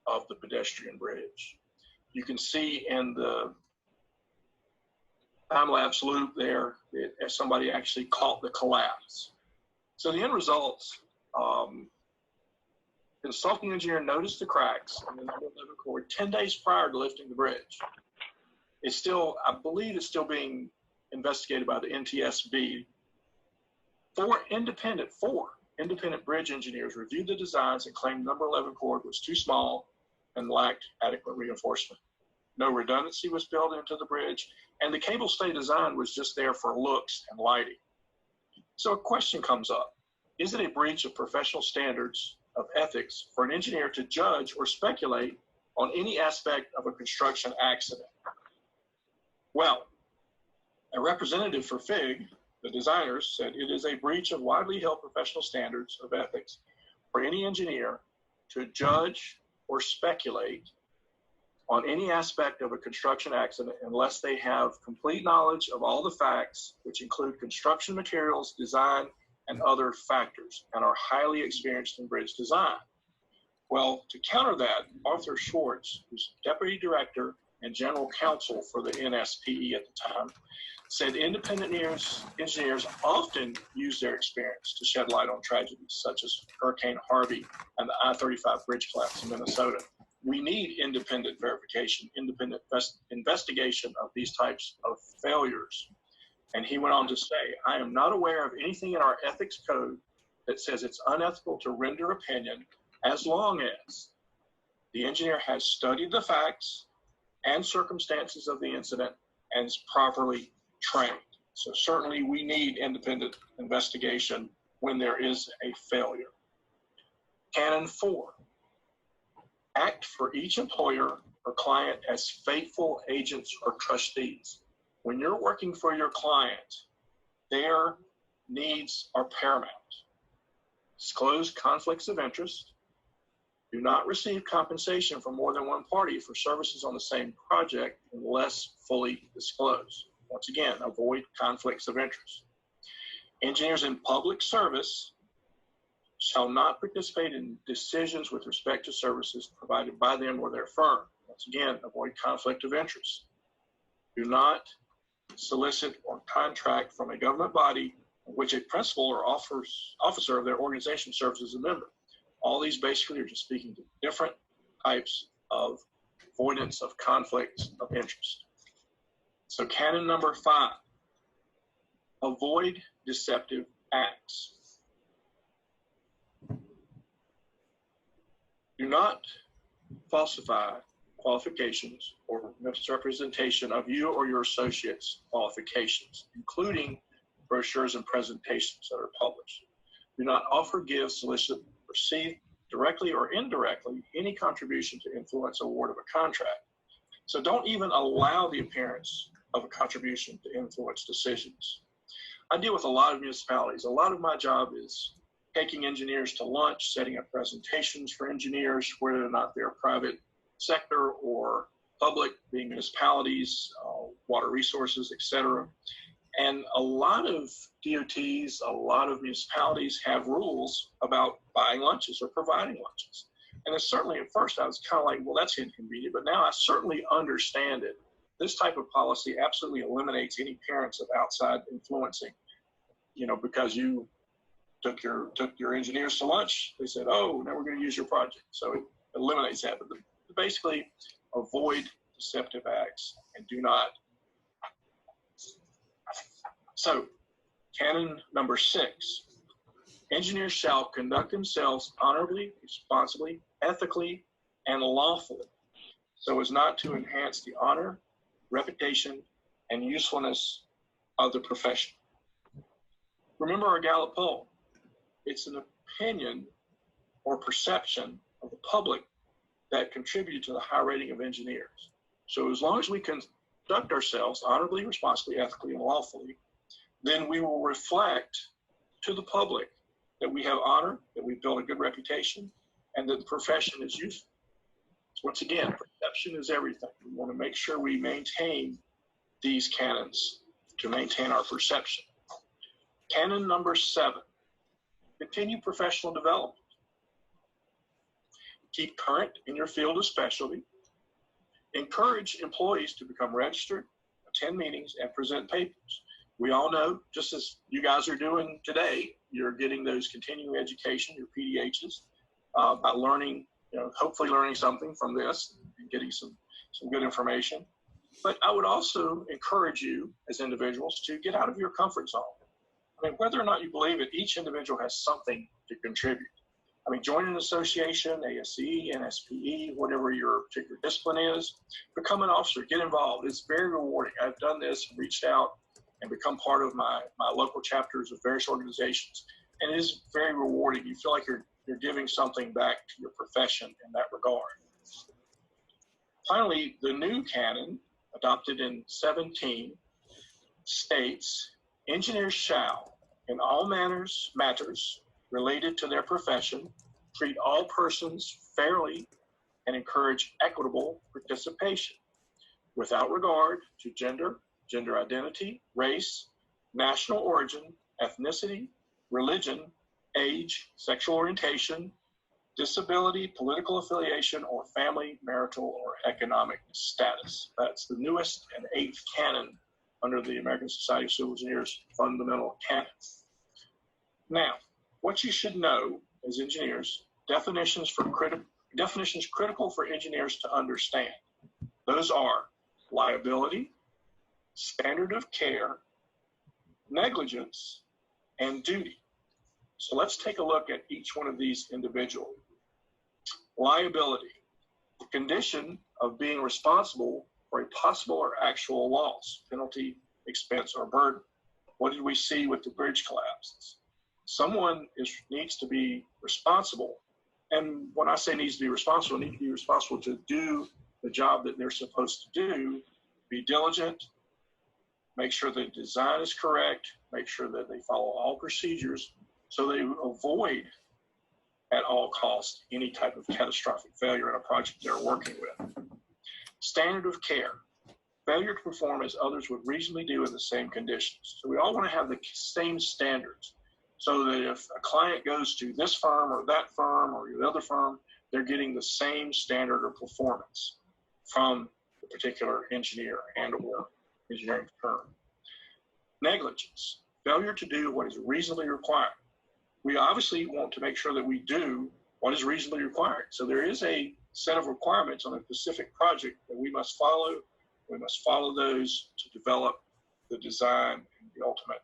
of the pedestrian bridge. You can see in the time-lapse loop there, as somebody actually caught the collapse. So the end results, consulting engineer noticed the cracks in the number 11 cord 10 days prior to lifting the bridge. It's still, I believe it's still being investigated by the NTSB. Four independent bridge engineers reviewed the designs and claimed number 11 cord was too small and lacked adequate reinforcement. No redundancy was built into the bridge, and the cable stay design was just there for looks and lighting. So a question comes up. Is it a breach of professional standards of ethics for an engineer to judge or speculate on any aspect of a construction accident? Well, a representative for FIG, the designers, said it is a breach of widely held professional standards of ethics for any engineer to judge or speculate on any aspect of a construction accident unless they have complete knowledge of all the facts, which include construction materials, design, and other factors, and are highly experienced in bridge design. Well, to counter that, Arthur Schwartz, who's deputy director and general counsel for the NSPE at the time, said independent engineers often use their experience to shed light on tragedies such as Hurricane Harvey and the I-35 bridge collapse in Minnesota. We need independent verification, independent investigation of these types of failures. And he went on to say, I am not aware of anything in our ethics code that says it's unethical to render opinion as long as the engineer has studied the facts and circumstances of the incident and is properly trained. So certainly we need independent investigation when there is a failure. Canon 4, act for each employer or client as faithful agents or trustees. When you're working for your client, their needs are paramount. Disclose conflicts of interest. Do not receive compensation from more than one party for services on the same project unless fully disclosed. Once again, avoid conflicts of interest. Engineers in public service shall not participate in decisions with respect to services provided by them or their firm. Once again, avoid conflict of interest. Do not solicit or contract from a government body in which a principal or officer of their organization serves as a member. All these basically are just speaking to different types of avoidance of conflicts of interest. So canon number 5, avoid deceptive acts. Do not falsify qualifications or misrepresentation of you or your associates' qualifications, including brochures and presentations that are published. Do not offer, give, solicit, receive, directly or indirectly, any contribution to influence award of a contract. So don't even allow the appearance of a contribution to influence decisions. I deal with a lot of municipalities. A lot of my job is taking engineers to lunch, setting up presentations for engineers, whether or not they're private sector or public, being municipalities, water resources, et cetera. And a lot of DOTs, a lot of municipalities have rules about buying lunches or providing lunches. And it's certainly, at first I was kind of like, well, that's inconvenient, but now I certainly understand it. This type of policy absolutely eliminates any appearance of outside influencing, you know, because you took your engineers to lunch, they said, oh, now we're going to use your project. So it eliminates that. But basically, avoid deceptive acts and do not. So, canon number 6, engineers shall conduct themselves honorably, responsibly, ethically, and lawfully, so as not to enhance the honor, reputation, and usefulness of the profession. Remember our Gallup poll. It's an opinion or perception of the public that contribute to the high rating of engineers. So as long as we conduct ourselves honorably, responsibly, ethically, and lawfully, then we will reflect to the public that we have honor, that we've built a good reputation, and that the profession is useful. So once again, perception is everything. We want to make sure we maintain these canons to maintain our perception. Canon number 7, continue professional development. Keep current in your field of specialty. Encourage employees to become registered, attend meetings, and present papers. We all know, just as you guys are doing today, you're getting those continuing education, your PDHs, by learning, you know, hopefully learning something from this and getting some good information. But I would also encourage you as individuals to get out of your comfort zone. I mean, whether or not you believe it, each individual has something to contribute. I mean, join an association, ASCE, NSPE, whatever your particular discipline is, become an officer, get involved. It's very rewarding. I've done this, reached out, and become part of my local chapters of various organizations. And it is very rewarding. You feel like you're giving something back to your profession in that regard. Finally, the new canon, adopted in 17, states, engineers shall, in all matters related to their profession, treat all persons fairly and encourage equitable participation without regard to gender identity, race, national origin, ethnicity, religion, age, sexual orientation, disability, political affiliation, or family, marital, or economic status. That's the newest and 8th canon under the American Society of Civil Engineers fundamental canon. Now, what you should know as engineers, definitions critical for engineers to understand. Those are liability, standard of care, negligence, and duty. So let's take a look at each one of these individually. Liability, the condition of being responsible for a possible or actual loss, penalty, expense, or burden. What did we see with the bridge collapses? Someone needs to be responsible. And when I say needs to be responsible, need to be responsible to do the job that they're supposed to do, be diligent, make sure the design is correct, make sure that they follow all procedures so they avoid at all costs any type of catastrophic failure in a project they're working with. Standard of care, failure to perform as others would reasonably do in the same conditions. So we all want to have the same standards so that if a client goes to this firm or that firm or the other firm, they're getting the same standard of performance from the particular engineer and or engineering firm. Negligence, failure to do what is reasonably required. We obviously want to make sure that we do what is reasonably required. So there is a set of requirements on a specific project that we must follow. We must follow those to develop the design and the ultimate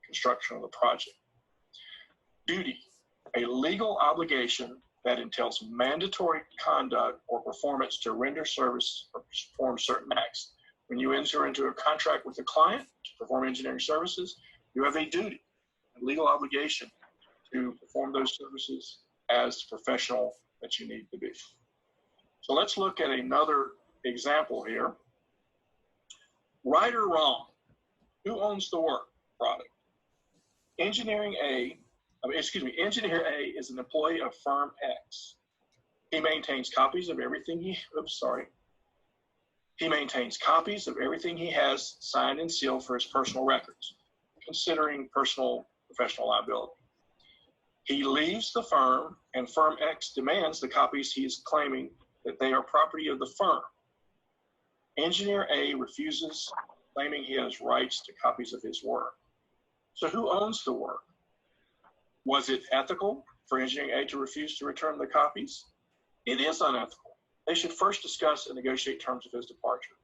construction of the project. Duty, a legal obligation that entails mandatory conduct or performance to render service or perform certain acts. When you enter into a contract with a client to perform engineering services, you have a duty, a legal obligation to perform those services as professional that you need to be. So let's look at another example here. Right or wrong, who owns the work product? Engineer A is an employee of firm X. He maintains copies of everything he maintains copies of everything he has signed and sealed for his personal records, considering personal professional liability. He leaves the firm and firm X demands the copies he is claiming that they are property of the firm. Engineer A refuses, claiming he has rights to copies of his work. So who owns the work? Was it ethical for Engineer A to refuse to return the copies? It is unethical. They should first discuss and negotiate terms of his departure.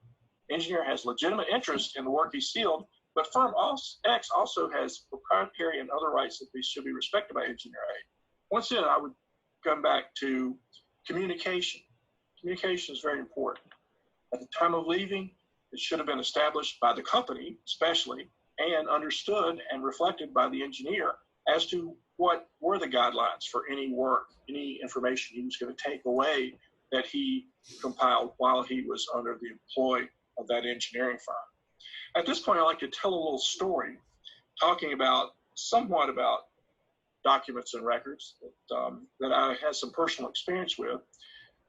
Engineer has legitimate interest in the work he sealed, but firm X also has proprietary and other rights that should be respected by Engineer A. Once again, I would come back to communication. Communication is very important. At the time of leaving, it should have been established by the company, especially, and understood and reflected by the engineer as to what were the guidelines for any work, any information he was going to take away that he compiled while he was under the employ of that engineering firm. At this point, I'd like to tell a little story talking somewhat about documents and records that I had some personal experience with.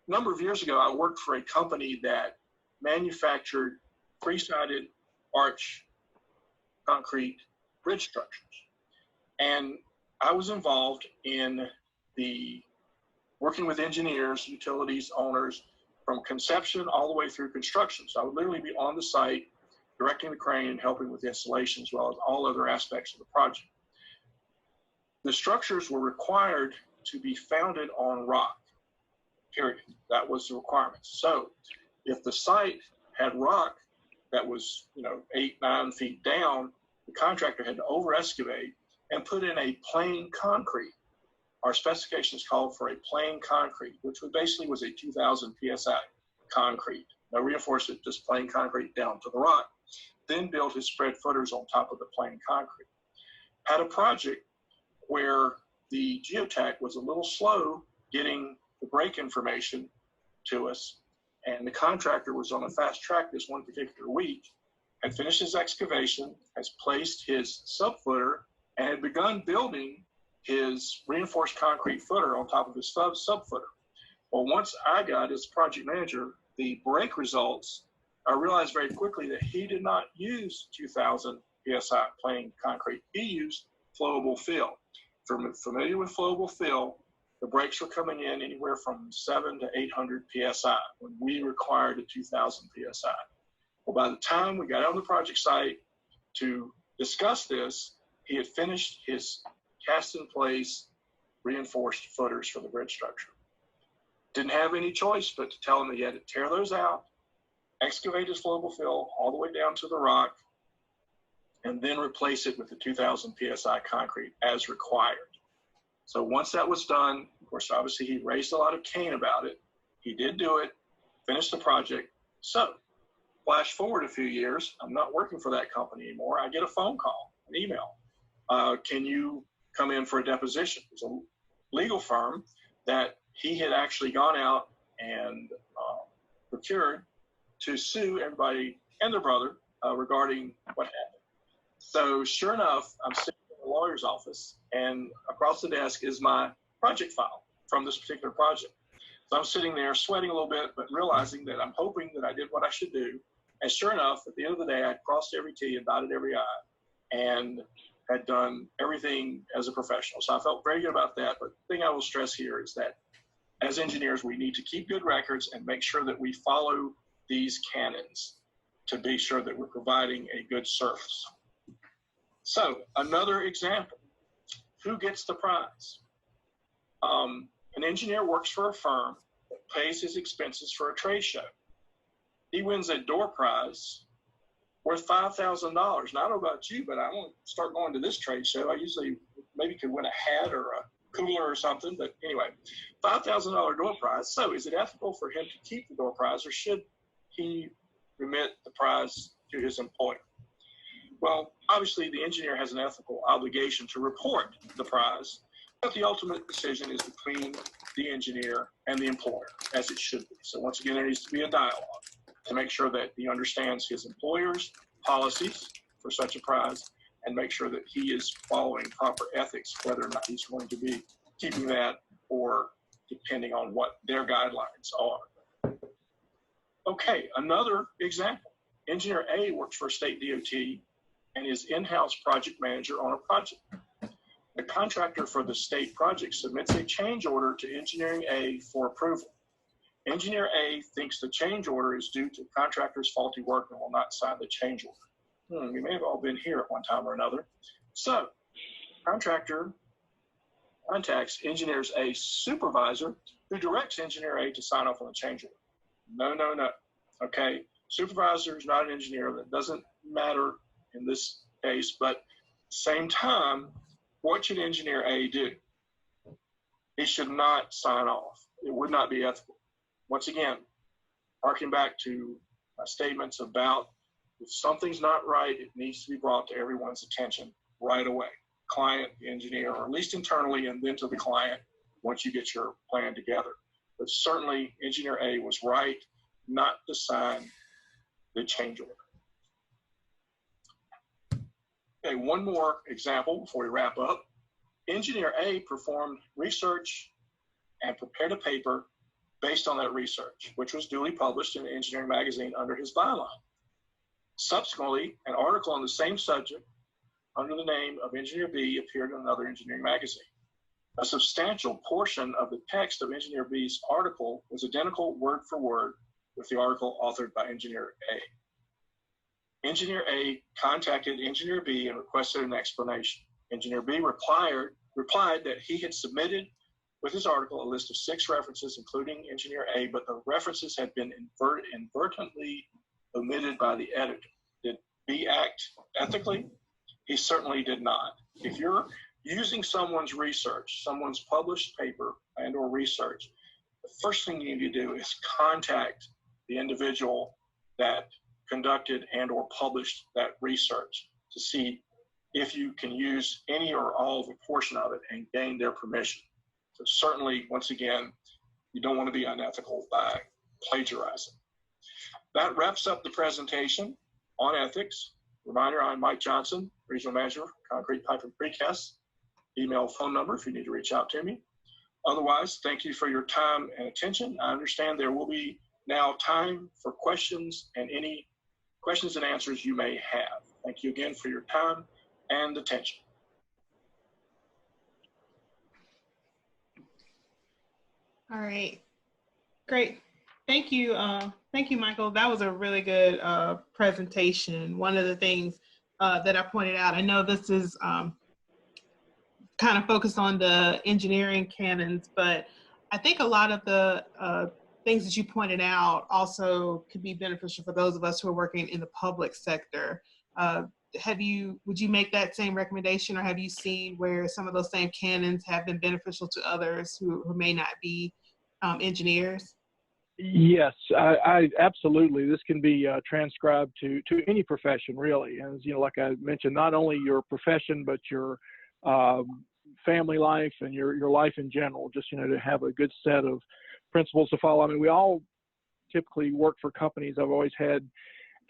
A number of years ago, I worked for a company that manufactured three-sided arch concrete bridge structures. And I was involved in working with engineers, utilities, owners, from conception all the way through construction. So I would literally be on the site, directing the crane and helping with the installation as well as all other aspects of the project. The structures were required to be founded on rock, period. That was the requirement. So if the site had rock that was 8, 9 feet down, the contractor had to over excavate and put in a plain concrete. Our specifications called for a plain concrete, which basically was a 2,000 PSI concrete. No reinforcement, just plain concrete down to the rock. Then built his spread footers on top of the plain concrete. Had a project where the geotech was a little slow getting the break information to us, and the contractor was on a fast track this one particular week, had finished his excavation, has placed his subfooter, and had begun building his reinforced concrete footer on top of his subfooter. Well, once I got as project manager the break results, I realized very quickly that he did not use 2,000 PSI plain concrete. He used flowable fill. If you're familiar with flowable fill, the breaks were coming in anywhere from 700 to 800 PSI when we required a 2,000 PSI. Well, by the time we got on the project site to discuss this, he had finished his cast in place reinforced footers for the bridge structure. Didn't have any choice but to tell him that he had to tear those out, excavate his flowable fill all the way down to the rock, and then replace it with the 2,000 PSI concrete as required. So once that was done, of course, obviously he raised a lot of cane about it. He did do it, finished the project. So flash forward a few years, I'm not working for that company anymore. I get a phone call, an email. Can you come in for a deposition? It was a legal firm that he had actually gone out and procured to sue everybody and their brother regarding what happened. So sure enough, I'm sitting in the lawyer's office, and across the desk is my project file from this particular project. So I'm sitting there sweating a little bit, but realizing that I'm hoping that I did what I should do. And sure enough, at the end of the day, I crossed every T and dotted every I, and had done everything as a professional. So I felt very good about that. But the thing I will stress here is that as engineers, we need to keep good records and make sure that we follow these canons to be sure that we're providing a good service. So another example, who gets the prize? An engineer works for a firm that pays his expenses for a trade show. He wins a door prize worth $5,000. Now, I don't know about you, but I want to start going to this trade show. I usually maybe could win a hat or a cooler or something, but anyway, $5,000 door prize. So is it ethical for him to keep the door prize, or should he remit the prize to his employer? Well, obviously the engineer has an ethical obligation to report the prize But the ultimate decision is between the engineer and the employer, as it should be. So once again, there needs to be a dialogue to make sure that he understands his employer's policies for such a prize and make sure that he is following proper ethics, whether or not he's going to be keeping that or depending on what their guidelines are. Okay, another example. Engineer A works for a state DOT and is in-house project manager on a project. The contractor for the state project submits a change order to Engineering A for approval. Engineer A thinks the change order is due to contractor's faulty work and will not sign the change order. We may have all been here at one time or another. So, contractor contacts Engineer A's supervisor, who directs Engineer A to sign off on the change order. No. Okay, supervisor is not an engineer. That doesn't matter in this case, but same time, what should Engineer A do? He should not sign off. It would not be ethical. Once again, harking back to my statements about if something's not right, it needs to be brought to everyone's attention right away. Client, the engineer, or at least internally, and then to the client once you get your plan together. But certainly, Engineer A was right not to sign the change order. Okay, one more example before we wrap up. Engineer A performed research and prepared a paper based on that research, which was duly published in the Engineering Magazine under his byline. Subsequently, an article on the same subject under the name of Engineer B appeared in another engineering magazine. A substantial portion of the text of Engineer B's article was identical word for word with the article authored by Engineer A. Engineer A contacted Engineer B and requested an explanation. Engineer B replied that he had submitted with his article a list of 6 references, including Engineer A, but the references had been inadvertently omitted by the editor. Did B act ethically? He certainly did not. If you're using someone's research, someone's published paper and or research, the first thing you need to do is contact the individual that conducted and or published that research to see if you can use any or all of a portion of it and gain their permission. So certainly, once again, you don't want to be unethical by plagiarizing. That wraps up the presentation on ethics. Reminder, I'm Mike Johnson, Regional Manager, Concrete Pipe and Precast. Email, phone number if you need to reach out to me. Otherwise, thank you for your time and attention. I understand there will be now time for questions and any questions and answers you may have. Thank you again for your time and attention. All right, great. Thank you, Michael. That was a really good presentation. One of the things that I pointed out, I know this is kind of focused on the engineering canons, but I think a lot of the things that you pointed out also could be beneficial for those of us who are working in the public sector. Would you make that same recommendation, or have you seen where some of those same canons have been beneficial to others who may not be engineers? Yes, I absolutely. This can be transcribed to any profession, really. And like I mentioned, not only your profession, but your family life and your life in general. Just to have a good set of principles to follow. I mean, we all typically work for companies. I've always had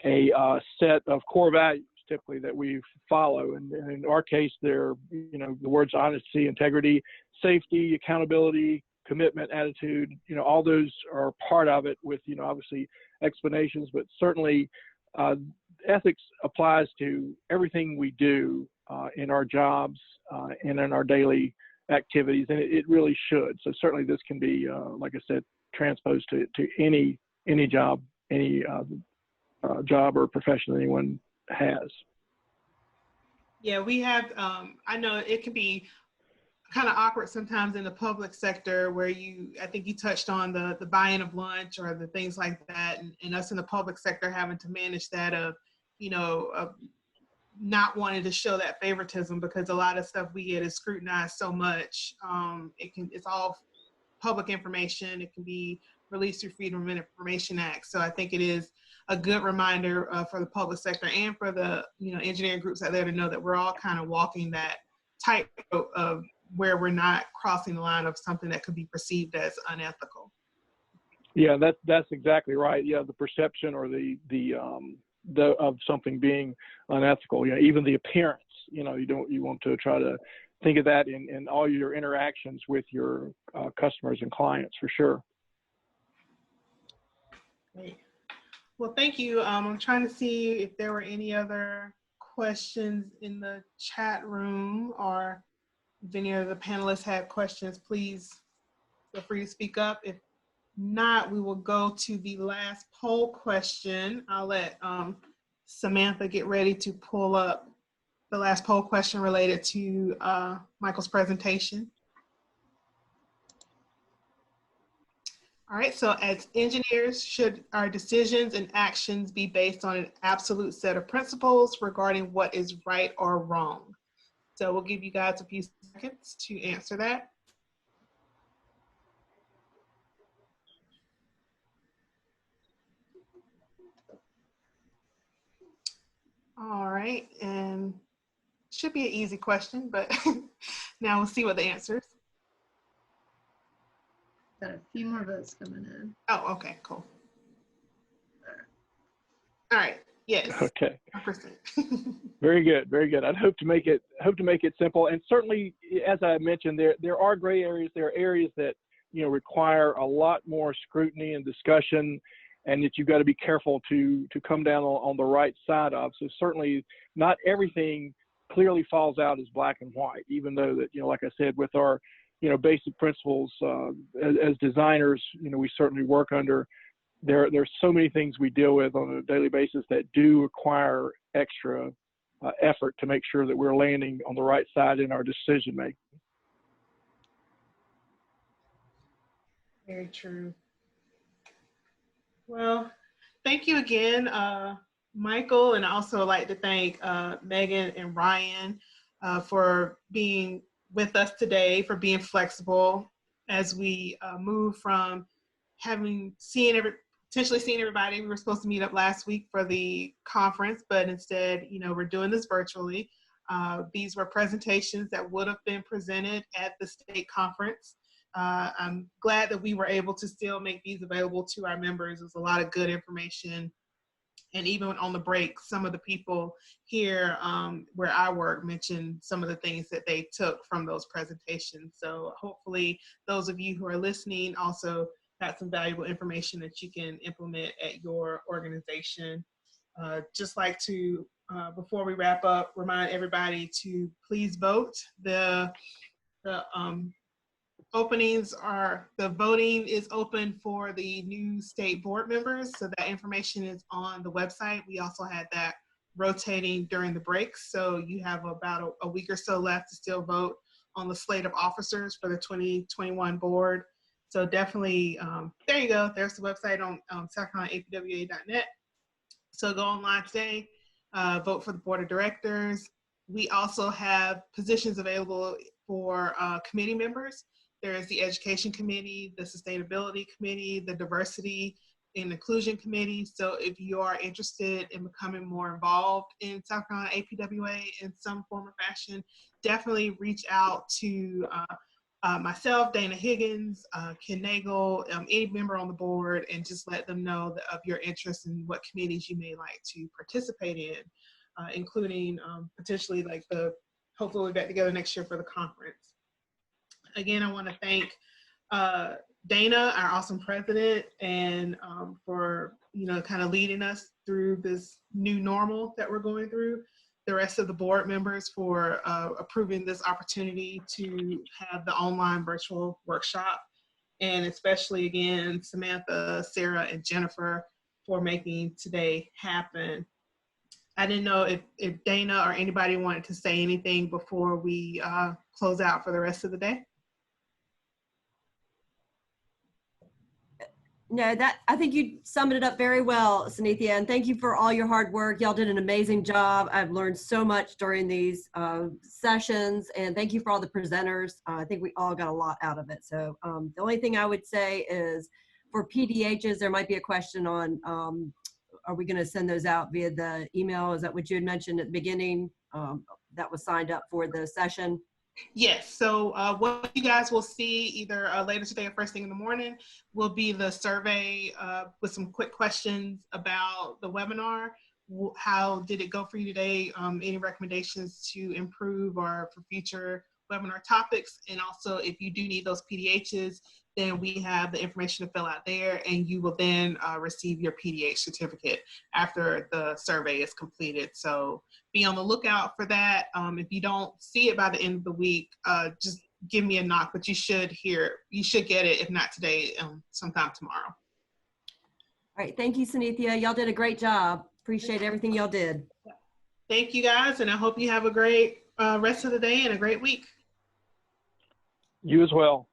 a set of core values, typically, that we follow. And in our case, they're the words honesty, integrity, safety, accountability, commitment, attitude, all those are part of it with, obviously explanations, but certainly ethics applies to everything we do in our jobs and in our daily activities, and it really should. So certainly this can be, like I said, transposed to any job, any job or profession that anyone has. Yeah, we have, I know it can be kind of awkward sometimes in the public sector where I think you touched on the buy-in of lunch or the things like that, and us in the public sector having to manage that of not wanting to show that favoritism, because a lot of stuff we get is scrutinized so much. It's all public information. It can be released through Freedom of Information Act. So I think it is a good reminder for the public sector and for the engineering groups out there to know that we're all kind of walking that tightrope of where we're not crossing the line of something that could be perceived as unethical. Yeah, that's exactly right. Yeah, the perception or the of something being unethical. You know, even the appearance. You know, you want to try to think of that in all your interactions with your customers and clients, for sure. Great. Well, thank you. I'm trying to see if there were any other questions in the chat room, or if any of the panelists had questions, please feel free to speak up. If not, we will go to the last poll question. I'll let Samantha get ready to pull up the last poll question related to Michael's presentation. All right, so as engineers, should our decisions and actions be based on an absolute set of principles regarding what is right or wrong? So we'll give you guys a few seconds to answer that. All right, and should be an easy question, but now we'll see what the answers. Got a few more votes coming in. Oh, okay, cool. All right, yes. Okay. 100%. Very good, very good. I'd hope to make it simple. And certainly, as I mentioned, there are gray areas. There are areas that, you know, require a lot more scrutiny and discussion, and that you've got to be careful to come down on the right side of. So certainly, not everything clearly falls out as black and white. Even though that, you know, like I said, with our, you know, basic principles as designers, you know, we certainly work under. There's so many things we deal with on a daily basis that do require extra effort to make sure that we're landing on the right side in our decision making. Very true. Well, thank you again, Michael, and I also like to thank Megan and Ryan for being with us today, for being flexible as we move from potentially seeing everybody. We were supposed to meet up last week for the conference, but instead, you know, we're doing this virtually. These were presentations that would have been presented at the state conference. I'm glad that we were able to still make these available to our members. There's a lot of good information. And even on the break, some of the people here where I work mentioned some of the things that they took from those presentations. So hopefully those of you who are listening also got some valuable information that you can implement at your organization. Just like to, before we wrap up, remind everybody to please vote. The voting is open for the new state board members, so that information is on the website. We also had that rotating during the breaks, so you have about a week or so left to still vote on the slate of officers for the 2021 board. So definitely, there you go. There's the website on southcarolinaapwa.net. So go online today, vote for the board of directors. We also have positions available for committee members. There is the Education Committee, the Sustainability Committee, the Diversity and Inclusion Committee. So if you are interested in becoming more involved in South Carolina APWA in some form or fashion, definitely reach out to myself, Dana Higgins, Ken Nagel, any member on the board, and just let them know of your interest in what committees you may like to participate in, including potentially like hopefully we'll get together next year for the conference. Again, I want to thank Dana, our awesome president, and for, you know, kind of leading us through this new normal that we're going through. The rest of the board members for approving this opportunity to have the online virtual workshop. And especially, again, Samantha, Sarah, and Jennifer for making today happen. I didn't know if Dana or anybody wanted to say anything before we close out for the rest of the day. No, I think you summed it up very well, Sunithia, and thank you for all your hard work. Y'all did an amazing job. I've learned so much during these sessions, and thank you for all the presenters. I think we all got a lot out of it. So the only thing I would say is for PDHs, there might be a question on, are we gonna send those out via the email? Is that what you had mentioned at the beginning that was signed up for the session? Yes, so what you guys will see either later today or first thing in the morning will be the survey with some quick questions about the webinar. How did it go for you today? Any recommendations to improve or for future webinar topics? And also, if you do need those PDHs, then we have the information to fill out there, and you will then receive your PDH certificate after the survey is completed. So be on the lookout for that. If you don't see it by the end of the week, just give me a knock, but you should get it, if not today, sometime tomorrow. All right, thank you, Sunithia. Y'all did a great job. Appreciate everything y'all did. Thank you guys, and I hope you have a great rest of the day and a great week. You as well.